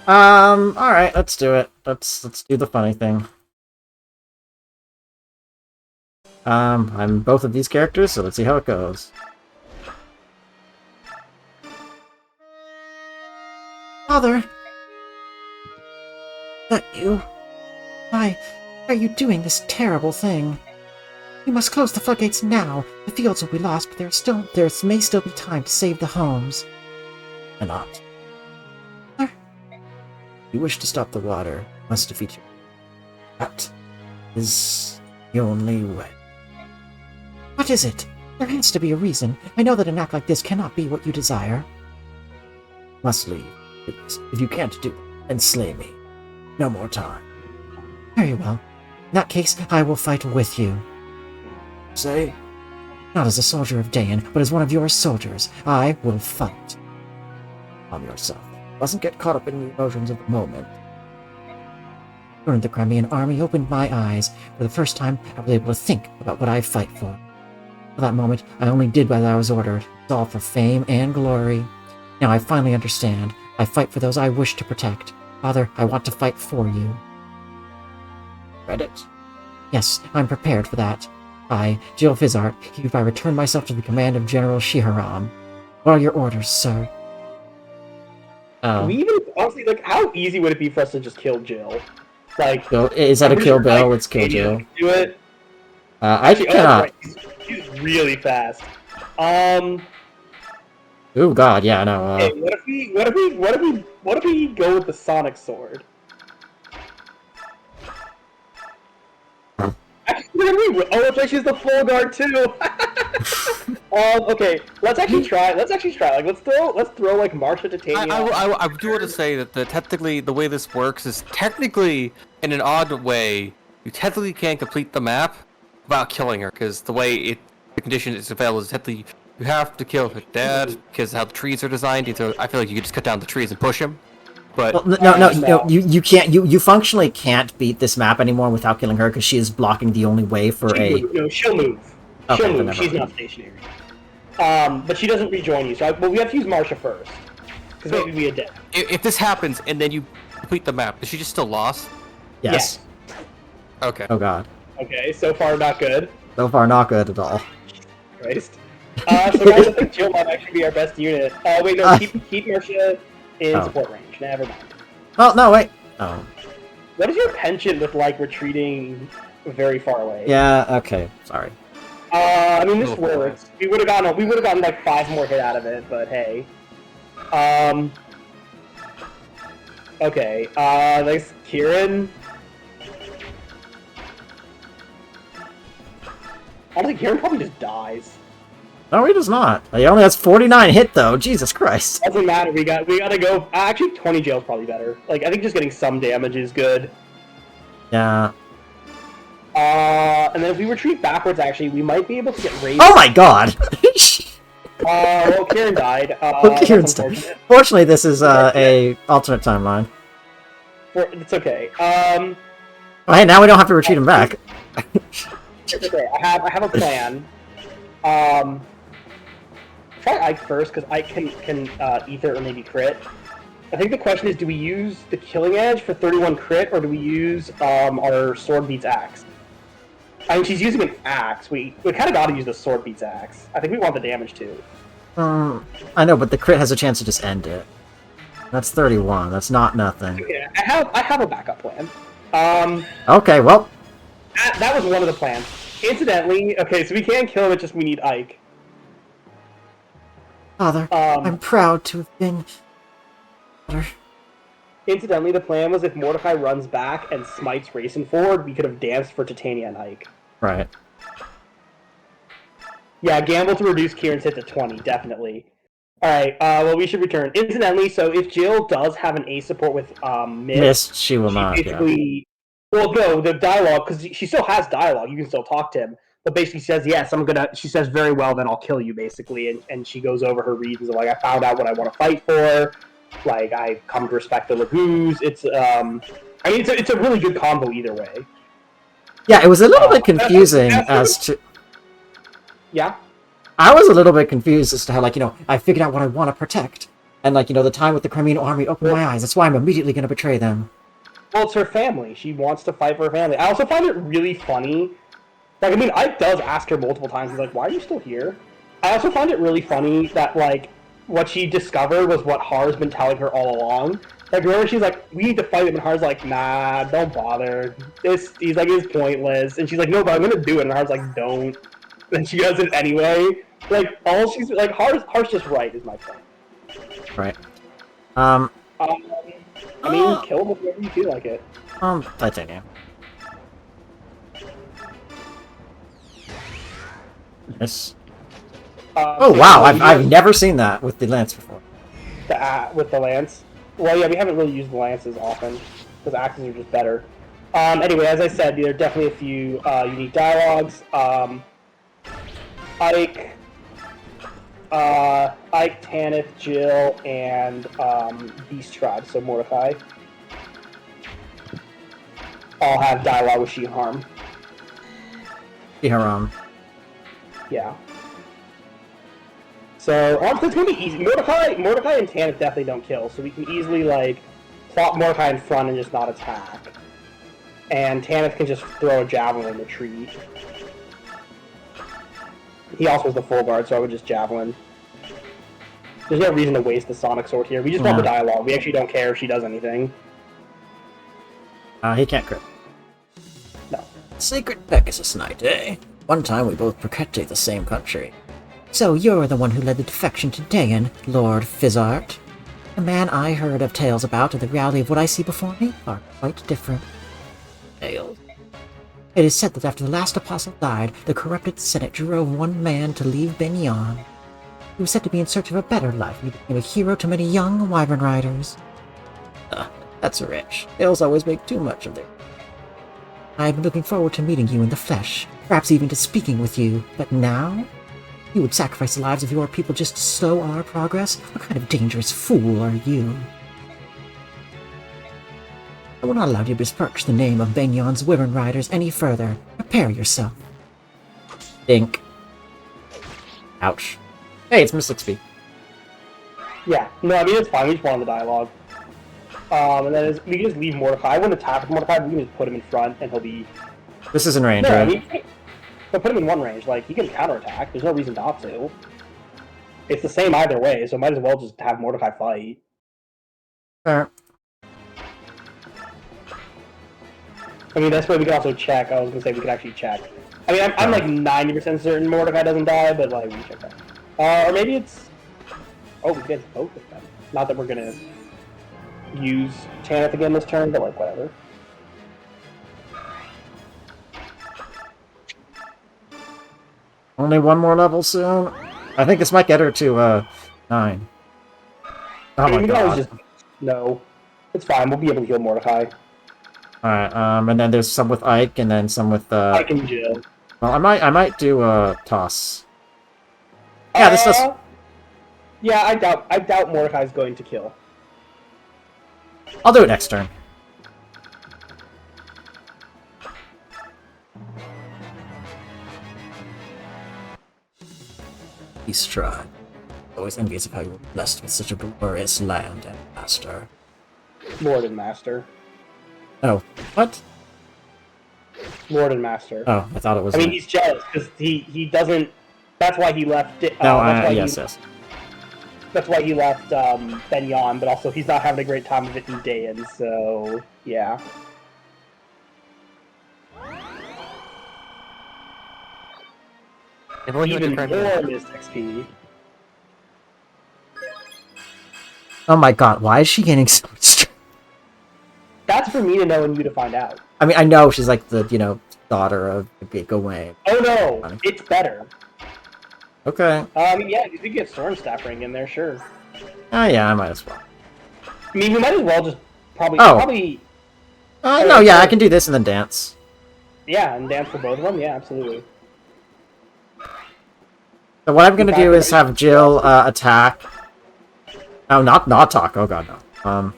Alright, let's do it. Let's do the funny thing. I'm both of these characters, so let's see how it goes. Father! Is that you? Why are you doing this terrible thing? We must close the floodgates now. The fields will be lost, but there may still be time to save the homes. Cannot. You wish to stop the water, must defeat you. That is the only way. What is it? There has to be a reason. I know that an act like this cannot be what you desire. Must leave, please. If you can't do it, then slay me. No more time. Very well. In that case, I will fight with you. Say? Not as a soldier of Dayan, but as one of your soldiers. I will fight. Calm yourself. Mustn't get caught up in the emotions of the moment. Joining the Crimean army opened my eyes. For the first time, I was able to think about what I fight for. For that moment, I only did what I was ordered. It's all for fame and glory. Now I finally understand. I fight for those I wish to protect. Father, I want to fight for you. Read it? Yes, I'm prepared for that. I, Jill Vizart, hereby return myself to the command of General Shiharam. What are your orders, sir? We even, honestly, like, how easy would it be for us to just kill Jill? Like, so, is that a kill Bill? Let's kill Jill. Do it. I cannot. She's really fast. Oh God, yeah, no. Hey, what if we go with the Sonic Sword? Actually, it's like she's the full guard too. Okay, let's actually try. Like, let's throw like Marsha Titania. I do want to say that technically the way this works is technically in an odd way. You technically can't complete the map without killing her, because the way the condition is available is technically you have to kill her dad because how the trees are designed. Either I feel like you could just cut down the trees and push him. But no, you can't. You functionally can't beat this map anymore without killing her because she is blocking the only way for No, she'll move. Okay, she'll move. She's not stationary. But she doesn't rejoin you. So, we have to use Marsha first because maybe we adapt. If this happens and then you complete the map, is she just still lost? Yes. Okay. Oh God. Okay, so far not good. So far not good at all. Christ. So guys, I think Jill might actually be our best unit. Wait, no, keep Marsha in support range. Never mind. Oh no, wait. Oh. What is your penchant with like retreating very far away? Yeah. Okay. Sorry. I mean, this works. We would have gotten like 5 more hit out of it, but hey. Okay. Thanks, Kieran. Honestly, Kieran probably just dies. No, he does not. He only has 49 hit though. Jesus Christ. Doesn't matter. We gotta go. Actually, 20 jail's probably better. Like, I think just getting some damage is good. Yeah. And then if we retreat backwards, actually, we might be able to get raised. Oh my God. Well, Kieran died. Kieran's died. Fortunately, this is a alternate timeline. It's okay. Oh, hey, now we don't have to retreat him back. It's okay. I have a plan. Try Ike first, because Ike can ether or maybe crit. I think the question is, do we use the Killing Edge for 31 crit, or do we use our Sword Beats Axe? I mean, she's using an axe. We kind of got to use the Sword Beats Axe. I think we want the damage too. I know, but the crit has a chance to just end it. That's 31. That's not nothing. Okay, I have a backup plan. Okay, well. That was one of the plans. Incidentally, okay, so we can't kill him, it's just we need Ike. Father, I'm proud to have been... Incidentally, the plan was if Mordecai runs back and smites Racing forward, we could have danced for Titania and Ike. Right. Yeah, gamble to reduce Kieran's hit to 20, definitely. Alright, well, we should return. Incidentally, so if Jill does have an A support with Mist, she will not, basically... Yeah. Well, no, the dialogue, because she still has dialogue, you can still talk to him, but basically says, yes, she says, very well, then I'll kill you, basically, and she goes over her reasons of, like, I found out what I want to fight for, like, I've come to respect the Lagoos, it's a really good combo either way. Yeah, it was a little bit confusing as to... Yeah? I was a little bit confused as to how, like, I figured out what I want to protect, and, like, the time with the Crimean army opened my eyes, that's why I'm immediately going to betray them. Well, it's her family. She wants to fight for her family. I also find it really funny. Like, I mean, Ike does ask her multiple times. He's like, why are you still here? I also find it really funny that, like, what she discovered was what Har's been telling her all along. Like, remember, she's like, we need to fight him, and Har's like, nah, don't bother. He's like, it's pointless. And she's like, no, but I'm gonna do it. And Har's like, don't. And she does it anyway. Like, all she's, like, Har's just right, is my point. Right. I mean, kill him whenever you feel like it. Titanium. Yes. Oh wow, I've never seen that with the lance before. With the lance. Well, yeah, we haven't really used the lances often because axes are just better. Anyway, as I said, there are definitely a few unique dialogues. Ike, Tanith, Jill, and Beast Tribe, so Mordecai, all have dialogue with She-Harm. She-Harm. Yeah. So honestly, it's gonna be easy. Mordecai and Tanith definitely don't kill, so we can easily like plop Mordecai in front and just not attack. And Tanith can just throw a javelin in the tree. He also has the full guard, so I would just javelin. There's no reason to waste the Sonic Sword here. We just want the dialogue. We actually don't care if she does anything. He can't crit. No. Sacred Pegasus Night, eh? One time we both protected the same country. So you're the one who led the defection to Dayan, Lord Fizzart. The man I heard of tales about and the reality of what I see before me are quite different. Tales. It is said that after the last apostle died, the corrupted Senate drove one man to leave Benyon. He was said to be in search of a better life, and he became a hero to many young wyvern riders. That's rich. Tales always make too much of them. I've been looking forward to meeting you in the flesh, perhaps even to speaking with you, but now? You would sacrifice the lives of your people just to slow our progress? What kind of dangerous fool are you? I will not allow you to besmirch the name of Benyon's Wyvern Riders any further. Prepare yourself. Dink. Ouch. Hey, it's Miss Lixby. Yeah. No, I mean, it's fine. We just want the dialogue. And then we can just leave Mordecai. I wouldn't attack with Mordecai, but we can just put him in front, and he'll be... This is in range, no, right? I mean, but put him in one range. Like, he can counterattack. There's no reason not to. It's the same either way, so might as well just have Mordecai fight. Fair. I mean, that's why we can also check. I was going to say we could actually check. I mean, I'm like 90% certain Mordecai doesn't die, but, like, we can check that. Or maybe it's... Oh, we get both of them. Not that we're going to use Tanith again this turn, but, like, whatever. Only one more level soon? I think this might get her to, 9. Oh my god. No. It's fine, we'll be able to heal Mordecai. Alright, and then there's some with Ike, and then some with, Ike and Jill. Well, I might do, Toss. Yeah, this does... Yeah, I doubt Mordecai's going to kill. I'll do it next turn. Beast Tribe. Always envious of how you were blessed with such a glorious land and master. Lord and Master. Oh, what? Lord and Master. Oh, I thought it was... I mean, he's jealous, because he doesn't... That's why he left... No, yes. That's why he left Benyon, but also he's not having a great time of it in Dayan, so... Yeah. Even more missed XP. Oh my god, why is she getting so much? That's for me to know and you to find out. I mean, I know she's like the, you know, daughter of Gawain. Oh no, it's better. Okay. I mean, yeah, you could get Stormstaff Ring in there, sure. Oh yeah, I might as well. I mean, we might as well just probably... no, yeah, I can do this and then dance. Yeah, and dance for both of them? Yeah, absolutely. So what I'm gonna do is have Jill attack. Oh, not talk. Oh god, no.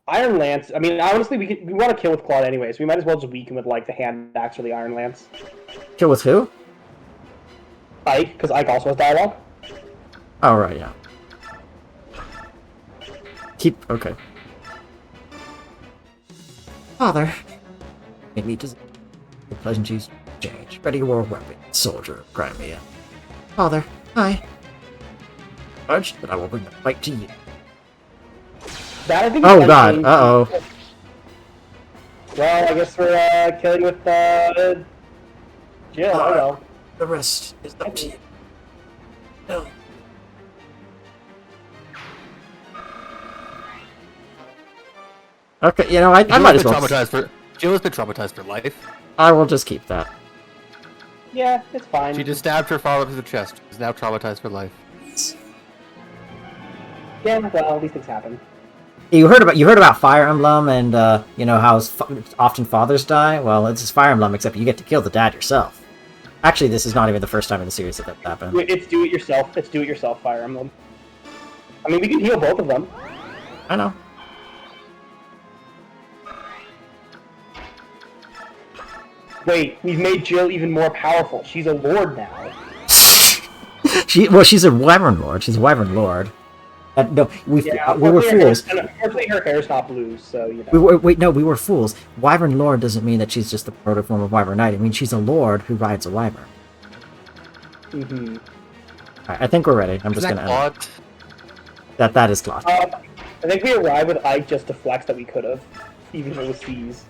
Iron Lance. I mean, honestly, we want to kill with Claude anyway, so we might as well just weaken with like the hand axe or the Iron Lance. Kill with who? Ike, because Ike also has dialogue. Oh right, yeah. Okay. Father, it me to the pleasantries change. Ready war weapon, soldier of Crimea. Father, hi. Urged, but I will bring the fight to you. That I think. Oh is god, unchanged. uh-oh. Well, I guess we're killing with Jill. Oh well. The rest is up to you. No. Okay, you know, I might as well. Jill has been traumatized for life. I will just keep that. Yeah, it's fine. She just stabbed her father through the chest. She's now traumatized for life. Yeah, well, these things happen. You heard about Fire Emblem and you know how often fathers die? Well, it's Fire Emblem, except you get to kill the dad yourself. Actually, this is not even the first time in the series that happened. It's do it yourself. It's do it yourself, Fire Emblem. I mean, we can heal both of them. I know. Wait, we've made Jill even more powerful. She's a lord now. She's a Wyvern Lord. She's a Wyvern Lord. No, we were fools. Unfortunately, her hair's not blue, so you know. We were fools. Wyvern Lord doesn't mean that she's just the proto form of Wyvern Knight. I mean, she's a Lord who rides a Wyvern. Mm-hmm. Alright, I think we're ready. I'm just gonna end it. That is Claude. I think we arrived with Ike just to flex that we could have, even if it was C's.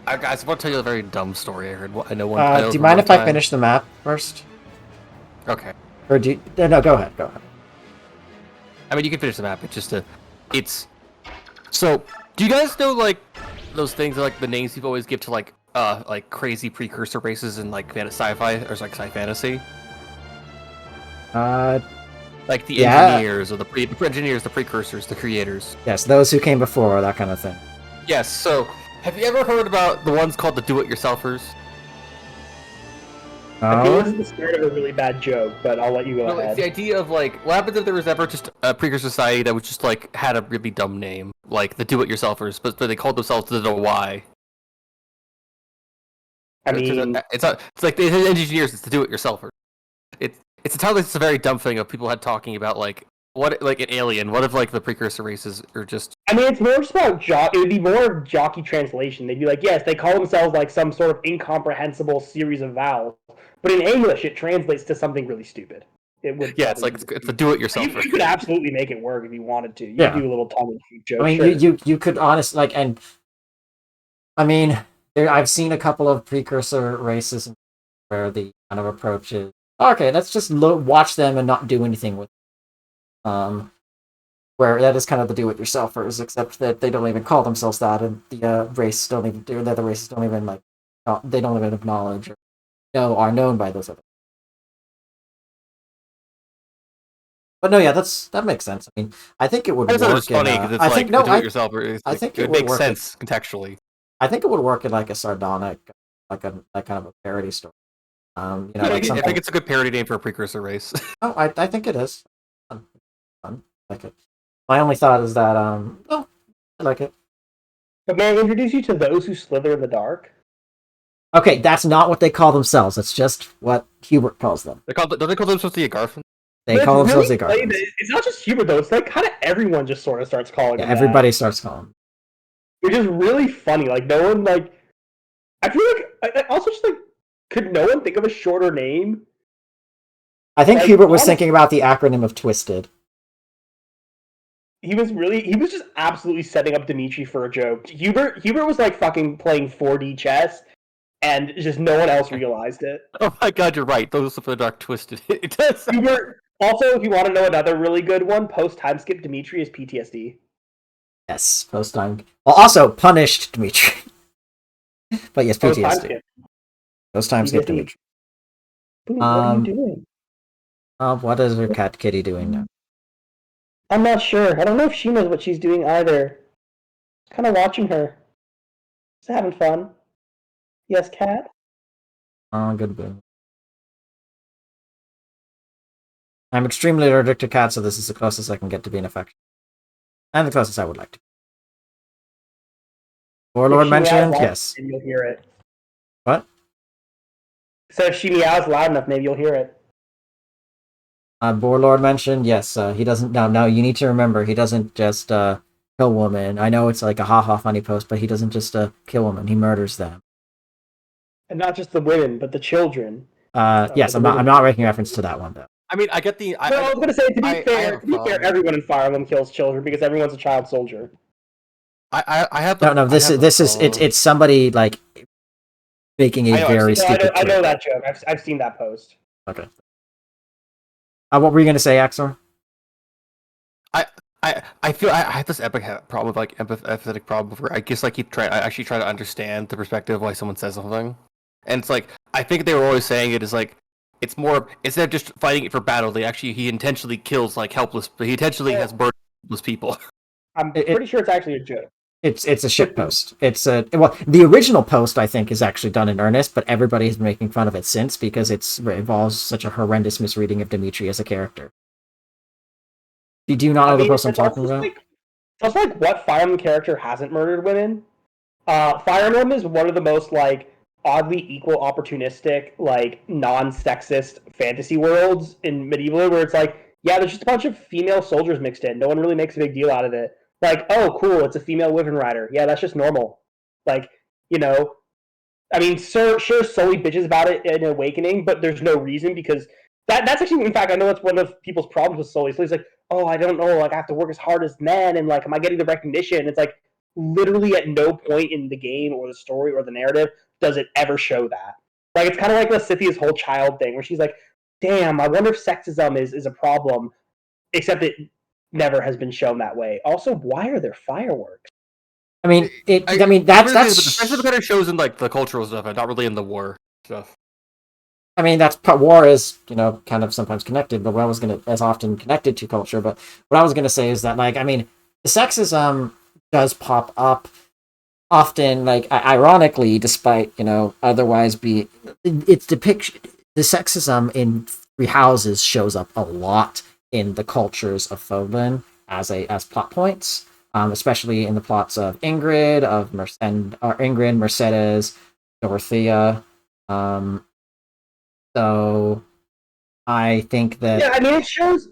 I guys, I want to tell you a very dumb story I heard. I know one. Do you mind if I finish the map first? Okay. Or do you... No, go ahead. Go ahead. I mean, you can finish the map. It's just So, do you guys know like those things like the names people always give to like crazy precursor races in like sci-fi or like sci fantasy? Like the engineers or the engineers, the precursors, the creators. Yes, those who came before, that kind of thing. Yes. So, have you ever heard about the ones called the do-it-yourselfers? I feel this is the start of a really bad joke, but I'll let you go ahead. It's the idea of like, what happens if there was ever just a precursor society that was just like had a really dumb name, like the do-it-yourselfers, but they called themselves the why. I mean, it's like the engineers. It's the do-it-yourselfers. It's entirely just a very dumb thing of people had talking about like what like an alien. What if like the precursor races are just? I mean, it's more just about it would be more jockey translation. They'd be like, yes, they call themselves like some sort of incomprehensible series of vowels, but in English it translates to something really stupid. It would. Yeah, it's like it's a do-it-yourselfer. You could absolutely make it work if you wanted to. You could do a little tongue-in-cheek joke. I mean, sure. you could honestly like, and I mean, I've seen a couple of precursor races where the kind of approach is okay. Let's just watch them and not do anything with them. Where that is kind of the do-it-yourselfers, except that they don't even call themselves that, and the race don't even do that. The races don't even like, they don't even acknowledge or are known by those other. But no, yeah, that makes sense. I mean, I think it would work. It's funny because it's like do-it-yourselfer. I think it makes sense contextually. I think it would work in like a sardonic, like kind of a parody story. I think it's a good parody name for a precursor race. Oh, I think it is. Fun. Like it. My only thought is that I like it. But may I introduce you to those who slither in the dark? Okay, that's not what they call themselves. That's just what Hubert calls them. Don't they call themselves the Agarthans? They call themselves the Agarthans. It's not just Hubert though. It's like kind of everyone just sort of starts calling them. Everybody starts calling them. Which is really funny. Like no one like. I feel like I also just like could no one think of a shorter name? I think Hubert was thinking about the acronym of Twisted. He was just absolutely setting up Dimitri for a joke. Hubert was like fucking playing 4D chess, and just no one else realized it. Oh my god, you're right. Those of the dark Twisted. It does. Hubert. Also, if you want to know another really good one, post time skip Dimitri is PTSD. Yes, post time. Well, also punished Dimitri. But yes, PTSD. Post time skip Dimitri. What are you doing? What is her cat Kitty doing now? I'm not sure. I don't know if she knows what she's doing either. Kind of watching her. She's having fun. Yes, cat? Oh, good boy. I'm extremely allergic to cats, so this is the closest I can get to being affectionate. And the closest I would like to. Warlord mentioned, yes. Maybe you'll hear it. What? So if she meows loud enough, maybe you'll hear it. Warlord mentioned, yes, he doesn't... Now, you need to remember, he doesn't just kill women. I know it's like a ha-ha funny post, but he doesn't just kill women, he murders them. And not just the women, but the children. Yes, I'm not making reference to that one, though. I mean, I get the. No, I was gonna say I have a to be fair, problem. everyone in Fire Emblem kills children because everyone's a child soldier. I have the. No, I this have is the this is problem. it's somebody like making a I know. I've very seen. No, stupid I know joke. that joke. I've seen that post. Okay. What were you gonna say, Axor? I I feel I have this epic problem with like empathetic problem where I guess I actually try to understand the perspective of why someone says something, and it's like I think they were always saying it is like it's more instead of just fighting it for battle, he intentionally kills like helpless, but he intentionally has burned helpless people. I'm It, pretty sure it's actually a joke. it's a shit post. It's a well, the original post I think is actually done in earnest, but everybody has been making fun of it since because it involves such a horrendous misreading of Dimitri as a character. Do you not I know the mean, post I'm talking about? it's also like what Fire Emblem character hasn't murdered women? Fire Emblem is one of the most like oddly equal opportunistic, like non-sexist fantasy worlds in medieval where it's like, yeah, there's just a bunch of female soldiers mixed in. No one really makes a big deal out of it. Like, oh, cool, it's a female Wyvern Rider. Yeah, that's just normal. Like, you know, I mean, sure, Sully bitches about it in Awakening, but there's no reason because that's actually, in fact, I know that's one of people's problems with Sully. Sully's like, oh, I don't know, like I have to work as hard as men, and like, am I getting the recognition? It's like literally at no point in the game or the story or the narrative does it ever show that. Like, it's kind of like Cynthia's whole child thing, where she's like, damn, I wonder if sexism is a problem, except it never has been shown that way. Also, why are there fireworks? I mean, I mean, But the that's. special kind of shows in like the cultural stuff and not really in the war stuff. I mean, that's war is kind of sometimes connected, but what I was gonna as often connected to culture. But what I was gonna say is that like I mean, the sexism does pop up often, like ironically, despite otherwise be it's depiction. The sexism in Three Houses shows up a lot in the cultures of Fodlan as plot points, especially in the plots of Ingrid, Ingrid, Mercedes, Dorothea. Um, so I think that Yeah, I mean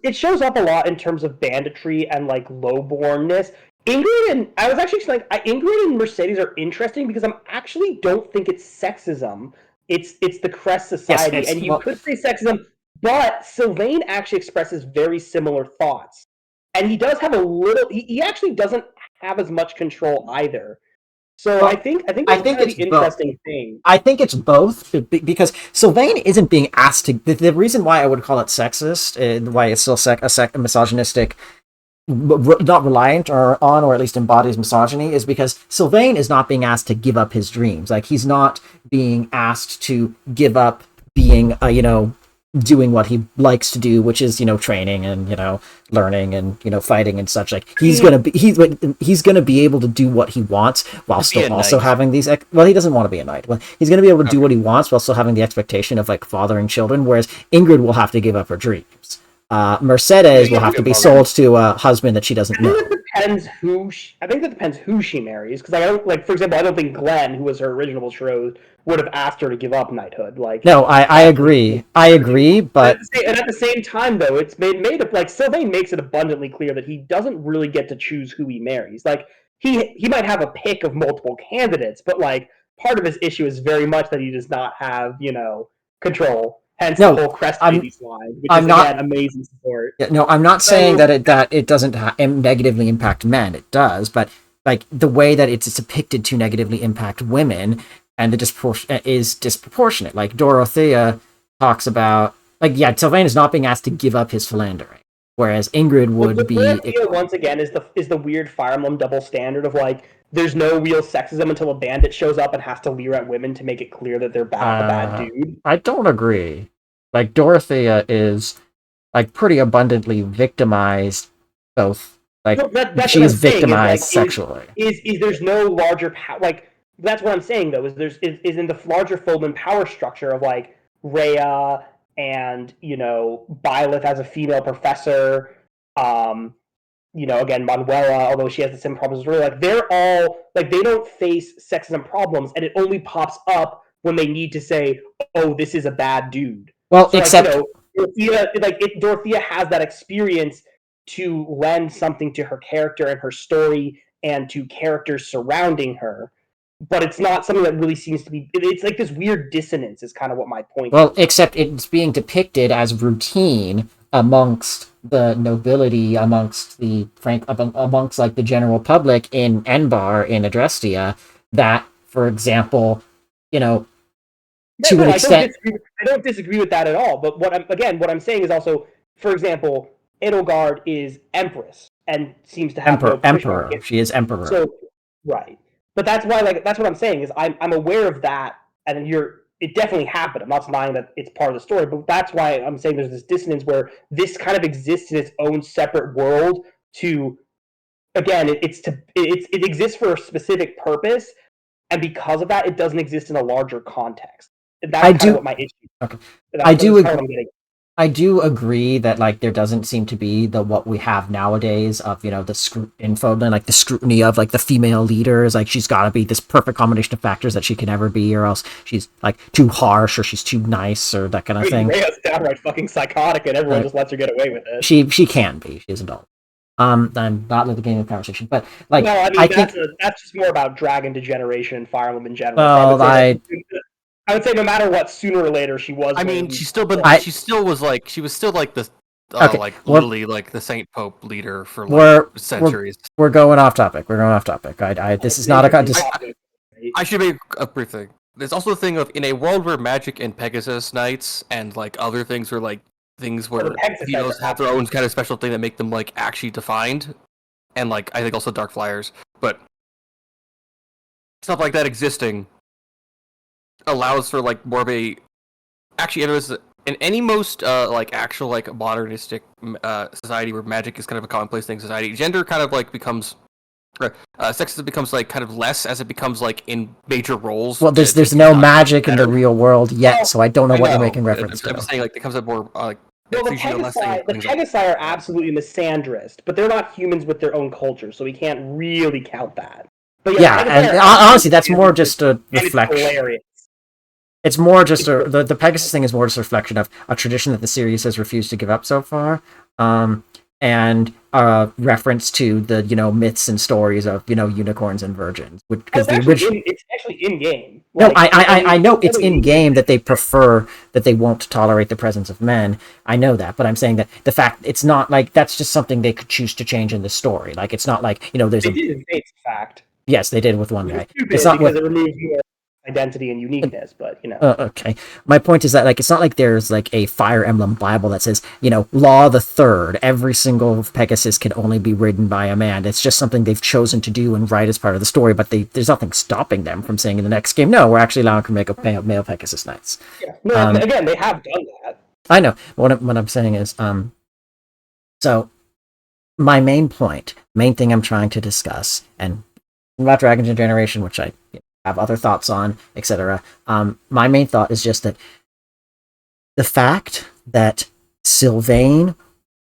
it shows up a lot in terms of banditry and like lowbornness. Ingrid and I was actually like Ingrid and Mercedes are interesting because I'm actually don't think it's sexism. It's the Crest yes, society, it's and you well, could say sexism, but Sylvain actually expresses very similar thoughts, and he does have a little. He actually doesn't have as much control either. So I well, think I that's think kind of it's the both. interesting thing. I think it's both because Sylvain isn't being asked to. The reason why I would call it sexist and why it's still a misogynistic, not reliant or at least embodies misogyny, is because Sylvain is not being asked to give up his dreams. Like he's not being asked to give up being doing what he likes to do, which is training and learning and fighting and such. Like he's gonna be able to do what he wants while To be still a also knight. having these. Well, he doesn't want to be a knight. Well, he's gonna be able to do Okay. what he wants while still having the expectation of like fathering children. Whereas Ingrid will have to give up her dreams. Yeah, Mercedes you will have to have be to a be mother. sold to a husband that she doesn't know. I think that depends who she marries because I don't like, for example, I don't think Glenn, who was her original betrothed, would have asked her to give up knighthood. Like No, I that's agree. I agree, but and at the same time, though, it's made up like Sylvain makes it abundantly clear that he doesn't really get to choose who he marries. Like he might have a pick of multiple candidates, but like part of his issue is very much that he does not have control. Hence the no, whole Crest I'm baby slide, which I'm is not. again amazing support. Yeah, no, I'm not saying So that it doesn't negatively impact men. It does, but like the way that it's depicted to negatively impact women and the disproportion is disproportionate. Like Dorothea talks about, like Sylvain is not being asked to give up his philandering, whereas Ingrid Well, would be. Dorothea once again is the weird Fire Emblem double standard of like there's no real sexism until a bandit shows up and has to leer at women to make it clear that they're a bad Uh, dude. I don't agree. Like Dorothea is like pretty abundantly victimized, both like No, that's she what is I'm saying is like victimized sexually. is there's no larger like that's what I'm saying though is in the larger Foldman power structure of like Rhea and Byleth as a female professor, um, again, Manuela, although she has the same problems as Rhea, like they're all like they don't face sexism problems, and it only pops up when they need to say, "Oh, this is a bad dude." Well, So like except Dorothea has that experience to lend something to her character and her story and to characters surrounding her. but it's not something that really seems to be. It's like this weird dissonance. Is kind of what my point. Well, is. except it's being depicted as routine amongst the nobility, amongst amongst like the general public in Enbar in Adrestia. That, for example, you know, Yeah, to no, an extent, I don't disagree with that at all. But what I'm saying is also, for example, Edelgard is Empress and seems to have no pushback. emperor. She is emperor. So right, but that's why that's what I'm saying is I'm aware of that, and it definitely happened. I'm not denying that it's part of the story, but that's why I'm saying there's this dissonance where this kind of exists in its own separate world. To again, it exists for a specific purpose, and because of that, it doesn't exist in a larger context. That's I kind do. of what my issue. Okay. That's I do kind of agree. what I'm getting. I do agree that like there doesn't seem to be what we have nowadays of the in Fodlan, like the scrutiny of like the female leaders, like she's got to be this perfect combination of factors that she can never be, or else she's like too harsh or she's too nice or that kind of thing. Rhea's downright fucking psychotic, and everyone just lets her get away with it. She can be. She's an adult. I'm not litigating the conversation, but like no, I mean I think that's just more about dragon degeneration and Fire Emblem in general. well, So I would say no matter what, sooner or later she was. I mean, she was still like the Okay, like literally like the Saint Pope leader for like we're centuries. we're going off topic. This is not a I should make a brief thing. There's also the thing of in a world where magic and Pegasus Knights and like other things are like things where heroes have their own kind of special thing that make them like actually defined, and like I think also Dark Flyers, but stuff like that existing allows for like more of a actually in any most like actual like modernistic society where magic is kind of a commonplace thing. Society gender kind of like becomes. Sexism becomes like kind of less as it becomes like in major roles. Well, there's no magic in the real world yet, so I don't know what you're making reference to. I'm saying like it comes up more like. Well, the Pegasi are absolutely misandrist, but they're not humans with their own culture, so we can't really count that. But yeah, and honestly, that's more just a reflection. It's more just the Pegasus thing is more just a reflection of a tradition that the series has refused to give up so far. And reference to the myths and stories of unicorns and virgins, because it's actually in game. No, I know it's in game that they prefer that they won't tolerate the presence of men. I know that, but I'm saying that the fact it's not like that's just something they could choose to change in the story. Like it's not like there's they did in Fate's fact. Yes, they did with one guy. It's not because it removes more identity and uniqueness, but okay. My point is that like it's not like there's like a Fire Emblem Bible that says Law the Third. Every single Pegasus can only be ridden by a man. It's just something they've chosen to do and write as part of the story. But there's nothing stopping them from saying in the next game, no, we're actually allowing to make a male Pegasus Knights. Yeah. No, again, they have done that. I know. What I'm saying is, so my main thing I'm trying to discuss, and about Dragon Generation, which I have other thoughts on, etc. My main thought is just that the fact that Sylvain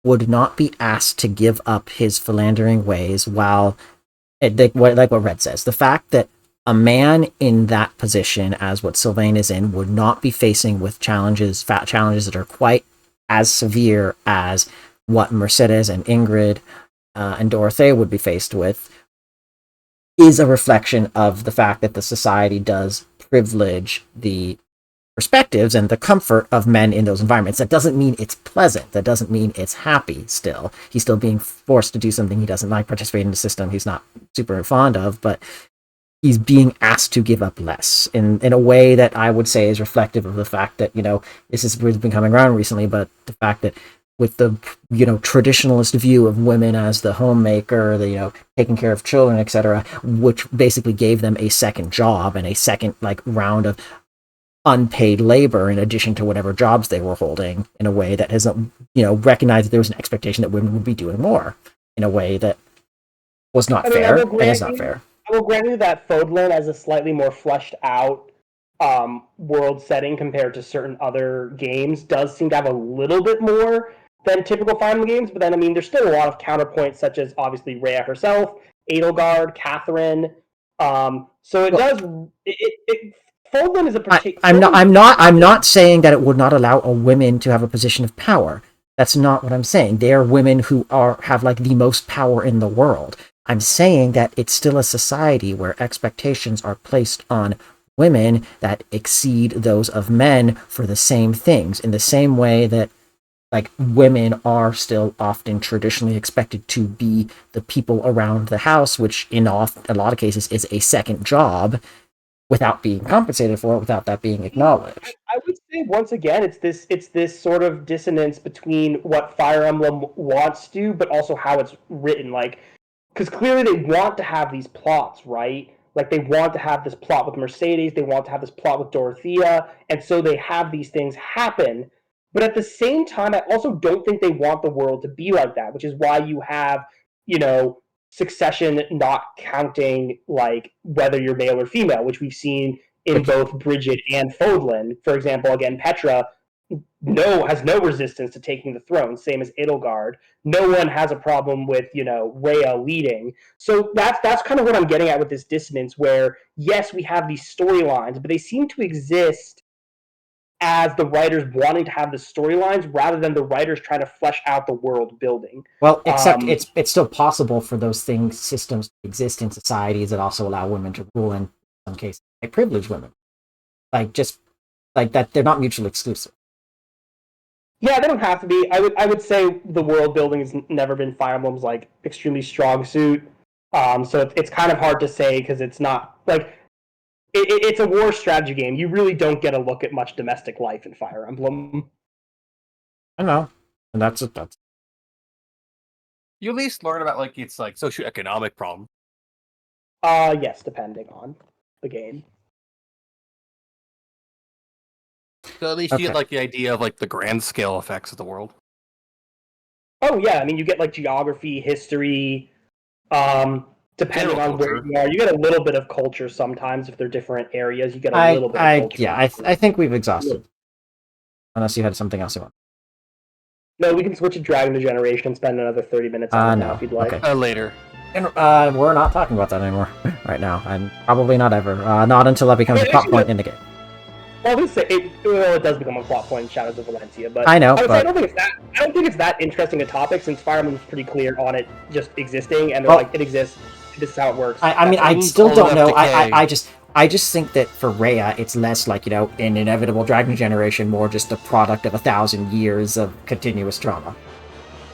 would not be asked to give up his philandering ways while, like what Red says, the fact that a man in that position, as what Sylvain is in, would not be facing with challenges that are quite as severe as what Mercedes and Ingrid and Dorothea would be faced with, is a reflection of the fact that the society does privilege the perspectives and the comfort of men in those environments. That doesn't mean it's pleasant. That doesn't mean it's happy still. He's still being forced to do something he doesn't like, participate in a system he's not super fond of, but he's being asked to give up less in a way that I would say is reflective of the fact that, this has been coming around recently, but the fact that with the traditionalist view of women as the homemaker, the taking care of children, etc., which basically gave them a second job and a second round of unpaid labor in addition to whatever jobs they were holding, in a way that has recognized that there was an expectation that women would be doing more in a way that was not fair and is not fair. I will grant you that Fodlan has a slightly more fleshed out world setting compared to certain other games does seem to have a little bit more than typical Fire Emblem games, but then there's still a lot of counterpoints, such as obviously Rhea herself, Edelgard, Catherine. So it does. Fodlan is a particular. I'm not saying that it would not allow a women to have a position of power. That's not what I'm saying. They are women who have the most power in the world. I'm saying that it's still a society where expectations are placed on women that exceed those of men for the same things, in the same way that like women are still often traditionally expected to be the people around the house, which in a lot of cases is a second job, without being compensated for it, without that being acknowledged. I would say once again, it's this sort of dissonance between what Fire Emblem wants to, but also how it's written. Like, because clearly they want to have these plots, right? Like they want to have this plot with Mercedes, they want to have this plot with Dorothea, and so they have these things happen. But at the same time, I also don't think they want the world to be like that, which is why you have, you know, succession not counting like whether you're male or female, which we've seen in both Bridget and Fodlan. For example, again, Petra has no resistance to taking the throne, same as Edelgard. No one has a problem with, Rhea leading. So that's kind of what I'm getting at with this dissonance, where yes, we have these storylines, but they seem to exist as the writers wanting to have the storylines rather than the writers trying to flesh out the world building. Well, except it's still possible for those systems to exist in societies that also allow women to rule, in some cases, like privileged women. Like just like that, they're not mutually exclusive. Yeah, they don't have to be. I would say the world building has never been Fire Emblem's like extremely strong suit. So it's kind of hard to say because it's not like it's a war strategy game. You really don't get a look at much domestic life in Fire Emblem. I know, and that's it. That's You at least learn about like its like socioeconomic problem. Yes, depending on the game. So at least you get like the idea of like the grand scale effects of the world. Oh yeah, I mean you get like geography, history, depending on where you are. You get a little bit of culture sometimes if they're different areas. You get a little bit of culture. Yeah, I think we've exhausted. Unless you had something else you want. No, we can switch to Dragon to Generation and spend another 30 minutes on it now if you'd like. Okay. Later. And we're not talking about that anymore right now, and probably not ever. Not until that becomes a plot point in the game. Well, it does become a plot point in Shadows of Valencia, but I know. I don't think it's that interesting a topic since Fire Emblem's pretty clear on it just existing, and they're like, it exists. This is how it works. I mean, I still don't know. I just think that for Rhea, it's less like, an inevitable Dragon Generation, more just the product of 1,000 years of continuous drama.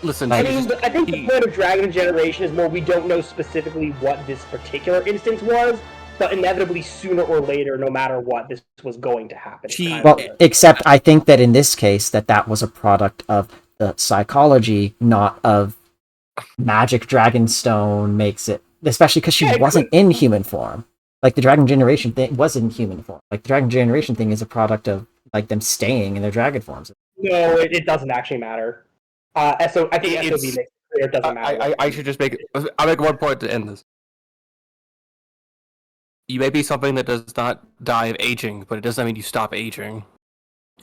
Listen, I think the point of Dragon Generation is more we don't know specifically what this particular instance was, but inevitably sooner or later, no matter what, this was going to happen. Except I think that in this case, that was a product of the psychology, not of magic. Dragonstone makes it, especially because she wasn't in human form. Like the Dragon Generation thing was in human form. Like the Dragon Generation thing is a product of like them staying in their dragon forms. No, it doesn't actually matter. I think SOV makes it clear it doesn't matter. I should just I'll make one point to end this. You may be something that does not die of aging, but it doesn't mean you stop aging.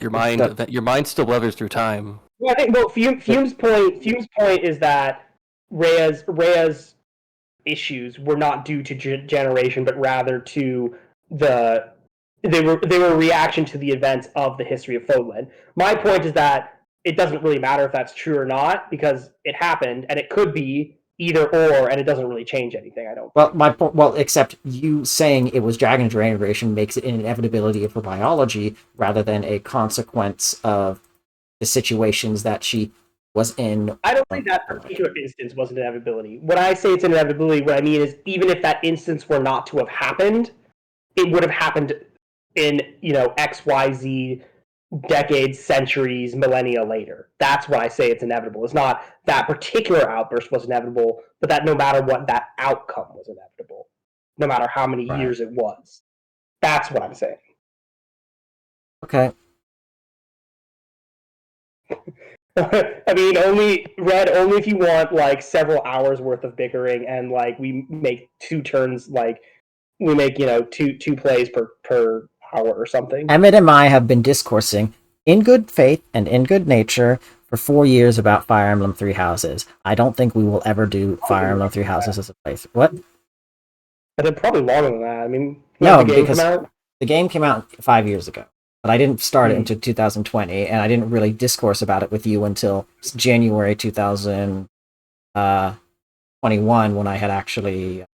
Your mind still weathers through time. Well, I think Fume's point is that Rhea's issues were not due to generation, but rather to they were a reaction to the events of the history of Fodlan. My point is that it doesn't really matter if that's true or not because it happened, and it could be either or, and it doesn't really change anything. I don't. Well, my point. Well, except you saying it was Dragon Generation makes it an inevitability of her biology rather than a consequence of the situations that she was in. I don't think that particular instance was an inevitability. When I say it's an inevitability, what I mean is even if that instance were not to have happened, it would have happened in XYZ decades, centuries, millennia later. That's why I say it's inevitable. It's not that particular outburst was inevitable, but that no matter what, that outcome was inevitable, no matter how many years it was. That's what I'm saying. Okay. I mean, only if you want like several hours worth of bickering and like we make two turns, like we make two plays per hour or something. Emmett and I have been discoursing in good faith and in good nature for 4 years about Fire Emblem Three Houses. I don't think we will ever do Fire Emblem Three Houses as a place. What? I think probably longer than that. I mean, no, because the game came out 5 years ago, but I didn't start it until 2020, and I didn't really discourse about it with you until January 2000. 21 when I had actually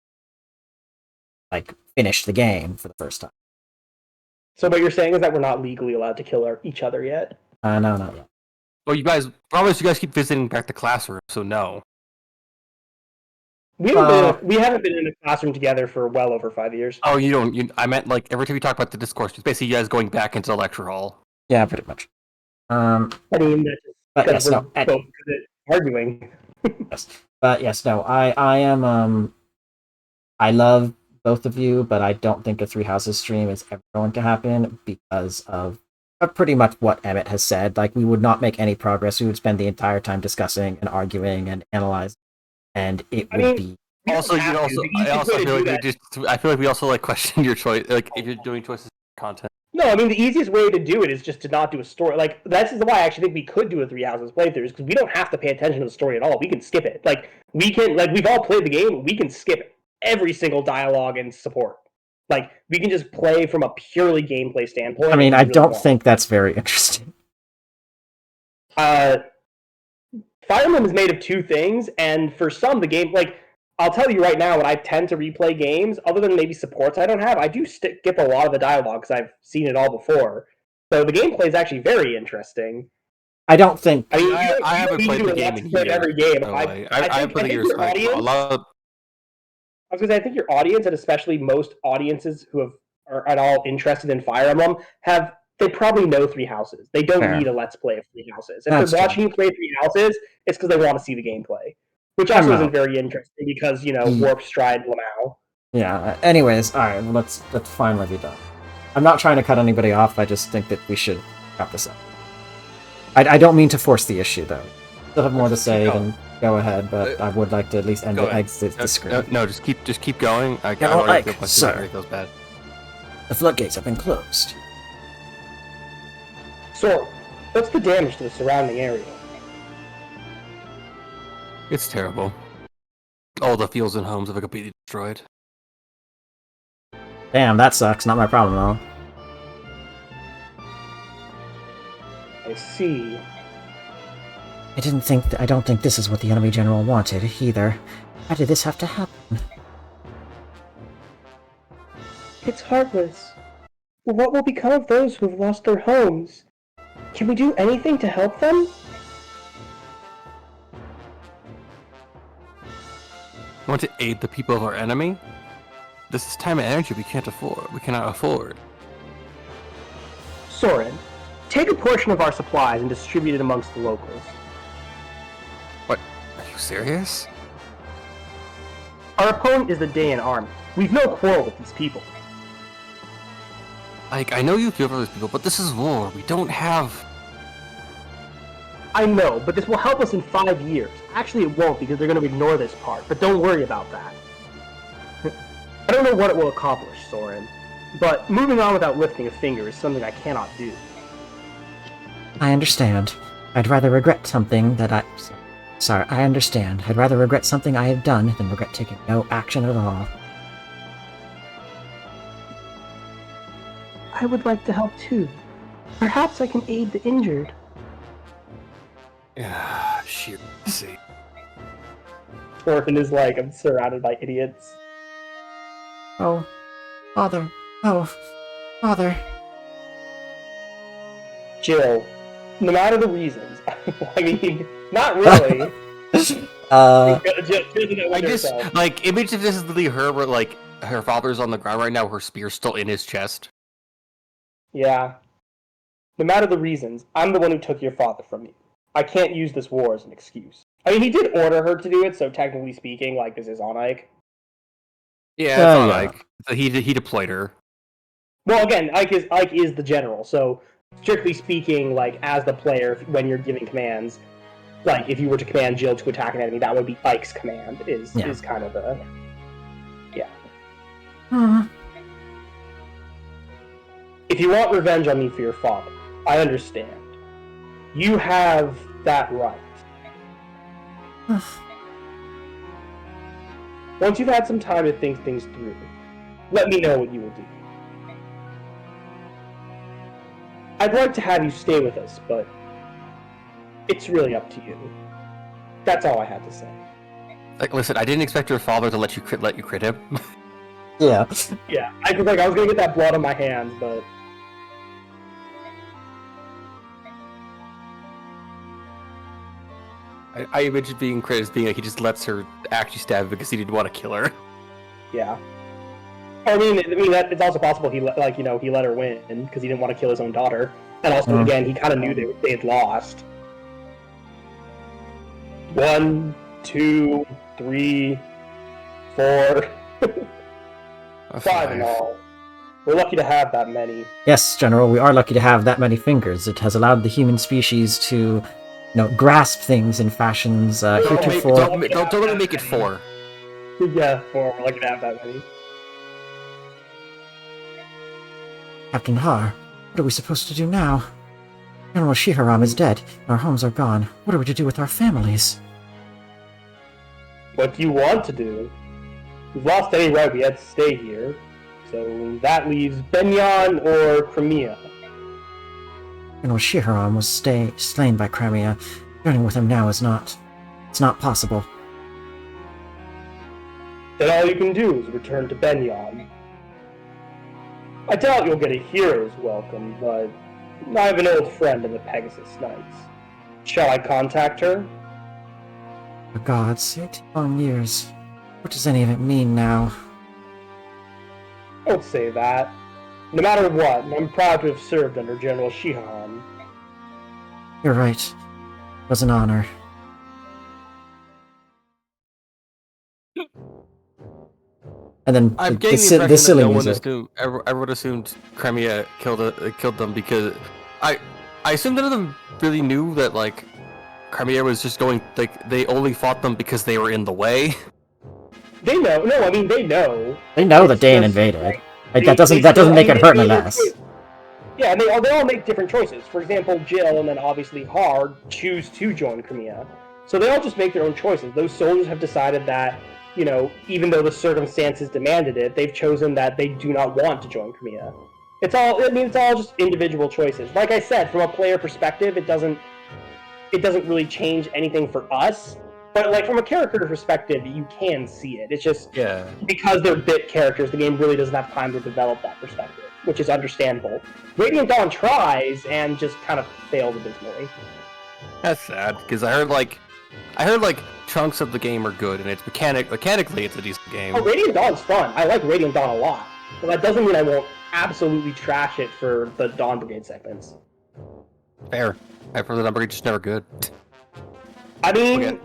like finished the game for the first time. So what you're saying is that we're not legally allowed to kill each other yet? No, not yet. Well, you guys keep visiting back to classroom, so no. We haven't been in a classroom together for well over 5 years. Oh, you don't. I meant like every time we talk about the discourse, it's basically you guys going back into the lecture hall. Yeah, pretty much. I mean, that's just But because yes, we're no, both good at arguing. yes, but yes, no. I am. I love both of you, but I don't think a Three Houses stream is ever going to happen because of pretty much what Emmett has said. Like, we would not make any progress. We would spend the entire time discussing and arguing and analyzing, and it would be. Also, I feel like we also like question your choice. Like, if you're doing choices content. No, I mean the easiest way to do it is just to not do a story. Like that's why I actually think we could do a Three Houses playthrough, because we don't have to pay attention to the story at all. We can skip it. Like we've all played the game. We can skip every single dialogue and support. Like we can just play from a purely gameplay standpoint. I mean, I don't think that's very interesting. Fire Emblem is made of two things, and for some, the game, like, I'll tell you right now, when I tend to replay games, other than maybe supports I don't have, I do skip a lot of the dialogue because I've seen it all before. So the gameplay is actually very interesting. I don't think. I mean, I haven't played the game in years. Every game. No I think your audience. I was going to say, I think your audience, and especially most audiences who are at all interested in Fire Emblem, they probably know Three Houses. They don't need a Let's Play of Three Houses. If they're watching you play Three Houses, it's because they want to see the gameplay. Which also isn't very interesting because, Warp Stride Lamau. Yeah, anyways, alright, let's finally be done. I'm not trying to cut anybody off, I just think that we should wrap this up. I don't mean to force the issue, though. Still have more to say, then go ahead, but I would like to at least exit the screen. No, just keep going. I Sir, feels bad. The floodgates have been closed. So, what's the damage to the surrounding area? It's terrible. All the fields and homes have completely destroyed. Damn, that sucks. Not my problem, though. I see. I don't think this is what the enemy general wanted, either. Why did this have to happen? It's heartless. What will become of those who have lost their homes? Can we do anything to help them? Want to aid the people of our enemy? This is time and energy we cannot afford. Soren, take a portion of our supplies and distribute it amongst the locals. What? Are you serious? Our opponent is the Dayan army. We've no quarrel with these people. Like, I know you feel for these people, but this is war. We don't have... I know, but this will help us in 5 years. Actually, it won't, because they're going to ignore this part, but don't worry about that. I don't know what it will accomplish, Soren, but moving on without lifting a finger is something I cannot do. I understand. I'd rather regret something that Sorry, I understand. I'd rather regret something I have done than regret taking no action at all. I would like to help too. Perhaps I can aid the injured. Yeah, shit. See. Orphan is like, I'm surrounded by idiots. Oh, Father. Oh, Father. Jill, no matter the reasons, I mean, not really. I just, like, image if this is literally her, where, like, her father's on the ground right now, her spear's still in his chest. Yeah. No matter the reasons, I'm the one who took your father from you. I can't use this war as an excuse. I mean, he did order her to do it, so technically speaking, like, this is on Ike. Yeah, it's on Ike. He deployed her. Well, again, Ike is the general, so strictly speaking, like, as the player, when you're giving commands, like, if you were to command Jill to attack an enemy, that would be Ike's command, is kind of the... Yeah. If you want revenge on me for your father, I understand. You have that right. Once you've had some time to think things through, let me know what you will do. I'd like to have you stay with us, but it's really up to you. That's all I had to say. Like, listen, I didn't expect your father to let you crit him. Yeah. Yeah, I was gonna get that blood on my hands, but I imagine being crit as being like he just lets her actually stab him because he didn't want to kill her. yeah. I mean that it's also possible he let her win because he didn't want to kill his own daughter, and also again he kind of knew they had lost. 1, 2, 3, 4, 5 in all. We're lucky to have that many. Yes, General, we are lucky to have that many fingers. It has allowed the human species to, grasp things in fashions heretofore. Don't let me make it 4. Yeah, 4. We're lucky to have that many. Captain Har, what are we supposed to do now? General Shiharam is dead, and our homes are gone. What are we to do with our families? What do you want to do? We've lost any right we had to stay here, so that leaves Benyan or Crimea. General Shiharam was slain by Crimea. Joining with him now is not... It's not possible. Then all you can do is return to Benyan. I doubt you'll get a hero's welcome, but I have an old friend in the Pegasus Knights. Shall I contact her? For God's sake, long years. What does any of it mean now? Don't say that. No matter what, I'm proud to have served under General Shihan. You're right. It was an honor. And then I'm the getting the silly impression that no one music. assumed, everyone assumed Crimea killed them because I assume none of them really knew that like Crimea was just going like they only fought them because they were in the way. They know. No, I mean they know. They know that Dane just, invaded. like, That doesn't make it hurt any less. Yeah, and they all make different choices. For example, Jill and then obviously Hard choose to join Crimea. So they all just make their own choices. Those soldiers have decided that, even though the circumstances demanded it, they've chosen that they do not want to join Crimea. It's all just individual choices. Like I said, from a player perspective, it doesn't really change anything for us. But like from a character perspective, you can see it. It's just because they're bit characters, the game really doesn't have time to develop that perspective, which is understandable. Radiant Dawn tries and just kind of failed abysmally. That's sad because I heard like chunks of the game are good and it's mechanically it's a decent game. Oh, Radiant Dawn's fun. I like Radiant Dawn a lot, but that doesn't mean I won't absolutely trash it for the Dawn Brigade segments. Fair. For the Dawn Brigade, just never good. I mean.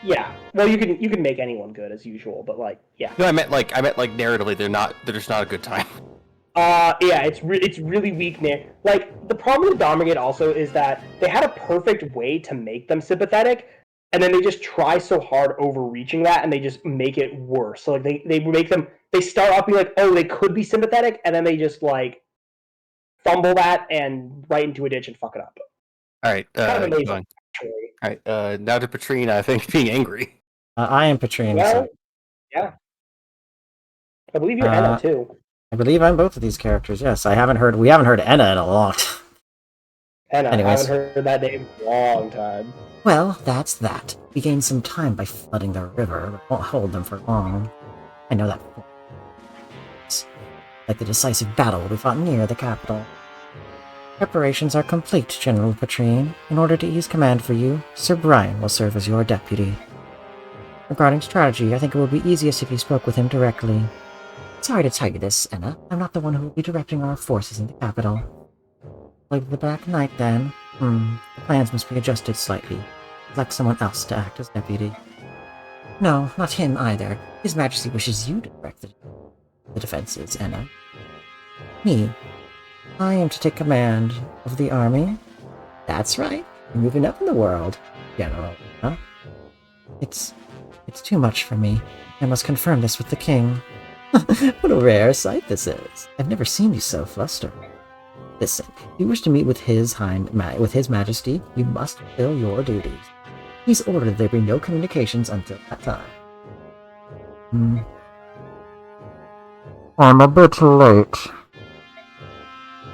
Yeah, well, you can make anyone good as usual, but like, yeah. No, I meant narratively, they're just not a good time. Yeah, it's really weak. Like the problem with Dawn Brigade also is that they had a perfect way to make them sympathetic, and then they just try so hard overreaching that, and they just make it worse. So like they start off being like, oh, they could be sympathetic, and then they just like fumble that and right into a ditch and fuck it up. All right, kind of amazing. All right, now to Patrine, I think, being angry. I am Patrine. Well, yeah. I believe you're Enna, too. I believe I'm both of these characters, yes. We haven't heard Enna in a long time. Enna, Anyways. I haven't heard that name in a long time. Well, that's that. We gained some time by flooding the river, but won't hold them for long. I know that. Like the decisive battle will be fought near the capital. Preparations are complete, General Patrine. In order to ease command for you, Sir Brian will serve as your deputy. Regarding strategy, I think it would be easiest if you spoke with him directly. Sorry to tell you this, Enna. I'm not the one who will be directing our forces in the capital. Like the Black Knight, then? The plans must be adjusted slightly. I'd like someone else to act as deputy. No, not him either. His Majesty wishes you to direct the defenses, Enna. Me. I am to take command of the army. That's right. You're moving up in the world, General. Huh? It's too much for me. I must confirm this with the king. What a rare sight this is. I've never seen you so flustered. Listen, if you wish to meet with his Majesty, you must fulfill your duties. He's ordered there be no communications until that time. I'm a bit late.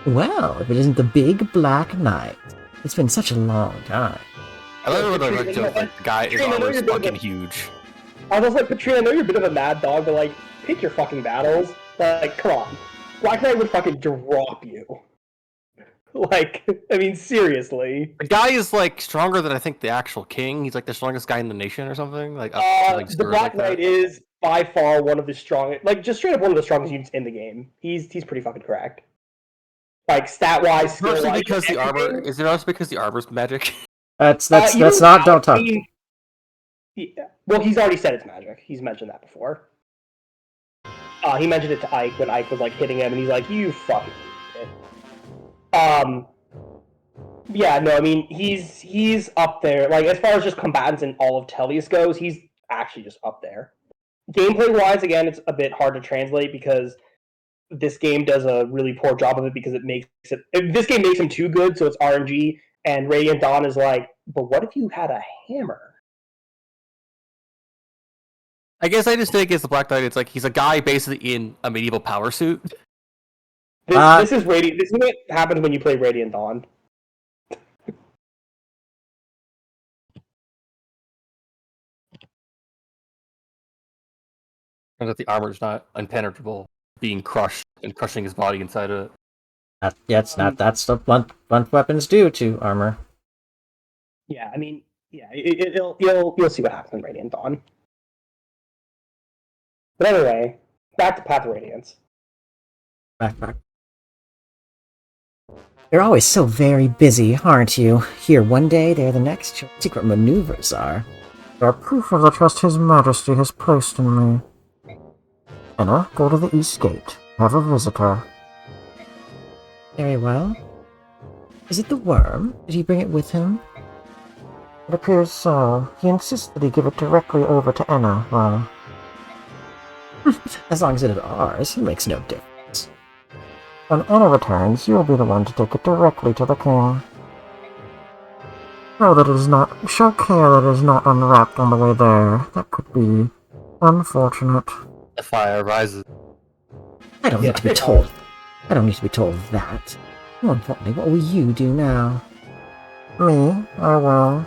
Well, if it isn't the big Black Knight. It's been such a long time. I love it when the guy is always fucking huge. I was like, Katrina, I know you're a bit of a mad dog, but like, pick your fucking battles. Like, come on. Black Knight would fucking drop you. Like, I mean, seriously. The guy is like stronger than I think the actual king. He's like the strongest guy in the nation or something. Like, up to, like The Black Knight is by far one of the strongest, like just straight up one of the strongest units in the game. He's pretty fucking correct. Like stat wise, skill Mostly wise, because the armor. Is it also because the armor's magic? That's not. Don't talk. Yeah. Well, he's already said it's magic. He's mentioned that before. He mentioned it to Ike when Ike was like hitting him, and he's like, "You fucking idiot." Yeah, no, I mean he's up there. Like as far as just combatants in all of Tellius goes, he's actually just up there. Gameplay wise, again, it's a bit hard to translate because this game does a really poor job of it because this game makes him too good, so it's RNG. And Radiant Dawn is like, but what if you had a hammer? I guess I just think it's the Black Knight. It's like he's a guy basically in a medieval power suit. This is Radiant. This is what happens when you play Radiant Dawn. And that the armor's not impenetrable, being crushed and crushing his body inside of it. It's not. That's what blunt weapons do to armor. Yeah, I mean, yeah, you'll see what happens in Radiant Dawn. But anyway, back to Path of Radiance. Back. You're always so very busy, aren't you? Here one day, there the next. Your secret maneuvers are. They are proof of the trust His Majesty has placed in me. Anna, go to the East Gate. Have a visitor. Very well. Is it the worm? Did he bring it with him? It appears so. He insists that he give it directly over to Anna, well... As long as it is ours, it makes no difference. When Anna returns, you will be the one to take it directly to the king. Show care that it is not unwrapped on the way there. That could be unfortunate. The fire rises. I don't need to be told. I don't need to be told that. More importantly, what will you do now? Me? I will.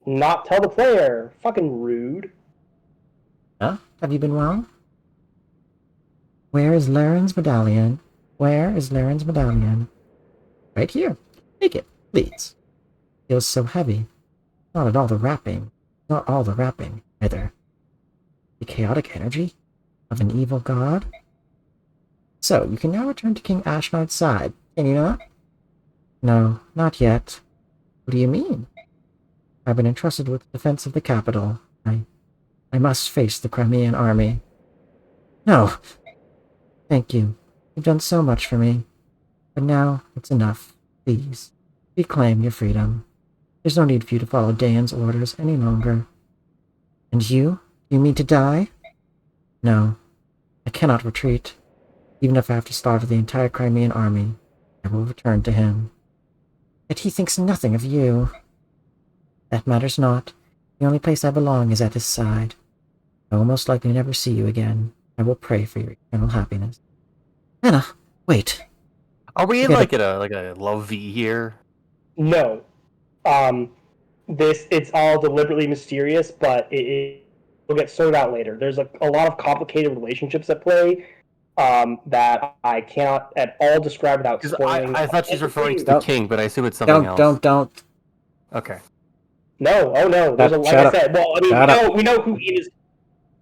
Not tell the player. Fucking rude. Huh? Have you been well? Where is Laren's medallion? Where is Laren's medallion? Right here. Take it, please. Feels so heavy. Not all the wrapping, either. The chaotic energy of an evil god? So, you can now return to King Ashnard's side, can you not? No, not yet. What do you mean? I've been entrusted with the defense of the capital. I must face the Crimean army. No! Thank you. You've done so much for me. But now, it's enough. Please, reclaim your freedom. There's no need for you to follow Dayan's orders any longer. And you? You mean to die? No. I cannot retreat. Even if I have to slaughter the entire Crimean army, I will return to him. Yet he thinks nothing of you. That matters not. The only place I belong is at his side. I will most likely never see you again. I will pray for your eternal happiness. Anna, wait. Are we in like a love V here? No. It's all deliberately mysterious, but it will get sorted out later. There's a lot of complicated relationships at play that I cannot at all describe without spoiling. I thought she's referring to the king, but I assume it's something else. Don't. Okay. No, oh no. There's like I said, well, I mean, we know who he is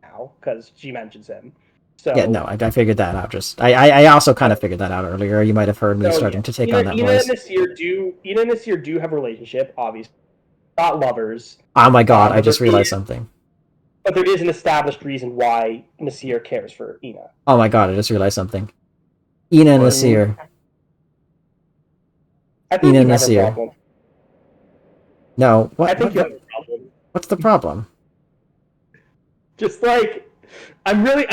now because she mentions him. So yeah, no, I figured that out. I also kind of figured that out earlier. You might have heard me starting to take on that voice. Ina and Nasir do have a relationship, obviously. Not lovers. Oh my god, I just realized something. But there is an established reason why Nasir cares for Ina. Oh my god, I just realized something. Ina and Nasir. Ina and Nasir. No, what? I think you have a problem. What's the problem? Just like I'm pretty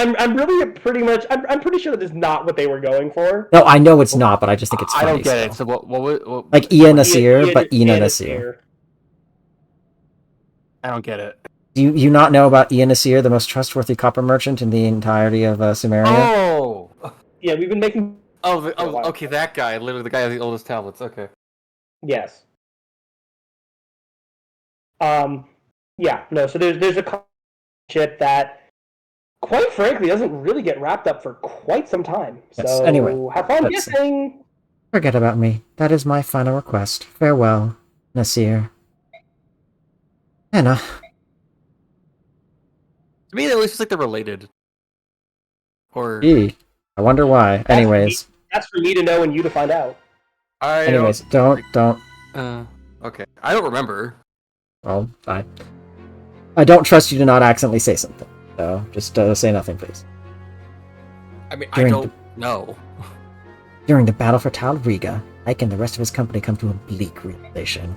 sure that is not what they were going for. No, I know it's not, but I just think it's funny. I don't get it. So what like Ian Nasir, but Ina Nasir. I don't get it. Do you not know about Ian Nasir, the most trustworthy copper merchant in the entirety of Sumeria? Oh! Yeah, we've been making... okay, that guy. Literally the guy with the oldest tablets. Okay. Yes. Yeah, no. So there's a ship that, quite frankly, doesn't really get wrapped up for quite some time. Yes, So anyway, have fun let's see. guessing. Forget about me. That is my final request. Farewell, Nasir. Anna. To me, at least it's like they're related. Or Gee. I wonder why. Anyways. That's for me to know and you to find out. Anyways, don't. Okay. I don't remember. Well, I don't trust you to not accidentally say something. So, just say nothing, please. I mean, During I don't know. During the battle for Tal Riga, Ike and the rest of his company come to a bleak realization.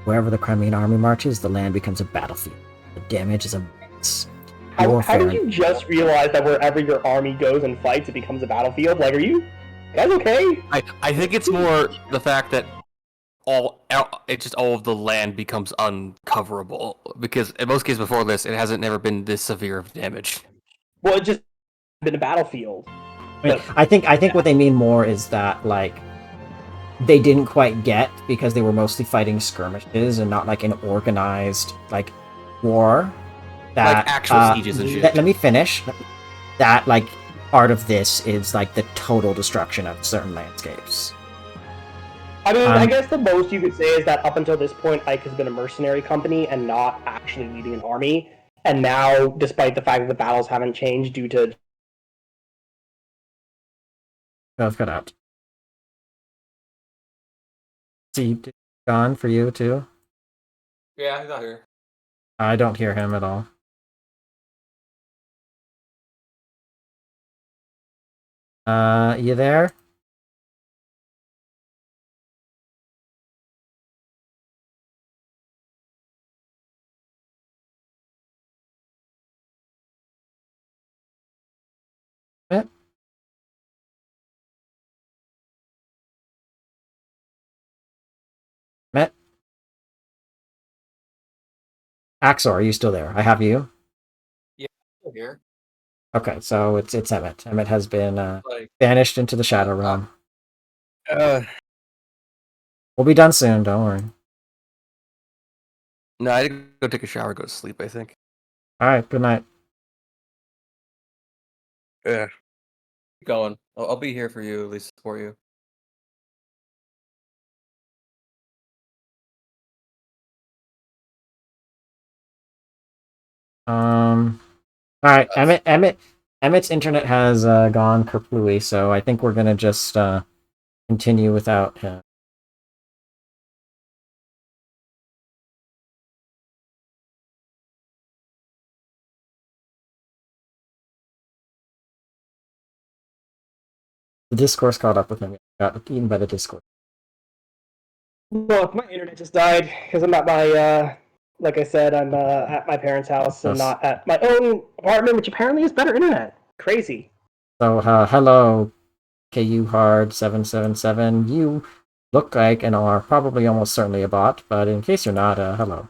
Wherever the Crimean army marches, the land becomes a battlefield. The damage is immense. How did you just realize that wherever your army goes and fights, it becomes a battlefield? Like, are you guys okay? I think it's more the fact that all of the land becomes uncoverable, because in most cases before this, it hasn't never been this severe of damage. Well, it just been a battlefield. I mean, I think what they mean more is that, like, they didn't quite get, because they were mostly fighting skirmishes and not like an organized like war. That Like actual sieges and shit. Let me finish. That like part of this is like the total destruction of certain landscapes. I mean, I guess the most you could say is that up until this point, Ike has been a mercenary company and not actually leading an army. And now, despite the fact that the battles haven't changed due to... I've got out. See, gone for you too? Yeah, he's not here. I don't hear him at all. You there? Met? Met? Axor, are you still there? I have you. Yeah, he's here. Okay, so it's Emmet. Emmet has been Like, banished into the Shadow Realm. uh, We'll be done soon, don't worry. no, I didn't go take a shower, go to sleep, I think. Alright, good night. Yeah. Keep going. I'll be here for you, at least for you. Alright, Emmet's internet has gone kerplooey, so I think we're gonna just continue without him. The discourse caught up with him. Got eaten by the discourse. Look, my internet just died because I'm at my, like I said, I'm at my parents' house and Yes. not at my own apartment, which apparently has better internet. Crazy. So, hello, KU Hard 777. You look like and are probably almost certainly a bot, but in case you're not, hello.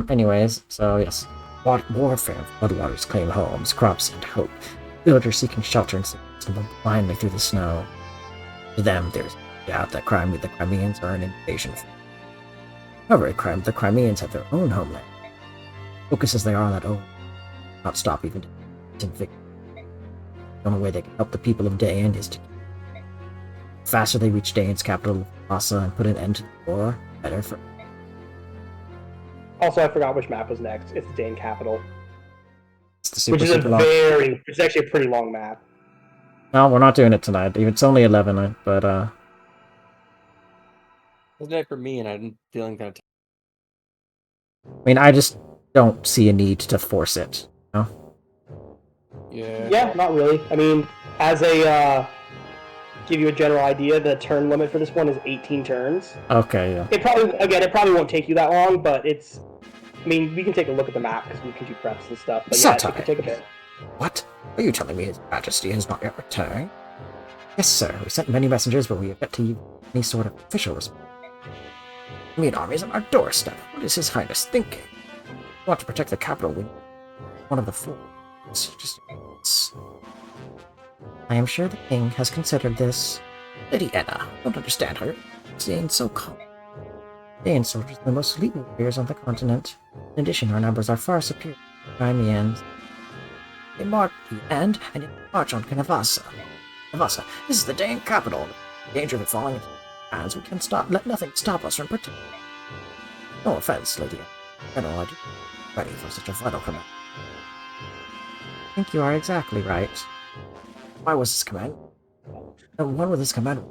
Anyways, so yes. What warfare? Floodwaters claim homes, crops, and hope. Villagers seeking shelter and stumble blindly through the snow. To them, there's no doubt that the Crimeans are an invasion. However, the Crimeans have their own homeland. Focused as they are on that own, not stop even in victory. The only way they can help the people of Dayan is to the faster they reach Dayan's capital, Lhasa, and put an end to the war, better for. Also, I forgot which map was next. It's the Dane capital, It's the super, which is super long. it's actually a pretty long map. No, we're not doing it tonight. It's only 11, but It's night for me, and I'm feeling kind of. I mean, I just don't see a need to force it. You know? Yeah, not really. I mean, as a give you a general idea, the turn limit for this one is 18 turns. Okay, yeah. It probably won't take you that long, but it's. I mean, we can take a look at the map because we can do preps and stuff. But yeah, it could take a bit. What? Are you telling me His Majesty has not yet returned? Yes, sir. We sent many messengers, but we have yet to use any sort of official response. I mean, armies on our doorstep. What is His Highness thinking? We want to protect the capital. We one of the four. I am sure the king has considered this. Lady Anna, I don't understand her. Seeing so calm. Daean soldiers are the most elite warriors on the continent. In addition, our numbers are far superior to the Crimeans. They march the end and march on Kanavasa. Kanavasa, this is the Daean capital. In danger of it falling into hands, we can let nothing stop us from protecting. No offense, Lydia. General, I do ready for such a vital command. I think you are exactly right. Why was this command? When was this command?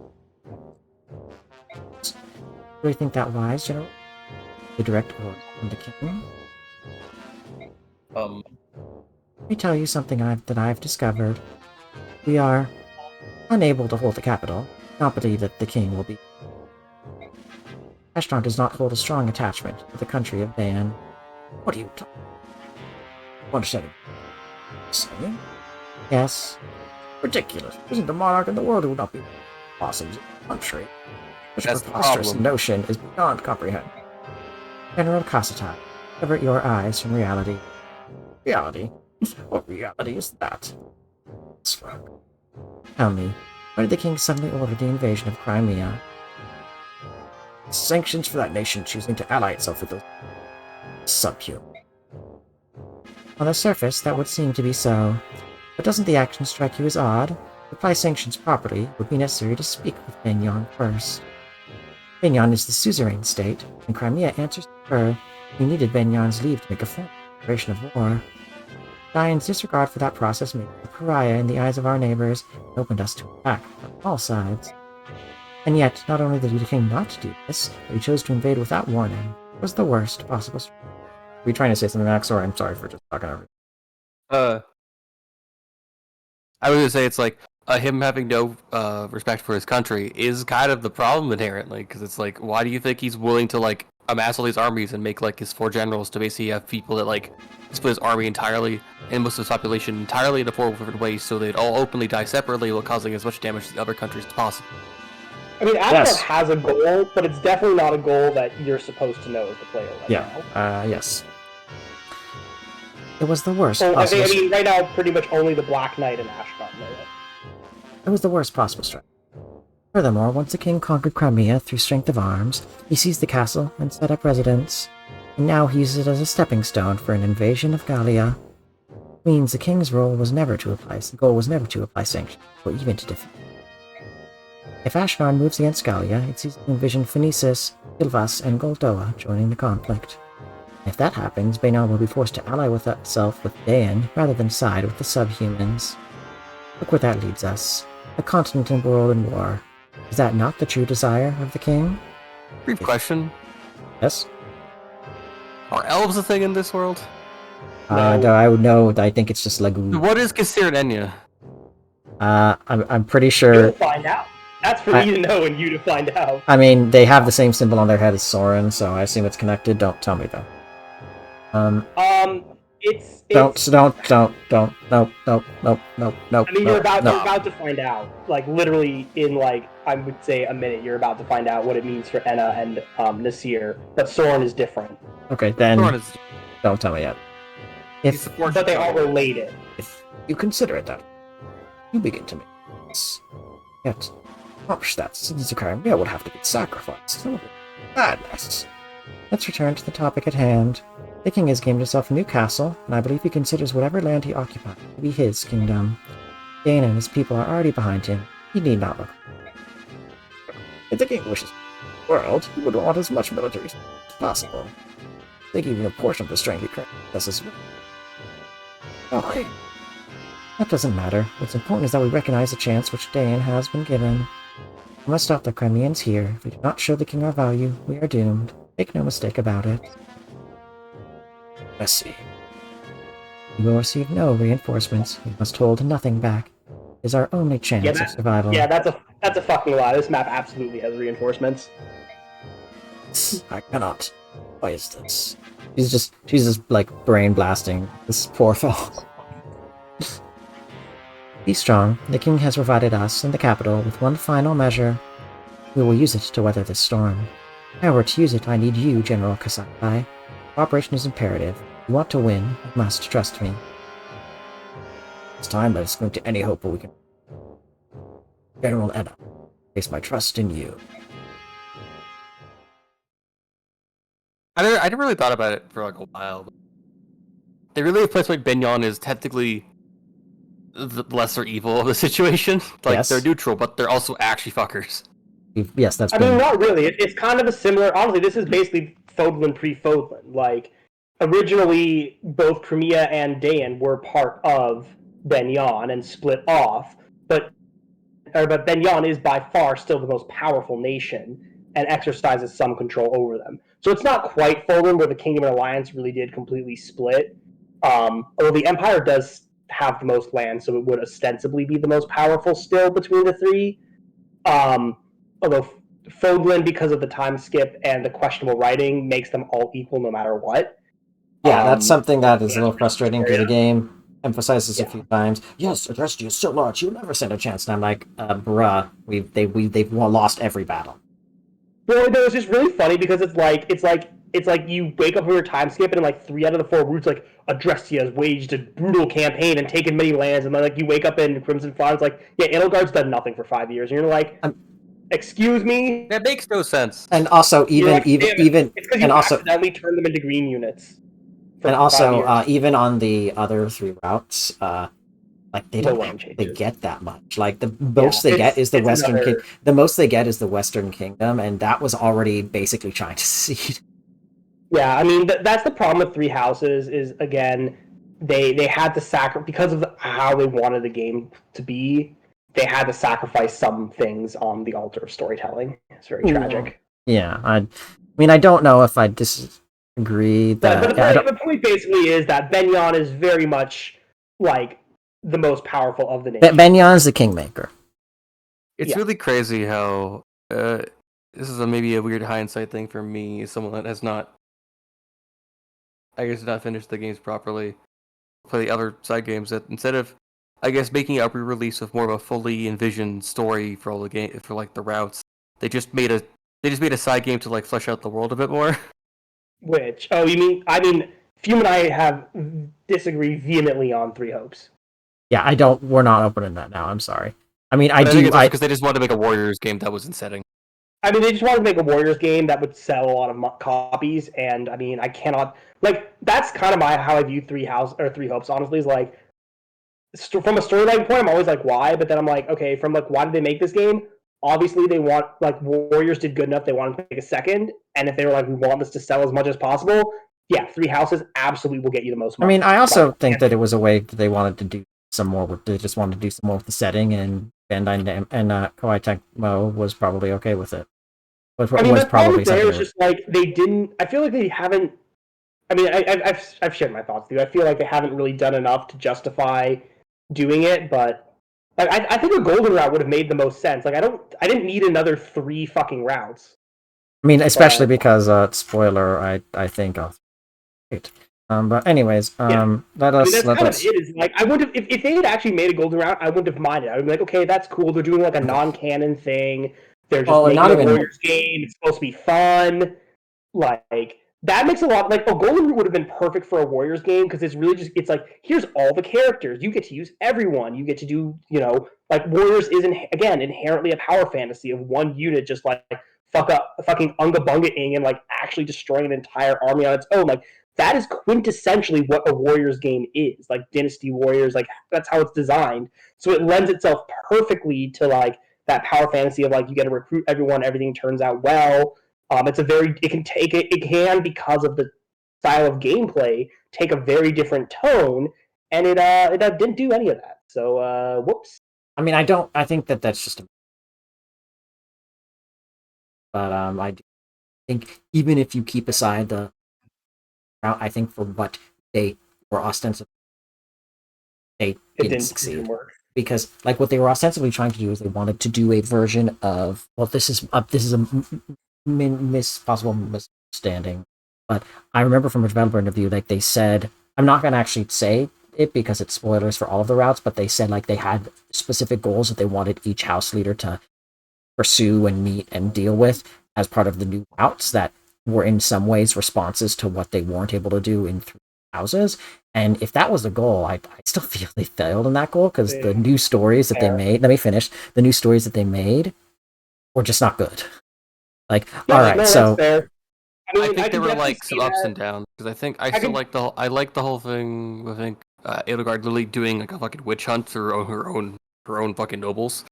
Do you think that wise, General? The direct order from the king? Let me tell you something that I've discovered. We are unable to hold the capital. Not believe that the king will be. Ashtar does not hold a strong attachment to the country of Dan. What are you talking about? Understanding? Saying? Yes. Ridiculous. Isn't a monarch in the world who would not be awesome in the country? Such a preposterous notion is beyond comprehension. General Kassatai, avert your eyes from reality. Reality? What reality is that? Tell me, why did the king suddenly order the invasion of Crimea? Sanctions for that nation choosing to ally itself with those subhuman. On the surface, that would seem to be so, but doesn't the action strike you as odd? To apply sanctions properly, it would be necessary to speak with Banyan first. Banyan is the suzerain state, and Crimea answers to her. We needed Banyan's leave to make a formal declaration of war. Diane's disregard for that process made us a pariah in the eyes of our neighbors and opened us to attack from all sides. And yet, not only did the king not do this, but he chose to invade without warning. It was the worst possible. Were you trying to say something, Max? Or I'm sorry for just talking over. I was gonna say it's like him having no respect for his country is kind of the problem inherently, because it's like, why do you think he's willing to like amass all these armies and make like his 4 generals to basically have people that like split his army entirely and most of his population entirely into 4 different ways, so they'd all openly die separately while causing as much damage to the other countries as possible? I mean, Ashtar has a goal, but it's definitely not a goal that you're supposed to know as the player right now. Yes. It was the worst I possible... mean, right now, pretty much only the Black Knight and Ashtar know it. It was the worst possible strike. Furthermore, once the king conquered Crimea through strength of arms, he seized the castle and set up residence, and now he uses it as a stepping stone for an invasion of Gallia. It means the king's goal was never to apply sanctions, or even to defeat. If Ashtar moves against Gallia, it's easy to envision Phoenicis, Ilvas, and Goldoa joining the conflict. If that happens, Baynal will be forced to ally with itself with Daean, rather than side with the subhumans. Look where that leads us. A continent and world in war. Is that not the true desire of the king? Brief question. Yes? Are elves a thing in this world? No. I would know. I think it's just Lagoon. What is Kasir Enya? I'm pretty sure... You'll find out. That's for me to know and you to find out. I mean, they have the same symbol on their head as Soren, so I assume it's connected. Don't tell me, though. It's Nope. I mean, you're about to find out. Like, literally, in, like, I would say a minute, you're about to find out what it means for Enna and Nasir. But Soren is different. Okay, then don't tell me yet. But they are related. If you consider it that, you begin to make sense. Yet, to accomplish that, since the Crimea would have to be sacrificed. Madness. Let's return to the topic at hand. The king has gained himself a new castle, and I believe he considers whatever land he occupies to be his kingdom. Daean and his people are already behind him. He need not look. If the king wishes the world, he would want as much military as possible. I think even a portion of the strength he currently possesses. Okay. That doesn't matter. What's important is that we recognize the chance which Daean has been given. We must stop the Crimeans here. If we do not show the king our value, we are doomed. Make no mistake about it. Let's see. We will receive no reinforcements. We must hold nothing back. It is our only chance of survival. Yeah, that's a fucking lie. This map absolutely has reinforcements. I cannot. Why is this? She's just like brain blasting this poor fellow. Be strong. The king has provided us and the capital with one final measure. We will use it to weather this storm. However, to use it, I need you, General Kassatai. Cooperation is imperative. If you want to win, you must trust me. It's time let us go into any hope we can. General Enna, place my trust in you. I never really thought about it for like a while. They really have placed like Benyon is technically the lesser evil of the situation. Like Yes. they're neutral, but they're also actually fuckers. Yes, that's I mean, been. not really. It's kind of a similar. Honestly, this is basically Fodlan pre-Fodlan. Like, originally, both Crimea and Dayan were part of Benyon and split off, but Benyon is by far still the most powerful nation and exercises some control over them. So it's not quite Fodlan where the Kingdom and Alliance really did completely split. Although the Empire does have the most land, so it would ostensibly be the most powerful still between the three. Although Fodlan, because of the time skip and the questionable writing, makes them all equal no matter what. Yeah, that's something that is a little That's frustrating because area. the game emphasizes a Yeah. few times. Yes, Adrestia is so large, you'll never stand a chance. And I'm like, bruh, they've lost every battle. Well, no, it's just really funny because it's like you wake up from your time skip and like 3 out of the 4 routes like Adrestia has waged a brutal campaign and taken many lands, and then like you wake up in Crimson Fire, it's like, yeah, Edelgard's done nothing for 5 years, and you're like, Um, excuse me. That makes no sense. and also, You're like, damn it. It's because you and also, accidentally turned them into green units for and 5 also, years. even on the other 3 routes, like they No don't land actually changes. get that much. Like the Yeah, most they get is the it's Western another. The most they get is the Western Kingdom, and that was already basically trying to secede. Yeah, I mean that's the problem with Three Houses is again they had to sacrifice because of how they wanted the game to be. They had to sacrifice some things on the altar of storytelling. It's very tragic. Yeah, I mean, I don't know if I disagree But that. I don't. the point basically is that Benyon is very much like the most powerful of the nation. Benyon is the kingmaker. It's Yeah. really crazy how this is maybe a weird hindsight thing for me, as someone that has not, I guess, not finished the games properly, play the other side games. That instead of, I guess, making a re-release of more of a fully envisioned story for all the game for like the routes, they just made a side game to like flesh out the world a bit more. Which you mean? I mean, Fume and I have disagree vehemently on Three Hopes. Yeah, I don't. We're not opening that now. I'm sorry. I mean, I But I think do. it's also because they just wanted to make a Warriors game that was in setting. I mean, they just wanted to make a Warriors game that would sell a lot of copies, and I mean, I cannot like that's kind of how I view Three Hopes. Honestly, is like from a storyline point, I'm always like, why? But then I'm like, okay, from like, why did they make this game? Obviously, they want like Warriors did good enough. They wanted to make a second, and if they were like, we want this to sell as much as possible, yeah, Three Houses absolutely will get you the most I money. mean, I also think that it was a way that they wanted to do some more. They just wanted to do some more with the setting, and Bandai and Koei Tecmo was probably okay with it. I mean, Was my problem probably there something. is just like they didn't. I feel like they haven't. I mean, I've shared my thoughts with you. I feel like they haven't really done enough to justify doing it, but like, I think a golden route would have made the most sense. Like I didn't need another 3 fucking routes. I mean, especially But because spoiler, I think I'll wait. But anyways, yeah, let I mean us that's let kind of us. it. Is like I wouldn't have if they had actually made a golden route, I wouldn't have minded. I would be like, okay, that's cool. They're doing like a non-canon thing. They're just Well, making not a even. Warriors game. It's supposed to be fun. Like that makes a lot like a golden route would have been perfect for a Warriors game because it's really just it's like here's all the characters. You get to use everyone. You get to do like Warriors is again inherently a power fantasy of one unit just like fuck up fucking unga bunga-ing and like actually destroying an entire army on its own. Like that is quintessentially what a Warriors game is. Like Dynasty Warriors, like that's how it's designed. So it lends itself perfectly to like that power fantasy of like you get to recruit everyone, everything turns out well. It's a very it can because of the style of gameplay take a very different tone, and it didn't do any of that. So whoops. I mean, I don't. I think that that's just. But I do think even if you keep aside the, I think for what they were ostensibly, they It didn't didn't succeed. work. Because like what they were ostensibly trying to do is they wanted to do a version of this is a possible misunderstanding, but I remember from a developer interview like they said, I'm not going to actually say it because it's spoilers for all of the routes, but they said like they had specific goals that they wanted each house leader to pursue and meet and deal with as part of the new routes that were in some ways responses to what they weren't able to do in Three Houses. And if that was the goal, I still feel they failed in that goal because the new stories that they made, let me finish, the new stories that they made were just not good. Like, Yeah, all right, no, so that's fair. I mean, I think there can were definitely like some see ups that. and downs because I think I I still can like I like the whole thing. I think Edelgard literally doing like a fucking witch hunt through her own fucking nobles.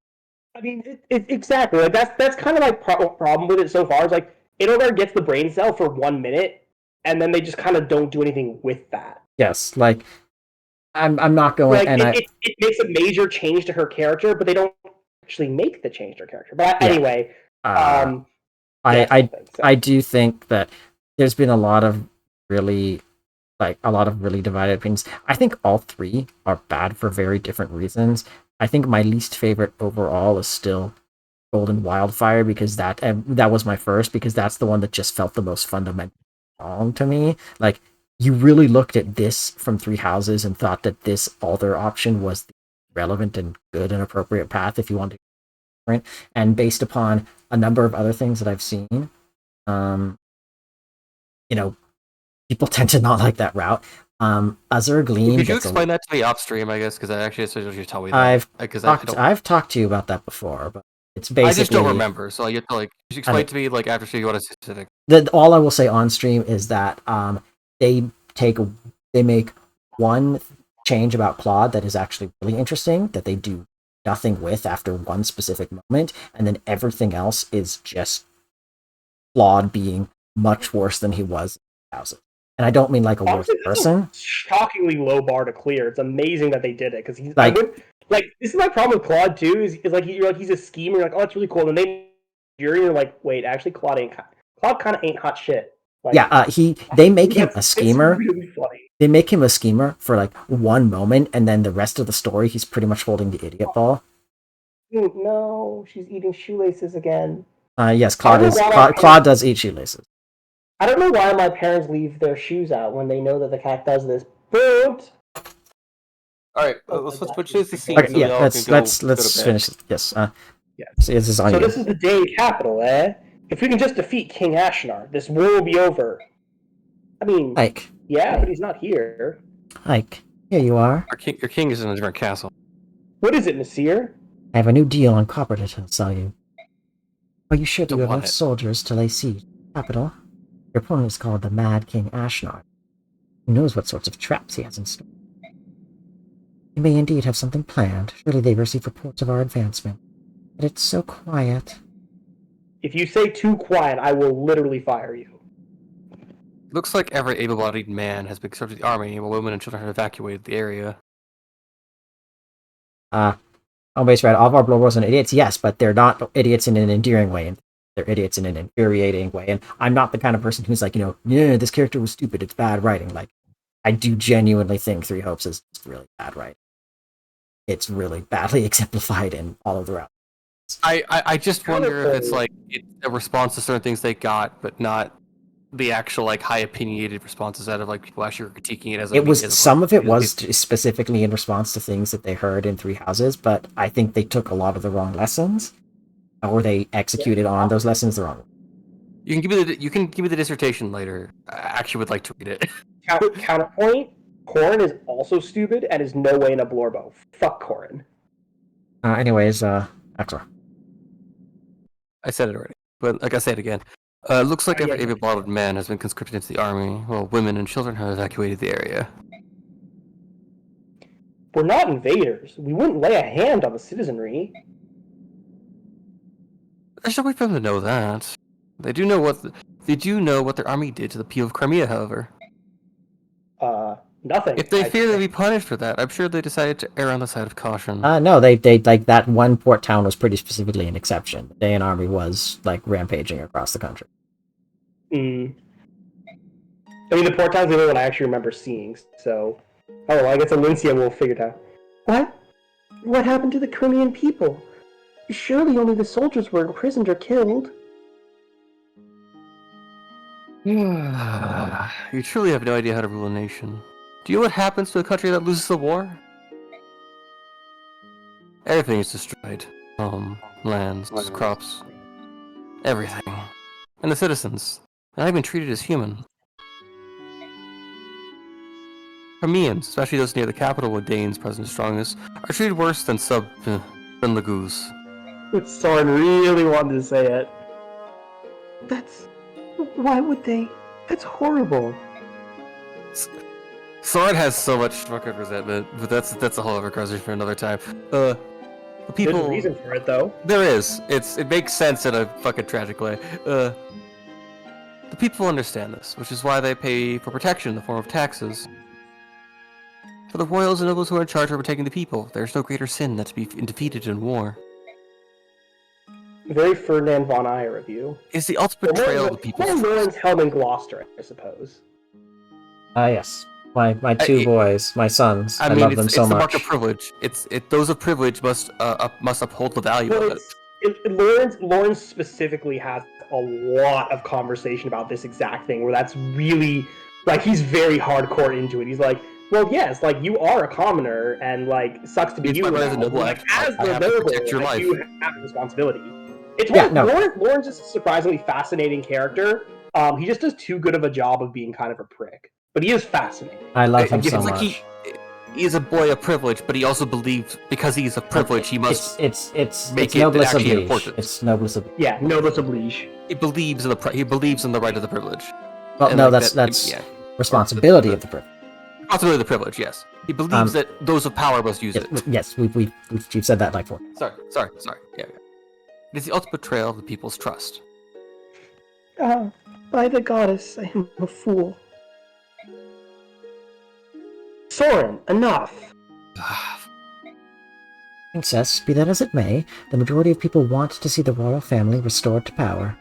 I mean, exactly. Like that's kind of my problem with it so far. Is like Edelgard gets the brain cell for 1 minute, and then they just kind of don't do anything with that. Yes, like I'm not going, Like and it makes a major change to her character, but they don't actually make the change to her character. But yeah. anyway, Uh, yeah, I that's the I thing. So. I do think that there's been a lot of really divided opinions. I think all three are bad for very different reasons. I think my least favorite overall is still Golden Wildfire because that was my first because that's the one that just felt the most fundamentally wrong to me. Like you really looked at this from Three Houses and thought that this other option was the relevant and good and appropriate path if you wanted to be different. And based upon a number of other things that I've seen, um, you know, people tend to not like that route. Azur Gleam Could you gets explain that to me off stream? I guess because I actually supposed you tell me that I've because I've talked to you about that before, but it's I just don't basically remember. So you have to like just I explain mean to me like after stream what is specific. all I will say on stream is that they take they make one change about Claude that is actually really interesting that they do nothing with after one specific moment, and then everything else is just Claude being much worse than he was in 2000. And I don't mean like a worse Honestly, that's a person. shockingly low bar to clear. It's amazing that they did it because he's. I Like would like this is my problem with Claude too. Is like you're like he's a schemer. You're like, oh, that's really cool. And then they you're like, wait, actually, Claude kind of ain't hot shit. Like, yeah, they make him a it's schemer. really funny. They make him a schemer for like one moment, and then the rest of the story, he's pretty much holding the idiot ball. No, she's eating shoelaces again. Yes, I don't know why my Claude does eat shoelaces. I don't know why my parents leave their shoes out when they know that the cat does this. But All right, oh let's my switch God, to the scene Okay, so we yeah, all can go let's go to bed. finish. Yes, yeah. so this is on So you. this is the Dane capital, eh? If we can just defeat King Ashnar, this war will be over. I mean, Ike, yeah, but he's not here. Ike, here you are. Your king is in a different castle. What is it, Nasir? I have a new deal on copper to sell you. Are you sure that Don't you have want enough it. soldiers to lay siege to the capital? Your opponent is called the Mad King Ashnar. Who knows what sorts of traps he has in store? He may indeed have something planned. Surely they receive reports of our advancement. But it's so quiet. If you say too quiet, I will literally fire you. Looks like every able-bodied man has been accepted to the army, while women and children have evacuated the area. Always right. All of our blowers are idiots, yes, but they're not idiots in an endearing way. They're idiots in an infuriating way. And I'm not the kind of person who's like, yeah, this character was stupid. It's bad writing. Like, I do genuinely think Three Hopes is really bad writing. It's really badly exemplified in all of the routes. I just wonder if it's like a response to certain things they got, but not the actual like high opinionated responses out of like people actually were critiquing it as It was some of it was specifically in response to things that they heard in Three Houses, but I think they took a lot of the wrong lessons, or they executed on those lessons the wrong way. You can give me the dissertation later. I actually would like to read it. Counterpoint: Corrin is also stupid and is no way in a Blorbo. Fuck Corrin. Anyways, Axor. I said it already, but like I say it again. Looks like every able-bodied man has been conscripted into the army, while women and children have evacuated the area. We're not invaders. We wouldn't lay a hand on the citizenry. There's no way for them to know that. They do know what their army did to the people of Crimea, however. Nothing. If they fear they'll be punished for that, I'm sure they decided to err on the side of caution. No, they like that one port town was pretty specifically an exception. The Dayan army was like rampaging across the country. I mean, the port town's the only one I actually remember seeing. So, well, I guess Alencia will figure it out. What? What happened to the Crimean people? Surely only the soldiers were imprisoned or killed. You truly have no idea how to rule a nation. Do you know what happens to a country that loses the war? Everything is destroyed. Lands, crops, everything. And the citizens. They're not even treated as human. Crimeans, especially those near the capital where Danes present strongest, are treated worse than Lagoos. Soren really wanted to say it. That's Why would they? That's horrible. Soren has so much fucking resentment, but that's a whole other conversation for another time. The people. There's a reason for it, though. There is. It makes sense in a fucking tragic way. The people understand this, which is why they pay for protection in the form of taxes. For the royals and nobles who are in charge of protecting the people, there's no greater sin than to be defeated in war. Very Ferdinand von Ayer of you. It's the ultimate betrayal of the people's trust. Lawrence Hellman Gloucester, I suppose. Yes. My two boys, my sons. I mean, love them it's so the mark much. of privilege. Those of privilege must uphold the value of it. Lawrence specifically has a lot of conversation about this exact thing, where that's really like he's very hardcore into it. He's like, well, yes, like you are a commoner, and like sucks to be you. As a noble, like, as the noble, like, you have a responsibility. It's Lawrence is a surprisingly fascinating character. He just does too good of a job of being kind of a prick, but he is fascinating. I love him so much. He is a boy of privilege, but he also believes because he's of privilege, he must it's make noblesse it actually oblige. important. It's noblesse oblige. Yeah, noblesse oblige. He believes in the right of the privilege. Well, and no, like that's responsibility of the privilege. Responsibility of the privilege, yes. He believes that those of power must use it. Yes, you've said that like 4. Sorry. Yeah. It is the ultimate betrayal of the people's trust. By the goddess, I am a fool. Soren, enough! Princess, be that as it may, the majority of people want to see the royal family restored to power.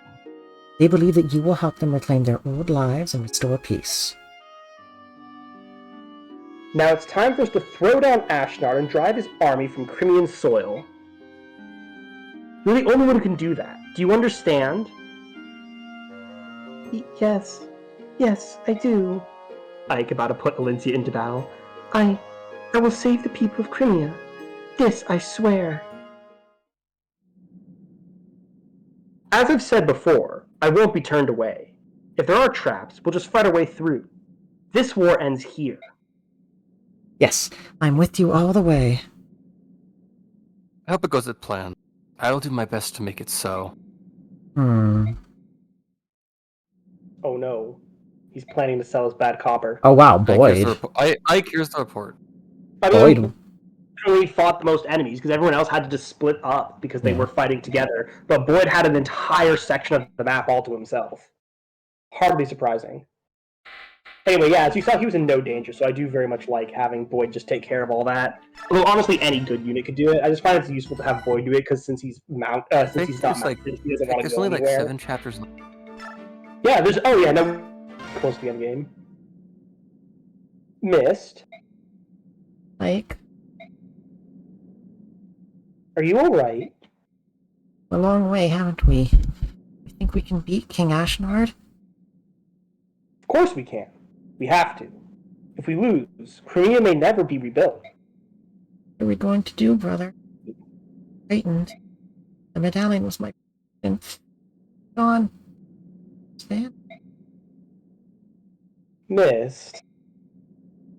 They believe that you will help them reclaim their old lives and restore peace. Now it's time for us to throw down Ashnard and drive his army from Crimean soil. You're the only one who can do that. Do you understand? Yes, I do. Ike about to put Alincia into battle. I will save the people of Crimea. This I swear. As I've said before, I won't be turned away. If there are traps, we'll just fight our way through. This war ends here. Yes, I'm with you all the way. I hope it goes as planned. I will do my best to make it so. Oh no. He's planning to sell his bad copper. Oh wow, Boyd. Ike, here's the report. Boyd only fought the most enemies because everyone else had to just split up because they were fighting together. But Boyd had an entire section of the map all to himself. Hardly surprising. Anyway, yeah, as you saw, he was in no danger, so I do very much like having Boyd just take care of all that. Although honestly, any good unit could do it. I just find it's useful to have Boyd do it because since he's not mounted, he doesn't want to go anywhere. There's only like 7 chapters left. Yeah, no, close to the end game. Mist. Ike? Are you alright? A long way, haven't we? You think we can beat King Ashnard? Of course we can. We have to. If we lose, Crimea may never be rebuilt. What are we going to do, brother? Frightened. The medallion was my... Gone. Stand. Mist. As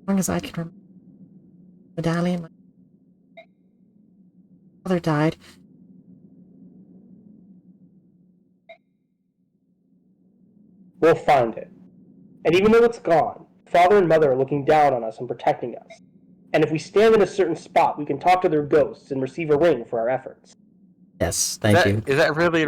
long as I can remember. Medallion, my father died. We'll find it. And even though it's gone, Father and Mother are looking down on us and protecting us. And if we stand in a certain spot, we can talk to their ghosts and receive a ring for our efforts. Yes, thank you. Is that really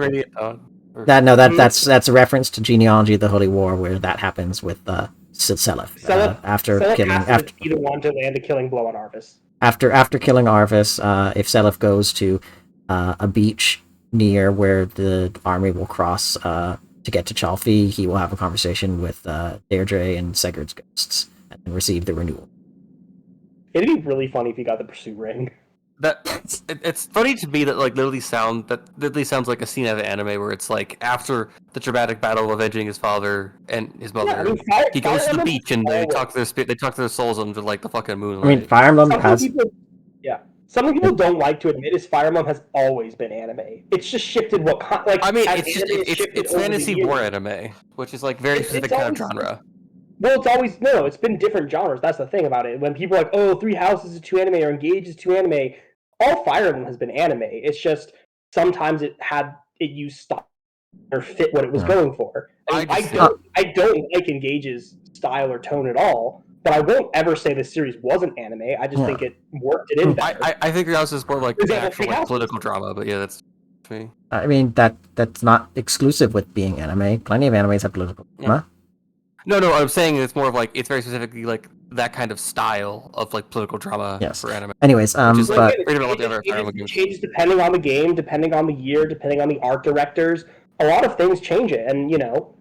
That's a reference to Genealogy of the Holy War, where that happens with Seliph. After be the one to land a killing blow on Arvis. After killing Arvis, if Seliph goes to a beach near where the army will cross to get to Chalfi, he will have a conversation with Deirdre and Segurd's ghosts and receive the renewal. It'd be really funny if he got the pursuit ring. It's funny to me that literally sounds like a scene out of an anime where it's like after the dramatic battle of avenging his father and his mother, he goes to the beach and they talk to their souls under like the fucking moon. I mean, Fire Emblem has. Something people don't like to admit is Fire Emblem has always been anime. It's just shifted it's fantasy war anime, which is like very specific kind of genre. Well, it's been different genres. That's the thing about it. When people are like, oh, Three Houses is 2 anime or Engage is 2 anime, all Fire Emblem has been anime. It's just sometimes it used style or fit what it was Yeah. going for. I don't like Engage's style or tone at all, but I won't ever say this series wasn't anime. I just think it worked it in better. I think yours is more like For example, actual like, political drama, but yeah, that's me. I mean, that's not exclusive with being anime. Plenty of animes have political drama. No, I'm saying it's more of like it's very specifically like that kind of style of like political drama for anime. Anyways, Just but it changes depending on the game, depending on the year, depending on the art directors. A lot of things change it, and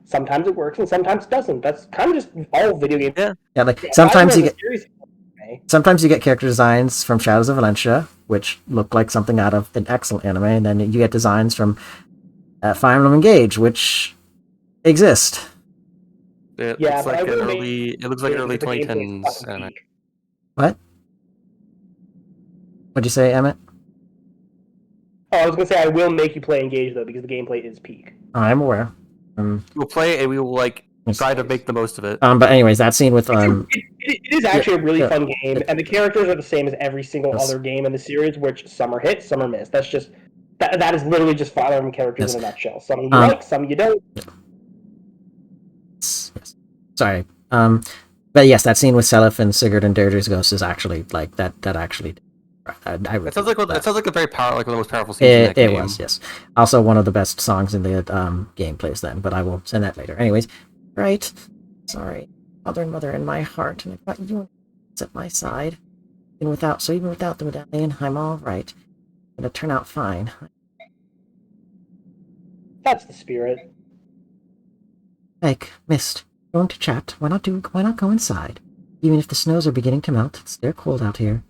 sometimes it works and sometimes it doesn't. That's kind of just all video games. Yeah, like sometimes you get character designs from Shadows of Valencia, which look like something out of an excellent anime, and then you get designs from Fire Emblem Engage, which exist. It looks like an early 2010s anime. What? What'd you say, Emmett? Oh, I was gonna say I will make you play Engage though because the gameplay is peak. I'm aware. We'll play it and we will try to make the most of it. But anyways, that scene with it is actually a really fun game, and the characters are the same as every single other game in the series, which some are hit, some are missed. That's just that is literally just Fire Emblem characters in a nutshell. Some you like, some you don't. Sorry. But yes, that scene with Seliph and Sigurd and Deirdre's Ghost is actually like that. That actually, It sounds like a very one of the most powerful scenes in that game. It was, yes. Also, one of the best songs in the gameplays then, but I will send that later. Anyways, right. Sorry, mother in my heart, and I've got you at my side. Even without the medallion, I'm all right. It's gonna turn out fine. That's the spirit. Like, Mist, going to chat. Why not go inside? Even if the snows are beginning to melt, it's still cold out here.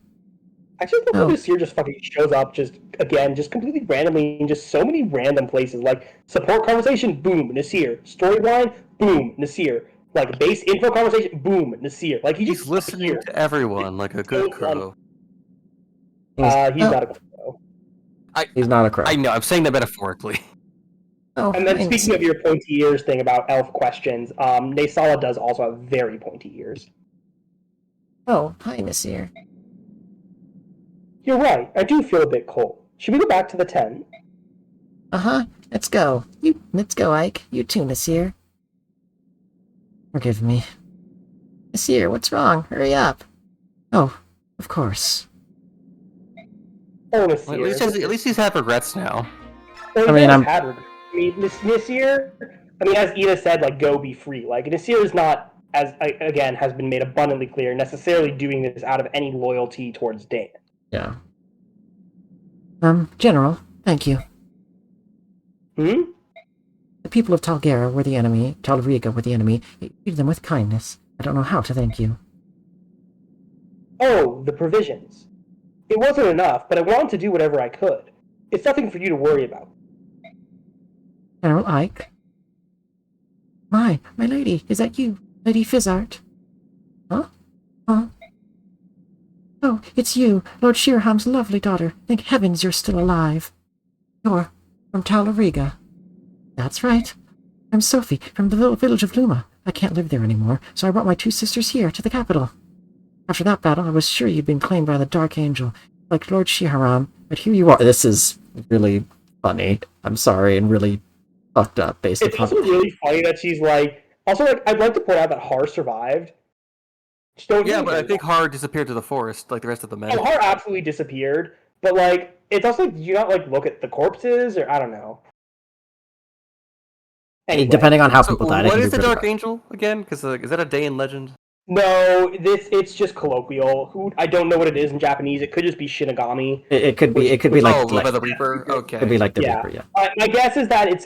I just love this year just fucking shows up just completely randomly in just so many random places. Like support conversation, boom, Nasir. Storyline, boom, Nasir. Like base info conversation, boom, Nasir. Like he's listening to everyone like a good crow. He's not a crow. He's not a crow. I know. I'm saying that metaphorically. Oh, and then speaking of your pointy ears thing about elf questions, Naysala does also have very pointy ears. Oh, hi, Nasir. You're right. I do feel a bit cold. Should we go back to the tent? Uh-huh. Let's go. Let's go, Ike. You too, Nasir. Forgive me. Nasir, what's wrong? Hurry up. Oh, of course. Oh, Nasir. Well, at least he's had regrets now. Well, Nasir, as Ida said, like, go be free. Like, Nasir is not, as, again, has been made abundantly clear, necessarily doing this out of any loyalty towards Dan. Yeah. General, thank you. The people of Talgera were the enemy, Talriga were the enemy. You treated them with kindness. I don't know how to thank you. Oh, the provisions. It wasn't enough, but I wanted to do whatever I could. It's nothing for you to worry about. General Ike? My lady, is that you? Lady Fizzart? Huh? Oh, it's you, Lord Shirham's lovely daughter. Thank heavens you're still alive. You're from Talariga. That's right. I'm Sophie, from the village of Luma. I can't live there anymore, so I brought my two sisters here, to the capital. After that battle, I was sure you'd been claimed by the Dark Angel, like Lord Shiharam, but here you are. This is really funny. I'm sorry, and really fucked up, basically. It's also really funny that she's like... Also, I'd like to point out that Har survived. But I think Har disappeared to the forest, like the rest of the men. Oh, Har absolutely disappeared, but, like, it's also, do you not, like, look at the corpses, or I don't know. Anyway. Depending on how people died. What is the Dark Angel, again? Because, is that a day in legend? No, it's just colloquial. I don't know what it is in Japanese. It could just be Shinigami. It could be like the Reaper. Okay. It could be like the Reaper. Yeah. My guess is that in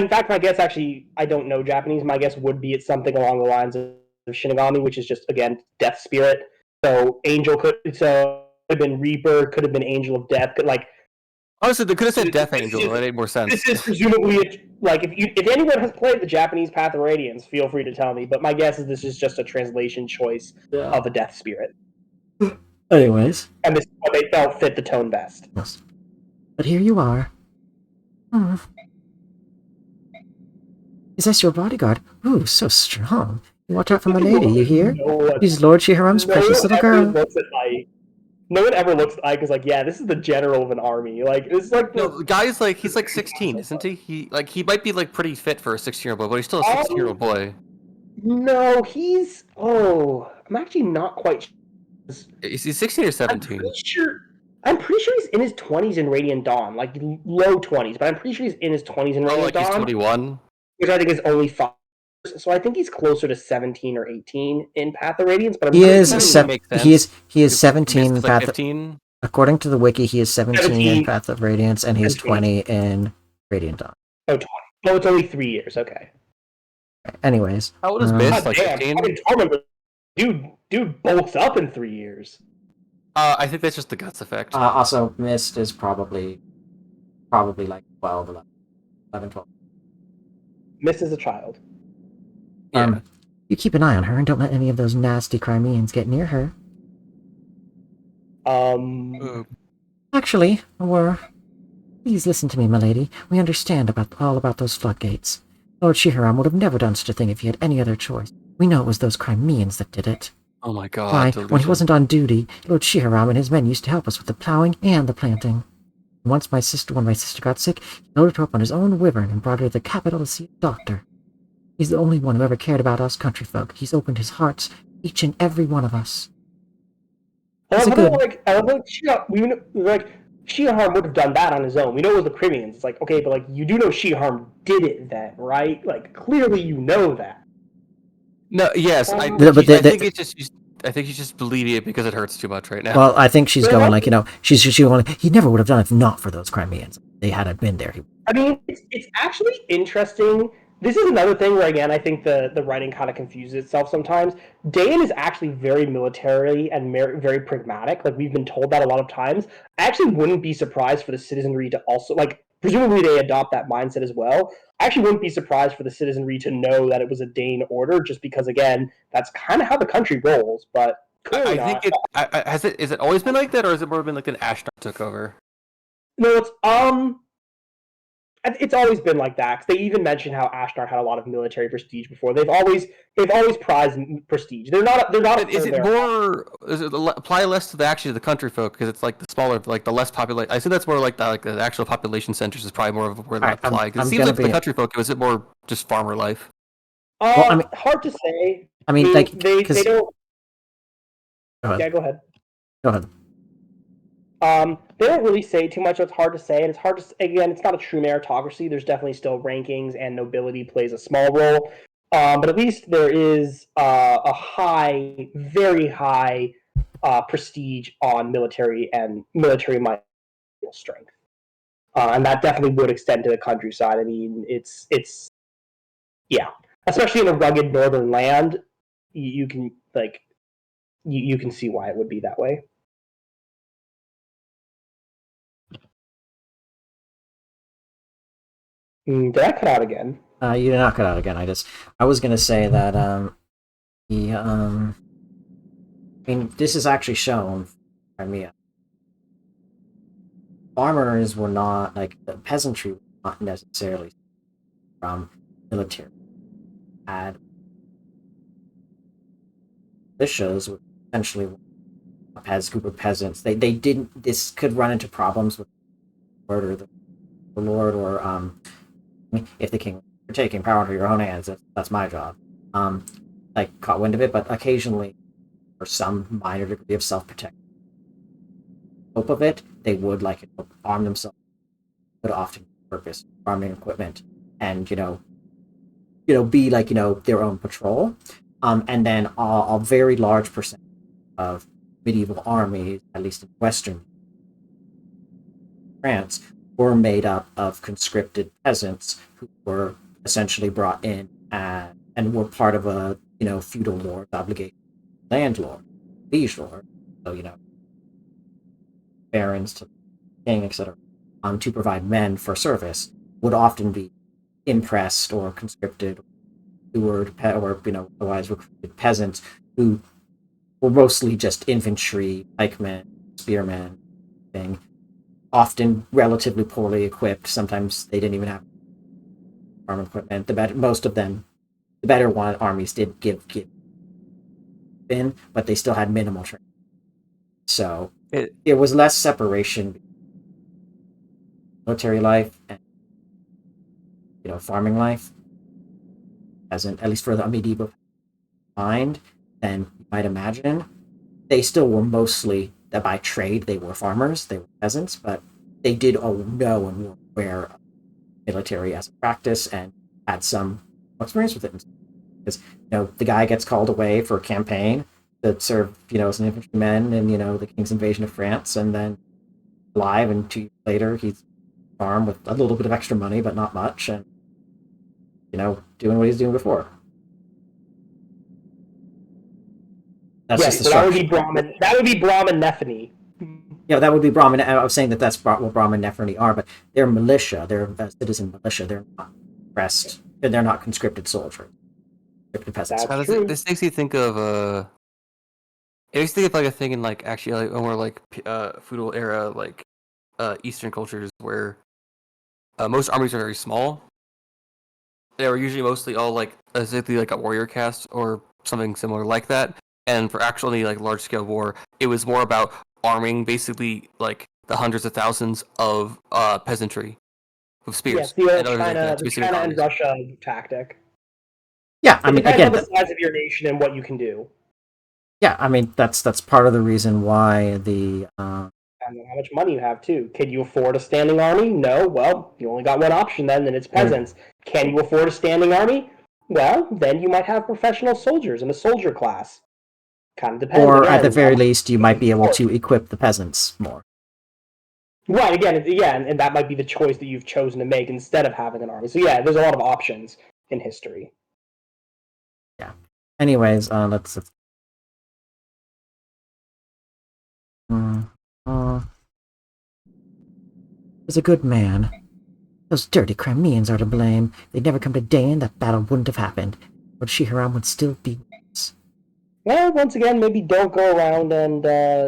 fact, my guess actually, I don't know Japanese. My guess would be it's something along the lines of Shinigami, which is just again death spirit. So angel could have been Reaper, could have been Angel of Death. Honestly, they could have said Death Angel. That made more sense. This is presumably if anyone has played the Japanese Path of Radiance, feel free to tell me. But my guess is this is just a translation choice of a death spirit. Anyways, and this is what they felt fit the tone best. Yes. But here you are. Is this your bodyguard? Ooh, so strong. Watch out for my lady, you hear? She's Lord Shiharam's precious little girl. no one ever looks at Ike as like, yeah, this is the general of an army. Like it's like No, the guy's like he's like 16, isn't he? He might be like pretty fit for a 16-year-old boy, but he's still a 16-year-old boy. No, he's I'm actually not quite. Is he 16 or I'm 17? pretty sure. I'm pretty sure he's in his 20s in Radiant Dawn, like low 20s, but I'm pretty sure he's in his 20s in Oh, Radiant like he's Dawn, 21. which I think is only 5. So I think he's closer to 17 or 18 in Path of Radiance, but I'm He pretty is sure That he's doesn't make he is sense. he is Mist 17 in is like Path. 15. According to the wiki, he is 17 in 17. Path of Radiance, and he's 17. 20 in Radiant Dawn. Oh, 20. Oh, it's only 3 years. Okay. Anyways, How old is Mist? God Like damn, 15? fucking Torment, dude bulks up in 3 years. I think that's just the guts effect. also Mist is probably like 12, 11, 12. Mist is a child. Yeah. You keep an eye on her and don't let any of those nasty Crimeans get near her. Actually, please listen to me, milady. We understand all about those floodgates. Lord Shiharam would have never done such a thing if he had any other choice. We know it was those Crimeans that did it. Oh my god. Why, Delusion. when he wasn't on duty, Lord Shiharam and his men used to help us with the plowing and the planting. Once when my sister got sick, he loaded her up on his own wyvern and brought her to the capital to see a doctor. He's the only one who ever cared about us country folk. He's opened his hearts, each and every one of us. I love Shiharm would have done that on his own. We know it was the Crimeans. It's like, okay, but like you do know Shiharm did it then, right? Like clearly you know that. No, yes, I think she's just believing it because it hurts too much right now. Well, I think she's going like, she's going. He never would have done it if not for those Crimeans. They hadn't been there. I mean, it's actually interesting. This is another thing where, again, I think the writing kind of confuses itself sometimes. Dayan is actually very military and very pragmatic. Like, we've been told that a lot of times. I actually wouldn't be surprised for the citizenry to also, like, presumably they adopt that mindset as well. I actually wouldn't be surprised for the citizenry to know that it was a Dane order, just because, again, that's kind of how the country rolls, but clearly I think is it always been like that, or has it more been like an Ashtar took over? No, it's always been like that. Cause they even mentioned how Ashtar had a lot of military prestige before. They've always prized prestige. They're not. Is it more? Does it apply less to the country folk because it's like the smaller, like the less population? I assume that's more like the actual population centers is probably more of where they apply. Because it seems like for the country folk, was it more just farmer life? Well, I mean, hard to say. I mean, like they don't. Go ahead. Yeah, go ahead. Go ahead. They don't really say too much. So it's hard to say, and it's hard to again. It's not a true meritocracy. There's definitely still rankings, and nobility plays a small role. But at least there is a high, very high prestige on military might strength, and that definitely would extend to the countryside. I mean, it's yeah, especially in a rugged northern land, you can like you can see why it would be that way. Did I cut out again? You did not cut out again. I was gonna say that I mean, this is actually shown. Crimea. Farmers were not like the peasantry was not necessarily from military. Had militias were essentially a group of peasants. They didn't. This could run into problems with the Lord or the Lord or if the king were taking power into your own hands. That's my job. Like caught wind of it, but occasionally, for some minor degree of self-protection, hope of it, they would like arm themselves. Would often purpose farming equipment, and be like their own patrol. And then a very large percent of medieval armies, at least in Western France, were made up of conscripted peasants who were essentially brought in and were part of a feudal lord's obligation, landlord, liege lord, so barons to the king, etc. To provide men for service would often be impressed or conscripted, or otherwise recruited peasants who were mostly just infantry, pikemen, spearmen, thing. Often relatively poorly equipped. Sometimes they didn't even have farm equipment. Most of them, the better one armies did give in, but they still had minimal training. So it was less separation between military life and farming life, as in at least for the medieval mind than you might imagine. They still were mostly that by trade they were farmers, they were peasants, but they did all know and were aware of military as a practice and had some experience with it. Because the guy gets called away for a campaign to serve as an infantryman in the king's invasion of France, and then alive, and 2 years later he's farm with a little bit of extra money but not much, and doing what he's doing before. That's just the so structure. that would be Brahmin Nephany. Yeah, that would be Brahmin. I was saying that's what Brahmin Nephany are, but they're militia. They're citizen militia. They're not pressed. They're not conscripted soldiers. Conscripted peasants. That's true. This makes me think of it makes me think of like a thing in like actually like a more like feudal era like Eastern cultures where most armies are very small. They were usually mostly all like basically like a warrior caste or something similar like that. And for actually like large scale war, it was more about arming basically like the hundreds of thousands of peasantry with spears. Yes, the old and other China, like that, the China and Russia tactic. Yeah, I It mean, depends again, on the size of your nation and what you can do. yeah, I mean that's part of the reason why the And how much money you have too. Can you afford a standing army? No. Well, you only got one option then, and it's peasants. Can you afford a standing army? Well, then you might have professional soldiers in a soldier class. Kind of depends. or again, at the very least, you might be able to equip the peasants more. Right. Again, yeah, and that might be the choice that you've chosen to make instead of having an army. So yeah, there's a lot of options in history. Yeah. Anyways, let's. Was a good man. Those dirty Crimeans are to blame. If they'd never come to Dain, that battle wouldn't have happened. But Shiharam would still be with us. Well, once again, maybe don't go around and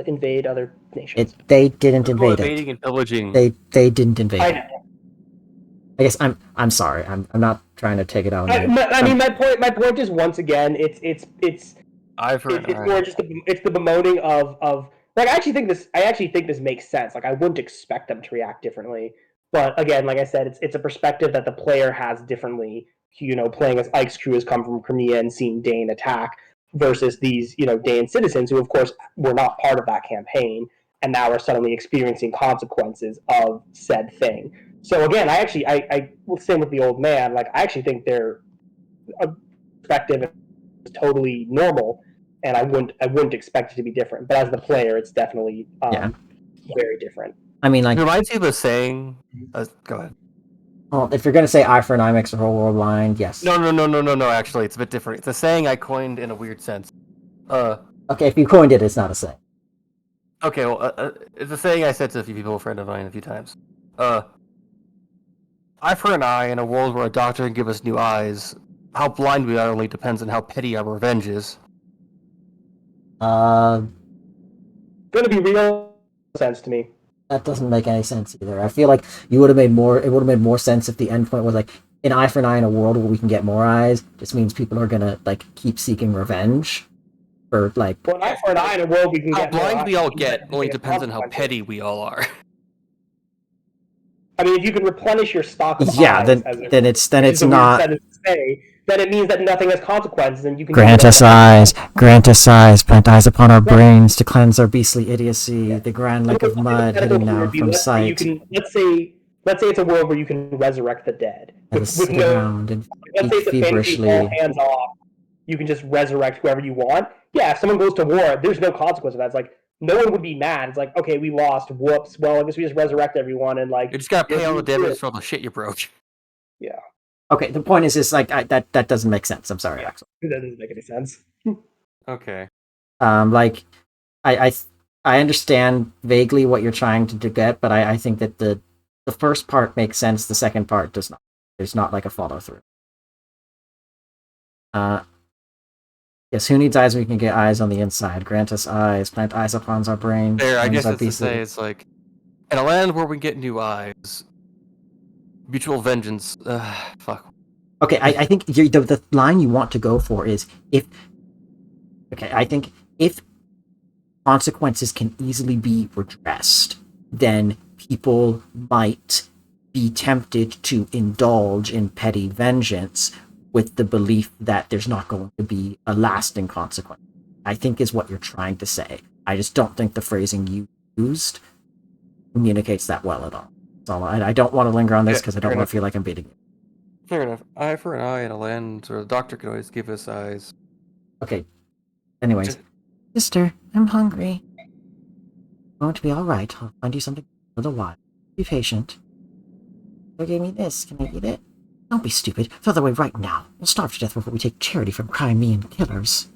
invade other nations. They didn't invade invading it. and pillaging. They didn't invade I it. know. I guess I'm sorry. I'm not trying to take it out. I mean, my point is once again, it's more just the bemoaning of like I actually think this makes sense. Like I wouldn't expect them to react differently, but again, like I said, it's a perspective that the player has differently. Playing as Ike's crew has come from Crimea and seeing Dane attack versus these Dane citizens who, of course, were not part of that campaign and now are suddenly experiencing consequences of said thing. So again, I will same with the old man. Like I actually think their perspective is totally normal, and I wouldn't expect it to be different. But as the player, it's definitely very different. I mean, like it reminds me of the saying. Go ahead. Well, if you're gonna say eye for an eye makes the whole world blind, yes. No. Actually, it's a bit different. It's a saying I coined in a weird sense. Okay, if you coined it, it's not a saying. Okay, well, it's a saying I said to a few people, a friend of mine, a few times. Eye for an eye in a world where a doctor can give us new eyes. How blind we are only depends on how petty our revenge is. Gonna be real sense to me. That doesn't make any sense either. I feel like it would have made more sense if the endpoint was like an eye for an eye in a world where we can get more eyes. Just means people are gonna like keep seeking revenge. For like an eye for an eye in a world we can how get blind we all eyes, get only depends on how petty we all are. I mean, if you can replenish your stock of eyes, then it's not. Then it means that nothing has consequences, and you can grant us eyes, plant eyes upon our brains to cleanse our beastly idiocy. The grand lake of mud hidden now from sight. Let's say it's a world where you can resurrect the dead. With around and let's say it's feverishly. all hands off. You can just resurrect whoever you want. Yeah, if someone goes to war, there's no consequence of that. It's like no one would be mad. It's like, okay, we lost. Whoops. Well, I guess we just resurrect everyone and like. You just gotta pay all the damage for all the shit you broke. Yeah. Okay, the point is like that doesn't make sense. I'm sorry, Axel. It doesn't make any sense. Okay. Like, I understand vaguely what you're trying to get, but I think that the first part makes sense. The second part does not. There's not like a follow through. Yes, who needs eyes? We can get eyes on the inside. Grant us eyes. Plant eyes upon our brains. There, I guess that's to say, it's like, in a land where we get new eyes, mutual vengeance. Fuck. Okay, I think the line you want to go for is if. Okay, I think if consequences can easily be redressed, then people might be tempted to indulge in petty vengeance with the belief that there's not going to be a lasting consequence. I think is what you're trying to say. I just don't think the phrasing you used communicates that well at all. So I don't want to linger on this because I don't want to feel like I'm beating you. Fair enough. Eye for an eye and a lens, or the doctor can always give us eyes. Okay. Anyways. Sister, I'm hungry. Going to be alright. I'll find you something a little while. Be patient. They gave me this. Can I eat it? Don't be stupid. Throw that away right now. We'll starve to death before we take charity from Crimean killers.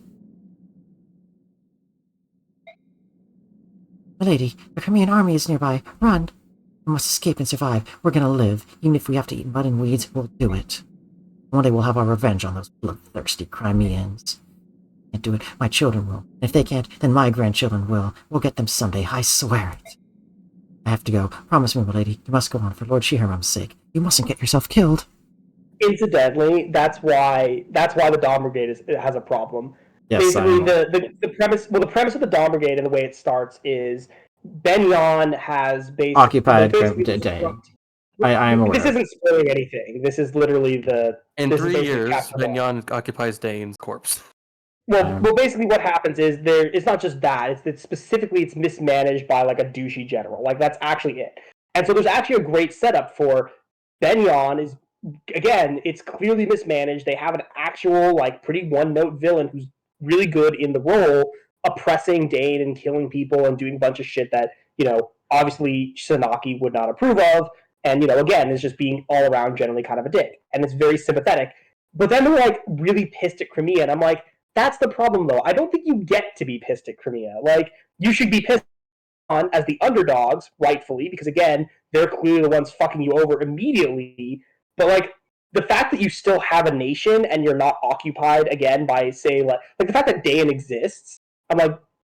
Milady, the Crimean army is nearby. Run! We must escape and survive. We're gonna live. Even if we have to eat mud and weeds, we'll do it. One day we'll have our revenge on those bloodthirsty Crimeans. Can't do it. My children will. And if they can't, then my grandchildren will. We'll get them someday, I swear it. I have to go. Promise me, milady, you must go on for Lord Shiharam's sake. You mustn't get yourself killed. Incidentally, that's why the Dawn Brigade has a problem. Yes, basically the premise of the Dawn Brigade and the way it starts is Benyon has occupied day. I am aware. This isn't spoiling anything. This is literally in 3 years, Benyon occupies Dane's corpse. Well, basically what happens is it's not just that. It's specifically it's mismanaged by like a douchey general. Like that's actually it. And so there's actually a great setup for Benyon is again, it's clearly mismanaged. They have an actual like pretty one-note villain who's really good in the role, oppressing Dane and killing people and doing a bunch of shit that, obviously Sanaki would not approve of. And, again, is just being all around generally kind of a dick. And it's very sympathetic. But then they're like really pissed at Crimea. And I'm like, that's the problem though. I don't think you get to be pissed at Crimea. Like, you should be pissed on as the underdogs, rightfully, because again, they're clearly the ones fucking you over immediately. But like, the fact that you still have a nation and you're not occupied again by, say, like the fact that Dayan exists, I'm like,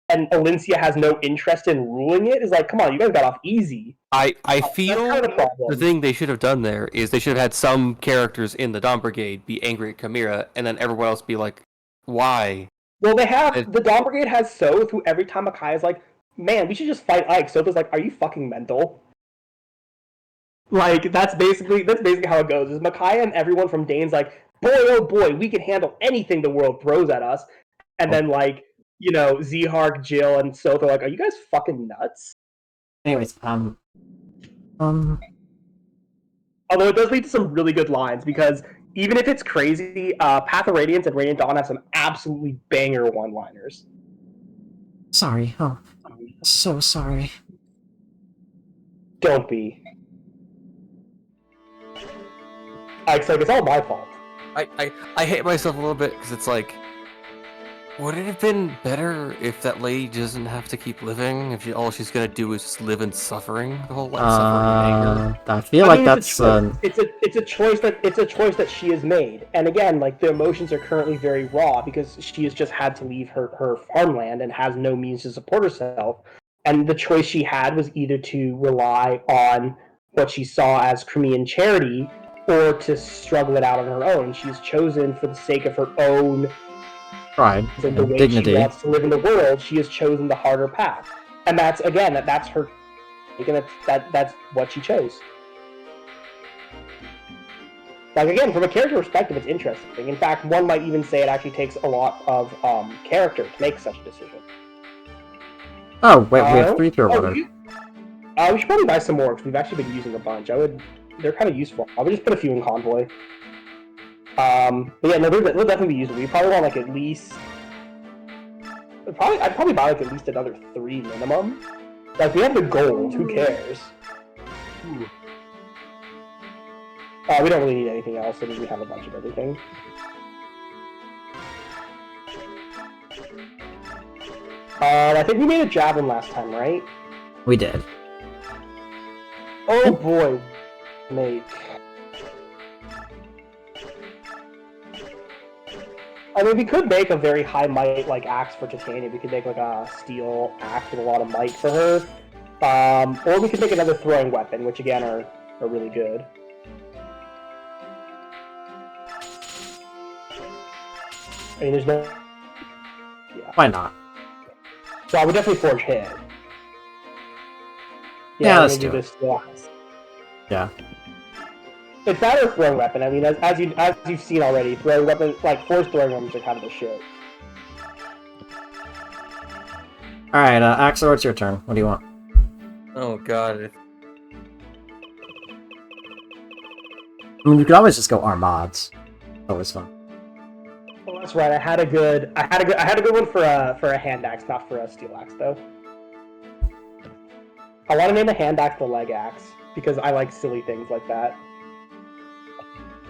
and Alincia has no interest in ruling it is like, come on, you guys got off easy. I feel kind of the thing they should have done there is they should have had some characters in the Dawn Brigade be angry at Chimera, and then everyone else be like, why? Well, the Dawn Brigade has Soth, who every time Makai is like, man, we should just fight Ike. Soth is like, are you fucking mental? Like, that's basically how it goes. Is Makai and everyone from Dane's like, boy, oh boy, we can handle anything the world throws at us. And then, like, Zehark, Jill, and Soth are like, are you guys fucking nuts? Anyways, Although it does lead to some really good lines, because even if it's crazy, Path of Radiance and Radiant Dawn have some absolutely banger one-liners. Sorry. Oh, so sorry. Don't be. It's all my fault. I hate myself a little bit because it's like, would it have been better if that lady doesn't have to keep living? If all she's gonna do is just live in suffering the whole life, suffering and anger. I feel like that's it's a choice that she has made. And again, like the emotions are currently very raw because she has just had to leave her farmland and has no means to support herself. And the choice she had was either to rely on what she saw as Crimean charity or to struggle it out on her own. She's chosen for the sake of her own pride and the way dignity. She wants to live in the world. She has chosen the harder path, and that's her. And that's what she chose. Like again, from a character perspective, it's interesting. In fact, one might even say it actually takes a lot of character to make such a decision. Oh wait, we have 3 pure water. We should probably buy some more because we've actually been using a bunch. They're kind of useful. I would just put a few in convoy. But yeah, no, they'll definitely be useful. We probably want like at least. I'd probably buy like at least another 3 minimum. Like we have the gold. Who cares? We don't really need anything else. So we have a bunch of everything. I think we made a javelin last time, right? We did. Oh boy, mate. I mean, we could make a very high might like axe for Titania. We could make like a steel axe with a lot of might for her, or we could make another throwing weapon, which again are really good. I mean, there's no. Yeah. Why not? So I would definitely forge hit. Yeah, we're let's gonna do it. this last. Yeah. It's that or throwing weapon. I mean, as you've seen already, throwing weapon like forced throwing weapons are kind of a shit. All right, Axel, it's your turn. What do you want? Oh god. I mean, you could always just go Armads. Always fun. Oh, that's right. I had a good one for a hand axe, not for a steel axe though. I want to name a hand axe the leg axe because I like silly things like that.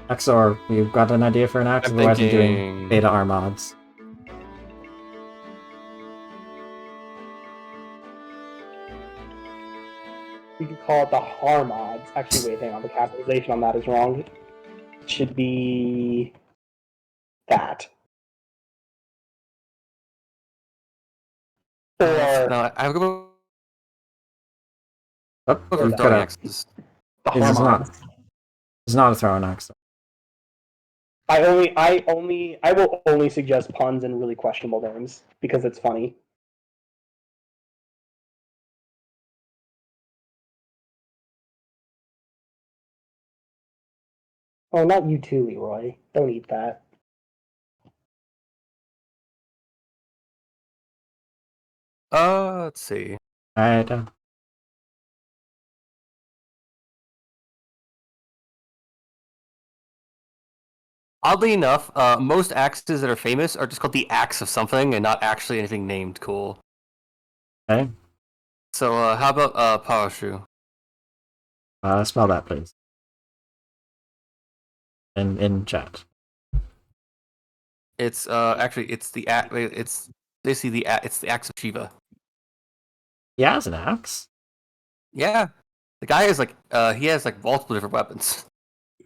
Axor, you've got an idea for an axe? I'm Otherwise, I'm doing thinking- beta Armads. We could call it the Harmods. Actually, wait, hang on. The capitalization on that is wrong. It should be that. Or No, I have a good Oh, one for we've got throwing a... axes. the This is not... Harmods. It's not a throwing axe. I will only suggest puns and really questionable names because it's funny. Oh, not you too, Leroy. Don't eat that. Let's see. Alright, Oddly enough, most axes that are famous are just called the axe of something and not actually anything named cool. okay. So, how about power shoe? Spell that, please. In chat. It's actually it's basically it's the axe of Shiva. He has an axe? Yeah, the guy is like he has like multiple different weapons.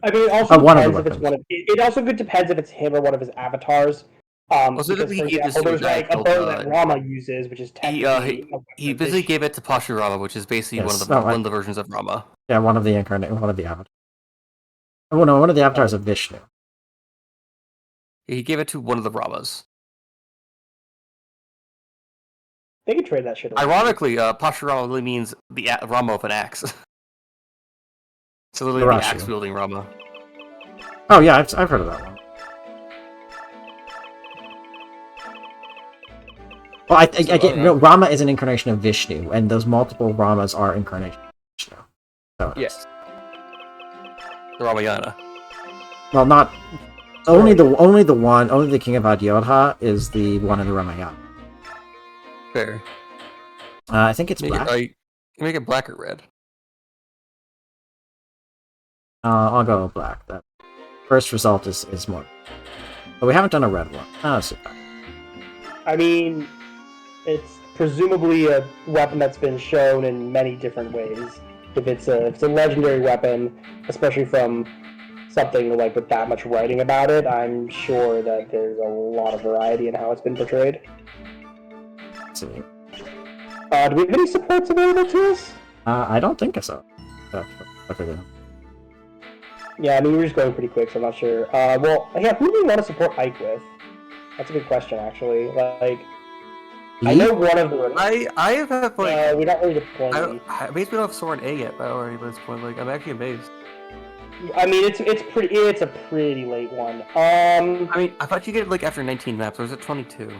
I mean, it also one of the depends if it's weapons. one of. It also depends if it's him or one of his avatars. Also, Because, he for gave this example, to a there's guy like a called, bow that Rama uses, which is technically. He basically gave it to Pashurama, which is basically Yes, one of the versions of Rama. Yeah, one of the avatars. Oh no, one of the avatars of Vishnu. He gave it to one of the Ramas. They could trade that shit. Around. Ironically, Pashurama really means the Rama of an axe. So literally the Hirashi. axe wielding Rama. Oh yeah, I've heard of that one. Well, I get Rama is an incarnation of Vishnu, and those multiple Ramas are incarnations of Vishnu. So Yes. The Ramayana. Well, not only the king of Adyodha is the one in the Ramayana. Fair. I think it's black. Make it black or red. I'll go black. That first result is more. But we haven't done a red one. Oh, super. I mean, it's presumably a weapon that's been shown in many different ways. If it's a legendary weapon, especially from something like with that much writing about it, I'm sure that there's a lot of variety in how it's been portrayed. Let's see. Do we have any supports available to us? I don't think so. Okay. Yeah, I mean, we're just going pretty quick, so I'm not sure. Well, yeah, who do we want to support Ike with? That's a good question, actually. Like, I know one of the. I have like. we're not really deploying. I basically don't have Soren A yet, but already by this point, like I'm actually amazed. I mean, it's a pretty late one. I mean, I thought you get it like after 19 maps, or is it 22?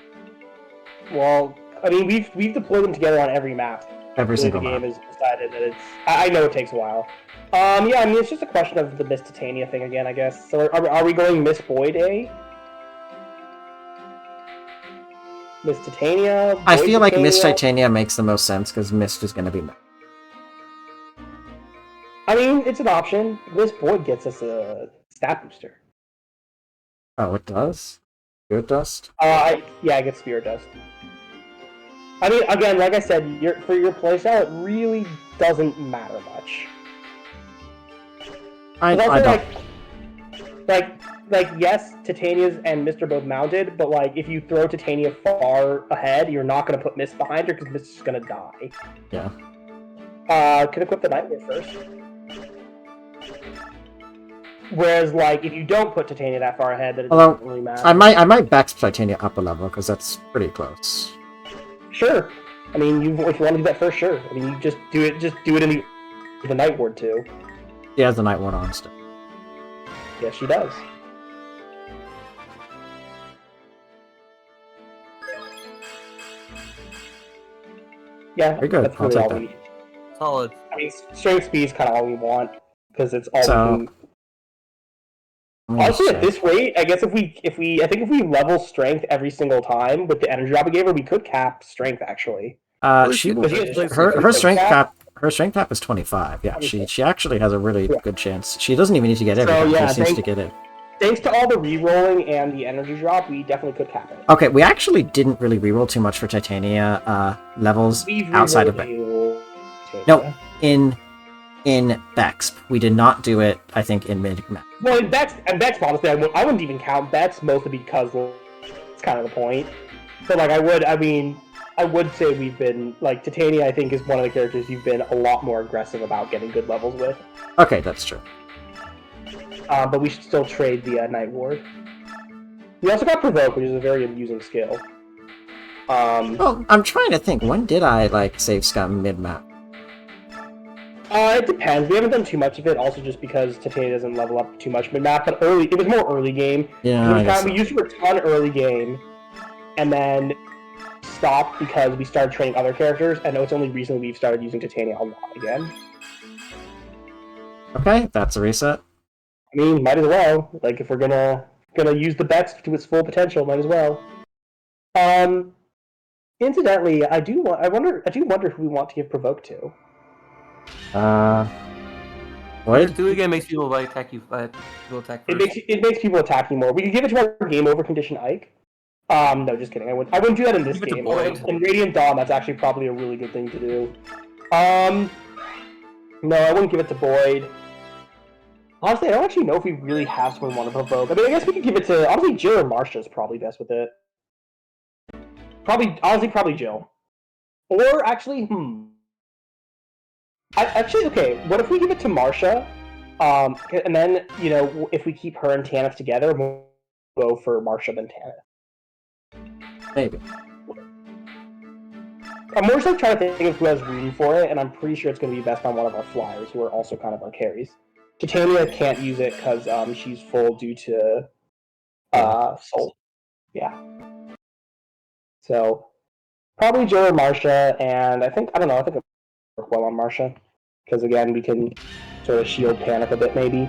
Well, I mean, we've deployed them together on every map. Every single the game map. has decided that it's. I know it takes a while. Yeah, I mean, it's just a question of the Miss Titania thing again, I guess. So are we going Miss Boyd A? Miss Titania? I Boyd feel like Miss Titania? Titania makes the most sense because Mist is going to be. I mean, it's an option. Miss Boyd gets us a stat booster. Oh, it does. Spirit dust. I get Spirit Dust. I mean, again, like I said, for your playstyle, it really doesn't matter much. I don't. Like, yes, Titania's and Mist are both mounted, but like, if you throw Titania far ahead, you're not going to put Mist behind her because Mist is going to die. Yeah. Could equip the Nightmare first. Whereas, like, if you don't put Titania that far ahead, then it doesn't really matter. I might back Titania up a level because that's pretty close. Sure. I mean, if you want to do that first, sure. I mean, you just do it in the Night Ward too. She has the Night Ward on still. Yes, she does. Yeah, Very good. that's I'll really take all that. we. Solid. I mean, strength speed is kind of all we want because it's all So, we can. Let me Honestly, just at check. this rate, I guess I think if we level strength every single time with the energy drop we gave her, we could cap strength actually. She will. Because Her strength cap is 25. Yeah, 26. she actually has a really Yeah. good chance. She doesn't even need to get every So, time. yeah, She just needs to get it. Thanks to all the re-rolling and the energy drop, we definitely could cap it. Okay, we actually didn't really reroll too much for Titania levels We've outside of re-rolled No, in Bexp. We did not do it, I think, in mid-map. Well, in Bex, honestly, I wouldn't even count Bex, mostly because it's kind of the point. So, like, I would say we've been, like, Titania, I think, is one of the characters you've been a lot more aggressive about getting good levels with. Okay, that's true. But we should still trade the Night Ward. We also got Provoke, which is a very amusing skill. Well, I'm trying to think. When did I, like, save Scum mid-map? It depends. We haven't done too much of it, also just because Titania doesn't level up too much mid-map, but it was more early game. Yeah, We used it for a ton early game, and then stopped because we started training other characters, and it's only recently we've started using Titania a lot again. Okay, that's a reset. I mean, might as well. Like, if we're gonna use the Bex to its full potential, might as well. Incidentally, I do wonder who we want to give Provoke to. What? Do again makes people attack you. People attack first. It makes people attack you more. We could give it to our game over condition Ike. No, just kidding. I wouldn't do that in this Give it to game. Boyd. In Radiant Dawn, that's actually probably a really good thing to do. No, I wouldn't give it to Boyd. Honestly, I don't actually know if we really have someone we want to provoke. I mean, I guess we could give it to, honestly, Jill or Marsha is probably best with it. Probably Jill. Or actually, okay, what if we give it to Marsha, and then, you know, if we keep her and Tanith together, we'll go for Marsha then Tanith. Maybe. I'm more so trying to think of who has room for it, and I'm pretty sure it's going to be best on one of our flyers, who are also kind of our carries. Titania can't use it because she's full due to Soul. Yeah. So, probably Jill or Marsha, and I think it'll work well on Marsha. Because again, we can sort of shield Panic a bit, maybe.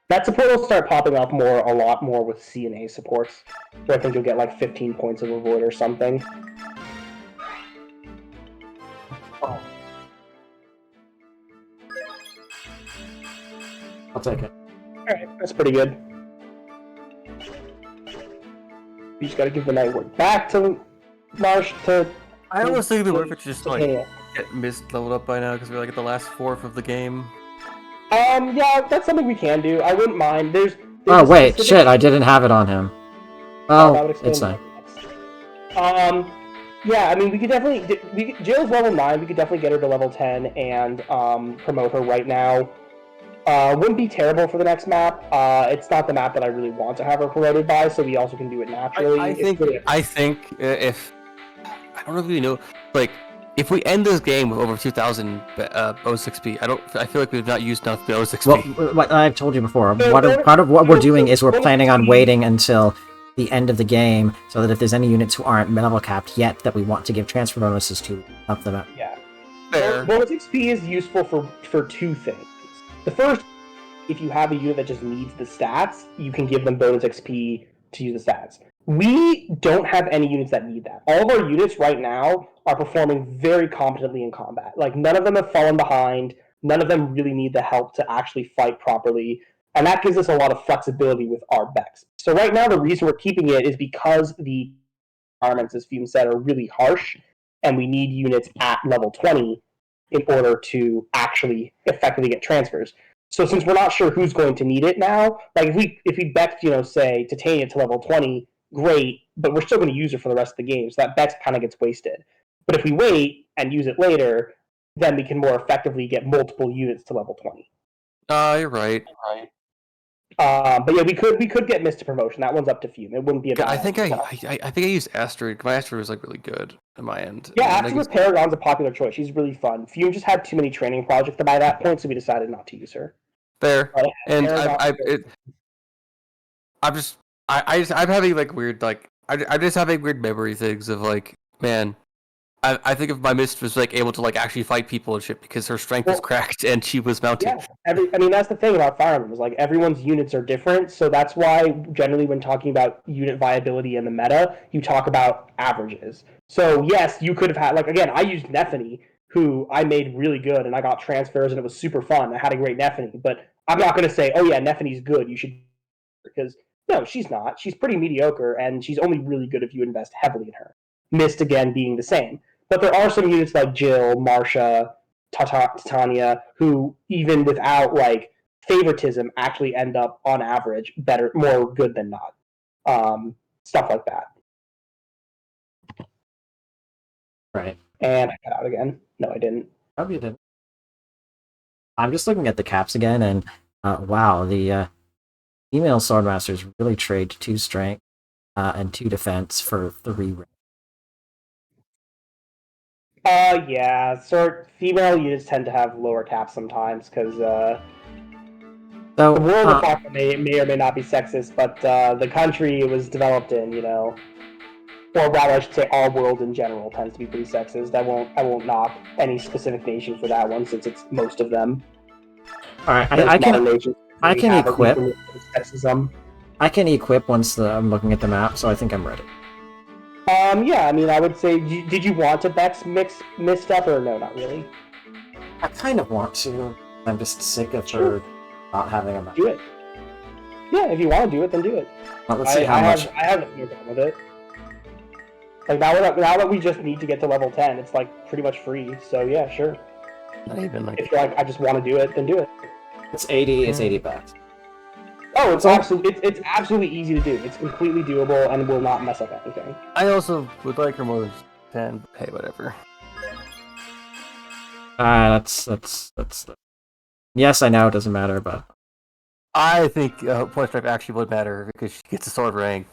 That support will start popping up a lot more with C and A supports. So I think you'll get like 15 points of avoid or something. Oh. I'll take it. Alright, that's pretty good. We just gotta give the Night Ward back to Marsh to... I almost think it'd be worth it to just like Titania. get Mist leveled up by now because we're like at the last fourth of the game. Yeah, that's something we can do. I wouldn't mind. There's Oh, a wait, specific- shit, I didn't have it on him. that Oh, would explain it's fine. that. Yeah, I mean, we could definitely... Jill's level 9, we could definitely get her to level 10 and promote her right now. Wouldn't be terrible for the next map. It's not the map that I really want to have her promoted by, so we also can do it naturally. I think if I don't know if you know, like if we end this game with over 2,000 bonus XP, I feel like we've not used enough bonus XP. Well, what I've told you before, part of what we're doing is we're planning on waiting until the end of the game, so that if there's any units who aren't level capped yet that we want to give transfer bonuses to, help them out. Yeah. Fair. Bonus XP is useful for two things. The first, if you have a unit that just needs the stats, you can give them bonus XP to use the stats. We don't have any units that need that. All of our units right now are performing very competently in combat. Like, none of them have fallen behind. None of them really need the help to actually fight properly. And that gives us a lot of flexibility with our Bex. So right now, the reason we're keeping it is because the requirements, as Fume said, are really harsh, and we need units at level 20 in order to actually effectively get transfers. So since we're not sure who's going to need it now, like if we Bex, say Titania to level 20, great, but we're still going to use it for the rest of the game, so that Bex kind of gets wasted. But if we wait and use it later, then we can more effectively get multiple units to level 20. You're right. But yeah, we could get Mist to promotion. That one's up to Fume. It wouldn't be a bad. I think I used Asteroid. My Asteroid was like really good on my end. Yeah, And Asteroid Paragon's a popular choice. She's really fun. Fume just had too many training projects by that point, so we decided not to use her. fair. But And Paragon, I'm just I'm having like weird like I'm just having weird memory things of like, man, I think if my Mist was like able to like actually fight people and shit because her strength was cracked and she was mounted. yeah, I mean that's the thing about Fire Emblem is like everyone's units are different, so that's why generally when talking about unit viability in the meta, you talk about averages. So yes, you could have had like again, I used Nephany, who I made really good, and I got transfers and it was super fun. I had a great Nephany, but I'm not going to say, oh yeah, Nephany's good. You should because no, she's not. She's pretty mediocre, and she's only really good if you invest heavily in her. Mist again being the same. But there are some units like Jill, Marsha, Titania, who even without like favoritism actually end up on average better, more good than not. Stuff like that. Right. And I cut out again. No, I didn't. Hope you didn't. I'm just looking at the caps again, and wow, the female swordmasters really trade 2 strength and 2 defense for 3 range. Yeah. Sort female units tend to have lower caps sometimes because So the world we're talking may or may not be sexist, but the country it was developed in, you know, or rather, I should say, our world in general tends to be pretty sexist. I won't knock any specific nation for that one, since it's most of them. all right, I can equip. Sexism. I can equip once I'm looking at the map, so I think I'm ready. Yeah, I mean, I would say, did you want to Bex mix stuff, or no, not really? I kind of want to. I'm just sick of her not having a map. Do it. Yeah, if you want to do it, then do it. Well, let's see how much. I have no problem with it. Like now that we just need to get to level 10, it's like pretty much free. So yeah, sure. Not even like if you're like, I just want to do it, then do it. It's 80. It's 80 bucks. Oh, it's absolutely easy to do. It's completely doable and will not mess up anything. I also would like her more than 10. Hey, whatever. That's. Yes, I know it doesn't matter, but I think point strike actually would matter because she gets a sword rank.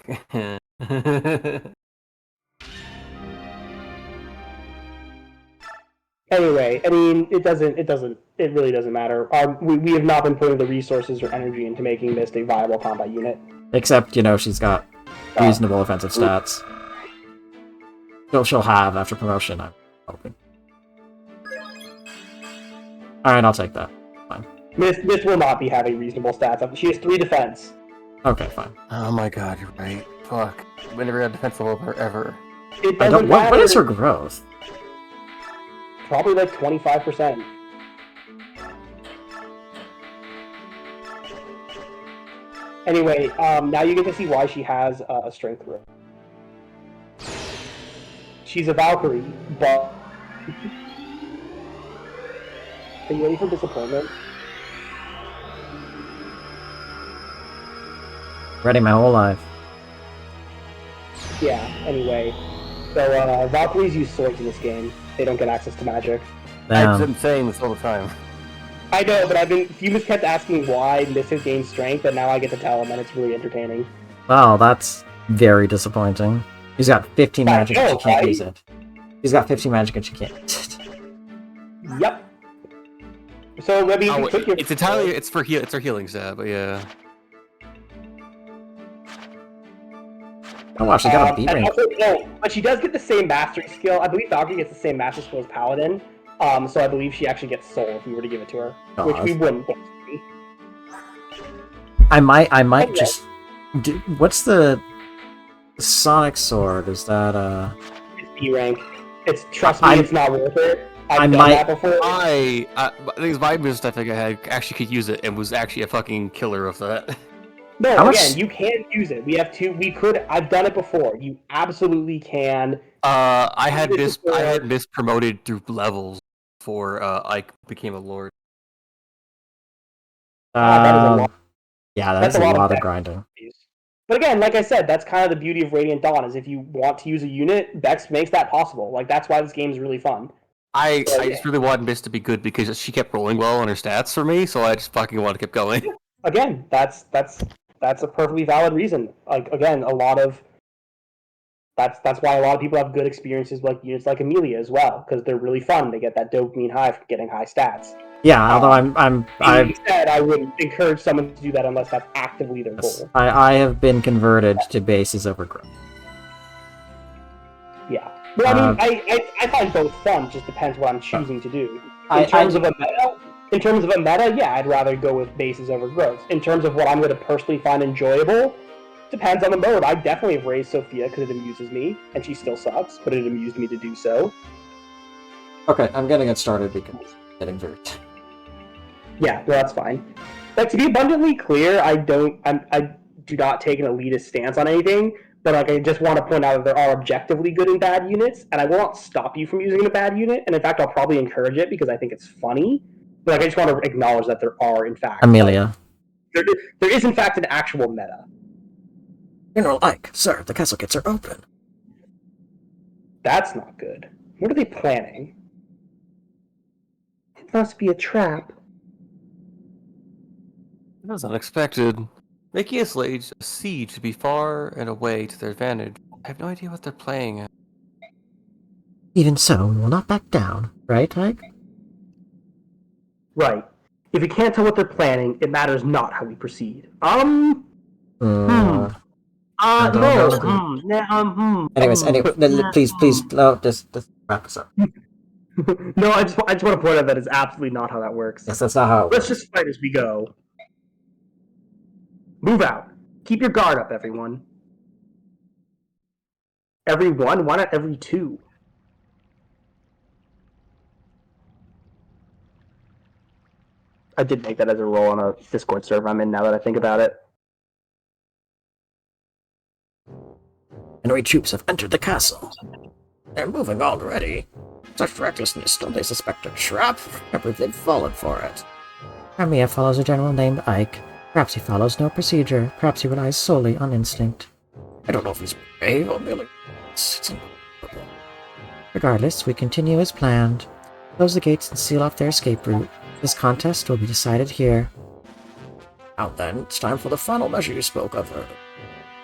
Anyway, I mean, it really doesn't matter. We have not been putting the resources or energy into making this a viable combat unit. except she's got reasonable offensive stats. She'll have after promotion, I'm hoping. Alright, I'll take that. Fine. This will not be having reasonable stats. She has 3 defense. Okay, fine. Oh my god, you're right. Fuck. We never had defense level ever. It doesn't matter. What is her growth? Probably like 25%. Anyway, now you get to see why she has a strength row. She's a Valkyrie, but... Are you ready for disappointment? Ready my whole life. Yeah, anyway. So, Valkyries use swords in this game. They don't get access to magic. I've been saying this all the time. I know, but Fumus kept asking why Mist has gained strength, and now I get to tell him, and it's really entertaining. Wow, that's very disappointing. He's got 15 magic and she can't use it. He's got 15 magic and she can't. Yep. So, I mean, it's entirely, it's her healing stat, but yeah. Oh wow, she got a beat ring. But she does get the same mastery skill. I believe Valkyrie gets the same mastery skill as Paladin. So I believe she actually gets Soul if we were to give it to her, which we wouldn't. I might just. What's the Sonic Sword? Is that It's B rank. Trust me, it's not worth it. I've done that before. The thing is, my Mist, I think I had actually could use it and was actually a fucking killer of that. No, again, you can use it. We have 2. We could. I've done it before. You absolutely can. I had Mist promoted through levels before Ike became a lord. That is a lot. Yeah, that's a lot of grinding. But again, like I said, that's kind of the beauty of Radiant Dawn, is if you want to use a unit, Vex makes that possible. Like, that's why this game is really fun. I just really wanted Mist to be good because she kept rolling well on her stats for me, so I just fucking wanted to keep going. again, that's a perfectly valid reason. Like again, a lot of that's why a lot of people have good experiences with like units like Amelia as well, because they're really fun. They get that dopamine high from getting high stats. Yeah, although Being said, I wouldn't encourage someone to do that unless that's actively their goal. I have been converted to bases over growth. Yeah. But I mean, I find both fun. Just depends what I'm choosing to do. In terms of a meta, yeah, I'd rather go with bases over growth. In terms of what I'm going to personally find enjoyable, depends on the mode. I definitely have raised Sophia because it amuses me, and she still sucks, but it amused me to do so. Okay, I'm gonna get started because it's getting very. Yeah, well, that's fine. Like, to be abundantly clear, I do not take an elitist stance on anything. But like, I just want to point out that there are objectively good and bad units, and I will not stop you from using a bad unit. And in fact, I'll probably encourage it because I think it's funny. But like, I just want to acknowledge that there are, in fact, Amelia. Like, there is, in fact, an actual meta. General Ike, sir, the castle gates are open. That's not good. What are they planning? It must be a trap. That was unexpected. Making a siege to be far and away to their advantage. I have no idea what they're playing at. Even so, we will not back down, right, Ike? Right. If we can't tell what they're planning, it matters not how we proceed. No. Anyways, please, no, just wrap this up. No, I just want to point out that it's absolutely not how that works. Yes, that's not how it works. Let's just fight as we go. Move out. Keep your guard up, everyone. Everyone? Why not every two? I did make that as a role on a Discord server I'm in now that I think about it. Enemy troops have entered the castle. They're moving already. Such recklessness, don't they suspect a trap? I believe they've fallen for it. Armia follows a general named Ike. Perhaps he follows no procedure. Perhaps he relies solely on instinct. I don't know if he's brave or merely... It's impossible. Regardless, we continue as planned. Close the gates and seal off their escape route. This contest will be decided here. Now then, it's time for the final measure you spoke of earlier.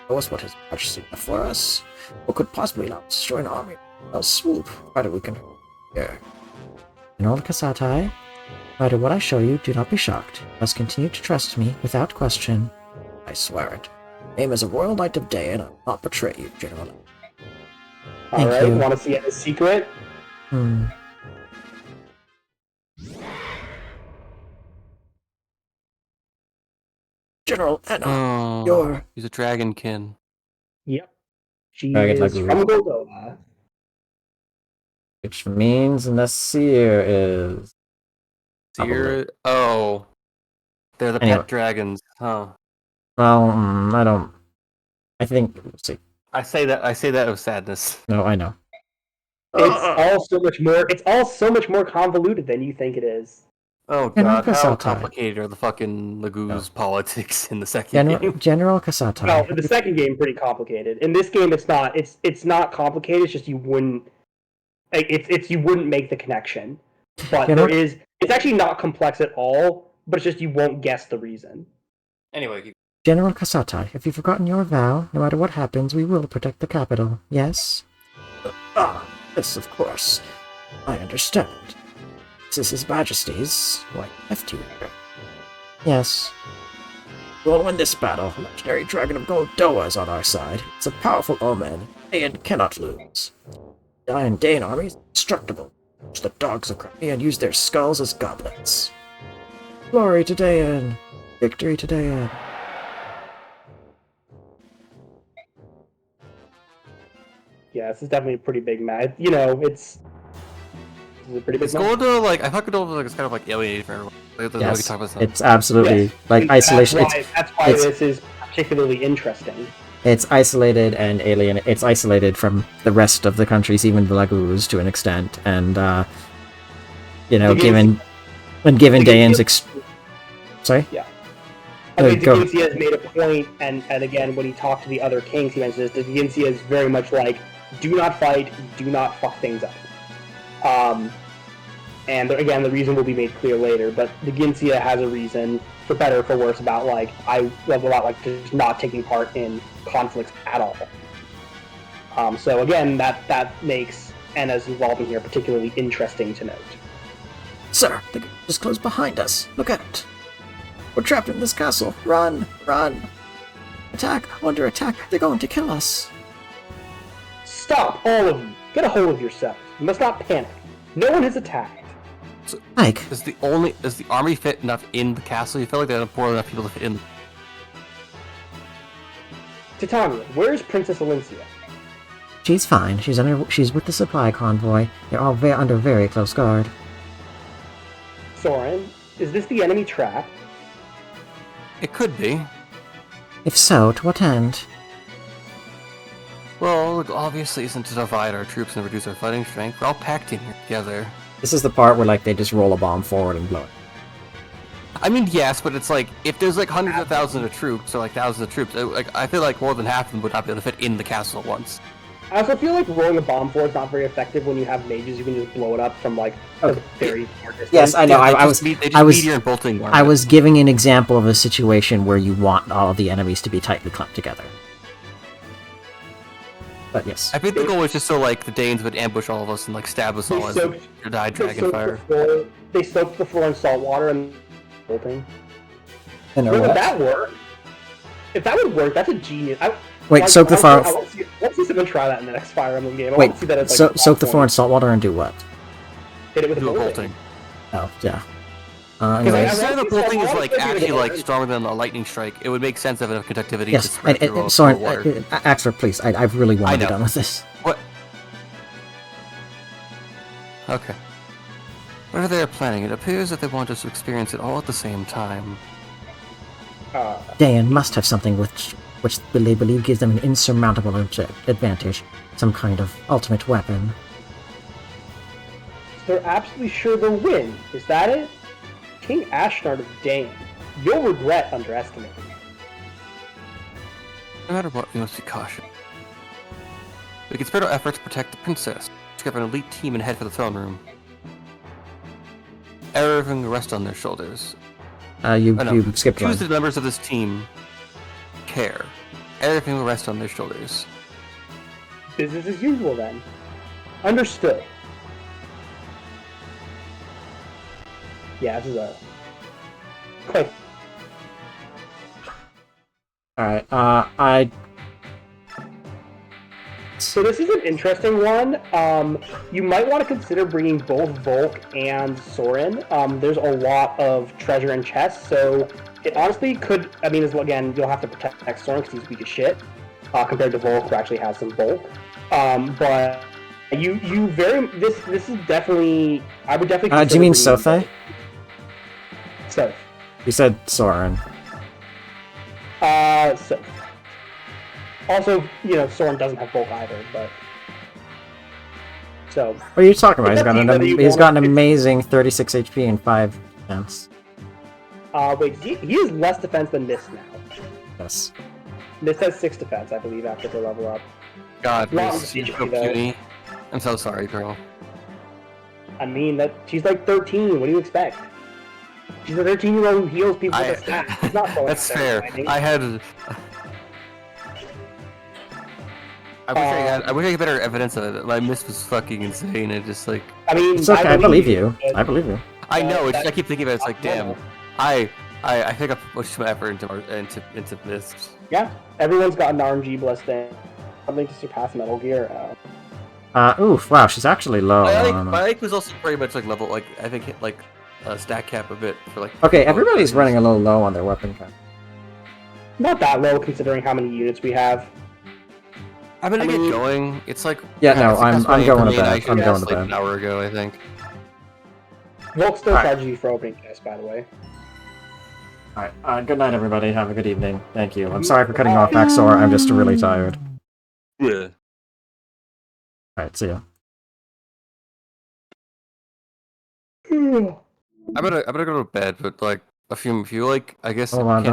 Show us what his majesty left for us. What could possibly allow us to destroy an army? I'll swoop. Provided we can here. General Kasatai, no matter what I show you, do not be shocked. You must continue to trust me without question. I swear it. Name is a royal knight of day, and I will not betray you, General. Alright, want to see it a secret? General Anna, He's a dragonkin. Yep. She Dragon is Lagoon. from Goldova. which means Nasir is... Seer? Oh. They're the Anyway. pet dragons, huh? Well, I don't... I think... Let's see. I say that with sadness. No, I know. It's all so much more convoluted than you think it is. Oh god, how complicated are the fucking Lagoo's politics in the second game? General Kasatai. Well, in the second game, pretty complicated. In this game, it's not. It's not complicated. It's just you wouldn't. You wouldn't make the connection. But it's actually not complex at all. But it's just you won't guess the reason. Anyway, General Kasatai, have you forgotten your vow? No matter what happens, we will protect the capital. Yes? Yes, of course. I understand. This is His Majesty's. Why left you here? Yes. We'll win this battle. The legendary Dragon of Goldoa is on our side. It's a powerful omen. Dayan cannot lose. The Iron Dane army is indestructible. Watch the dogs of Crimea and use their skulls as goblets. Glory to Dayan! Victory to Dayan! Yeah, this is definitely a pretty big match. You know, it's a pretty big it's match. Goldova, like, I thought Goldova was kind of like alienated from everyone. Like, Yes, talk about it's absolutely, like, isolation. That's why this is particularly interesting. It's isolated and alien. It's isolated from the rest of the countries, even the Lagoos, to an extent. And, given Dayan's... Sorry? Yeah. I mean, Digincia has made a point, and again, when he talked to the other kings, he mentioned this, Digincia is very much like, do not fight, do not fuck things up. And again, the reason will be made clear later. But the Ginsia has a reason, for better or for worse, about like just not taking part in conflicts at all. So again, that makes Enna's involvement here particularly interesting to note. Sir, the gate just closed behind us. Look at it. We're trapped in this castle. Run! Run! Attack! Under attack! They're going to kill us! Stop, all of you! Get a hold of yourselves. You must not panic. No one is attacked. So, Ike! is the army fit enough in the castle? You feel like they have more enough people to fit in. Titania, where is Princess Alencia? She's fine. She's with the supply convoy. They're all under very close guard. Soren, is this the enemy trap? It could be. If so, to what end? Well, look, obviously isn't to divide our troops and reduce our fighting strength. We're all packed in here together. This is the part where, like, they just roll a bomb forward and blow it. I mean, yes, but it's like, if there's like hundreds of thousands of troops, or like thousands of troops, I feel like more than half of them would not be able to fit in the castle at once. I also feel like rolling a bomb forward is not very effective when you have mages. You can just blow it up from like a very far distance. Yes, I know. I was meteor and bolting. I was giving an example of a situation where you want all of the enemies to be tightly clumped together. But yes. I think the goal was just so like the Danes would ambush all of us and like stab us all as we die dragon fire. They soaked the floor in salt water and bolting. And Would that work? If that would work, that's a genius. Wait, soak the floor. Let's see someone try that in the next Fire Emblem game. Wait, soak the floor in salt water and do what? Hit it with a bolting. Oh, yeah. Because I the bolting is like actually like stronger than a lightning strike. It would make sense to have enough conductivity to spread through all the water. Axler, please. I really want to be done with this. What? Okay. Whatever they are planning, it appears that they want us to experience it all at the same time. Dayan must have something which they believe gives them an insurmountable advantage. Some kind of ultimate weapon. They're absolutely sure they'll win. Is that it? King Ashnard of Dayan. You'll regret underestimating him. No matter what, we must be cautious. We can spread our efforts to protect the princess, discover an elite team and head for the throne room. Everything will rest on their shoulders. You skipped one. Choose the members of this team. Care. Everything will rest on their shoulders. Business as usual, then. Understood. Yeah, this is a quite. Alright, So this is an interesting one. You might want to consider bringing both Volk and Soren. There's a lot of treasure and chests, so it honestly could. I mean, again, you'll have to protect Soren because he's weak as shit compared to Volk, who actually has some bulk. But this is definitely. I would definitely. do you mean Sothe? Sothe. You said Soren. So. Also, Soren doesn't have bulk either, but... So... What are you talking about? He's got an amazing 36 HP and 5 defense. Wait, he has less defense than Mist now. Yes. Mist has 6 defense, I believe, after they level up. God, Mist, you're so puny. I'm so sorry, girl. I mean, she's like 13, what do you expect? She's a 13-year-old who heals people with a staff. She's not going That's fair. I wish I had better evidence of it. My Mist was fucking insane. It just like. I mean, it's okay. I believe you. I believe you. I know. It's just, I keep thinking about it. It's like, damn. I think I put too much effort into Mist. Yeah, everyone's got an RNG blessed thing. Something to surpass Metal Gear. Oof! Wow, she's actually low. My Ike was also pretty much like level. Like I think hit like stack cap a bit for like. Okay, everybody's running a little low on their weapon count. Not that low considering how many units we have. I'm gonna get going. It's like I'm going to bed. I'm going to bed. An hour ago, I think. Volk still charges you for opening this, by the way. Alright, good night, everybody. Have a good evening. Thank you. I'm sorry for cutting off Axor. I'm just really tired. Yeah. Alright, see ya. I'm gonna go to bed, but like if you like, I guess. Hold on,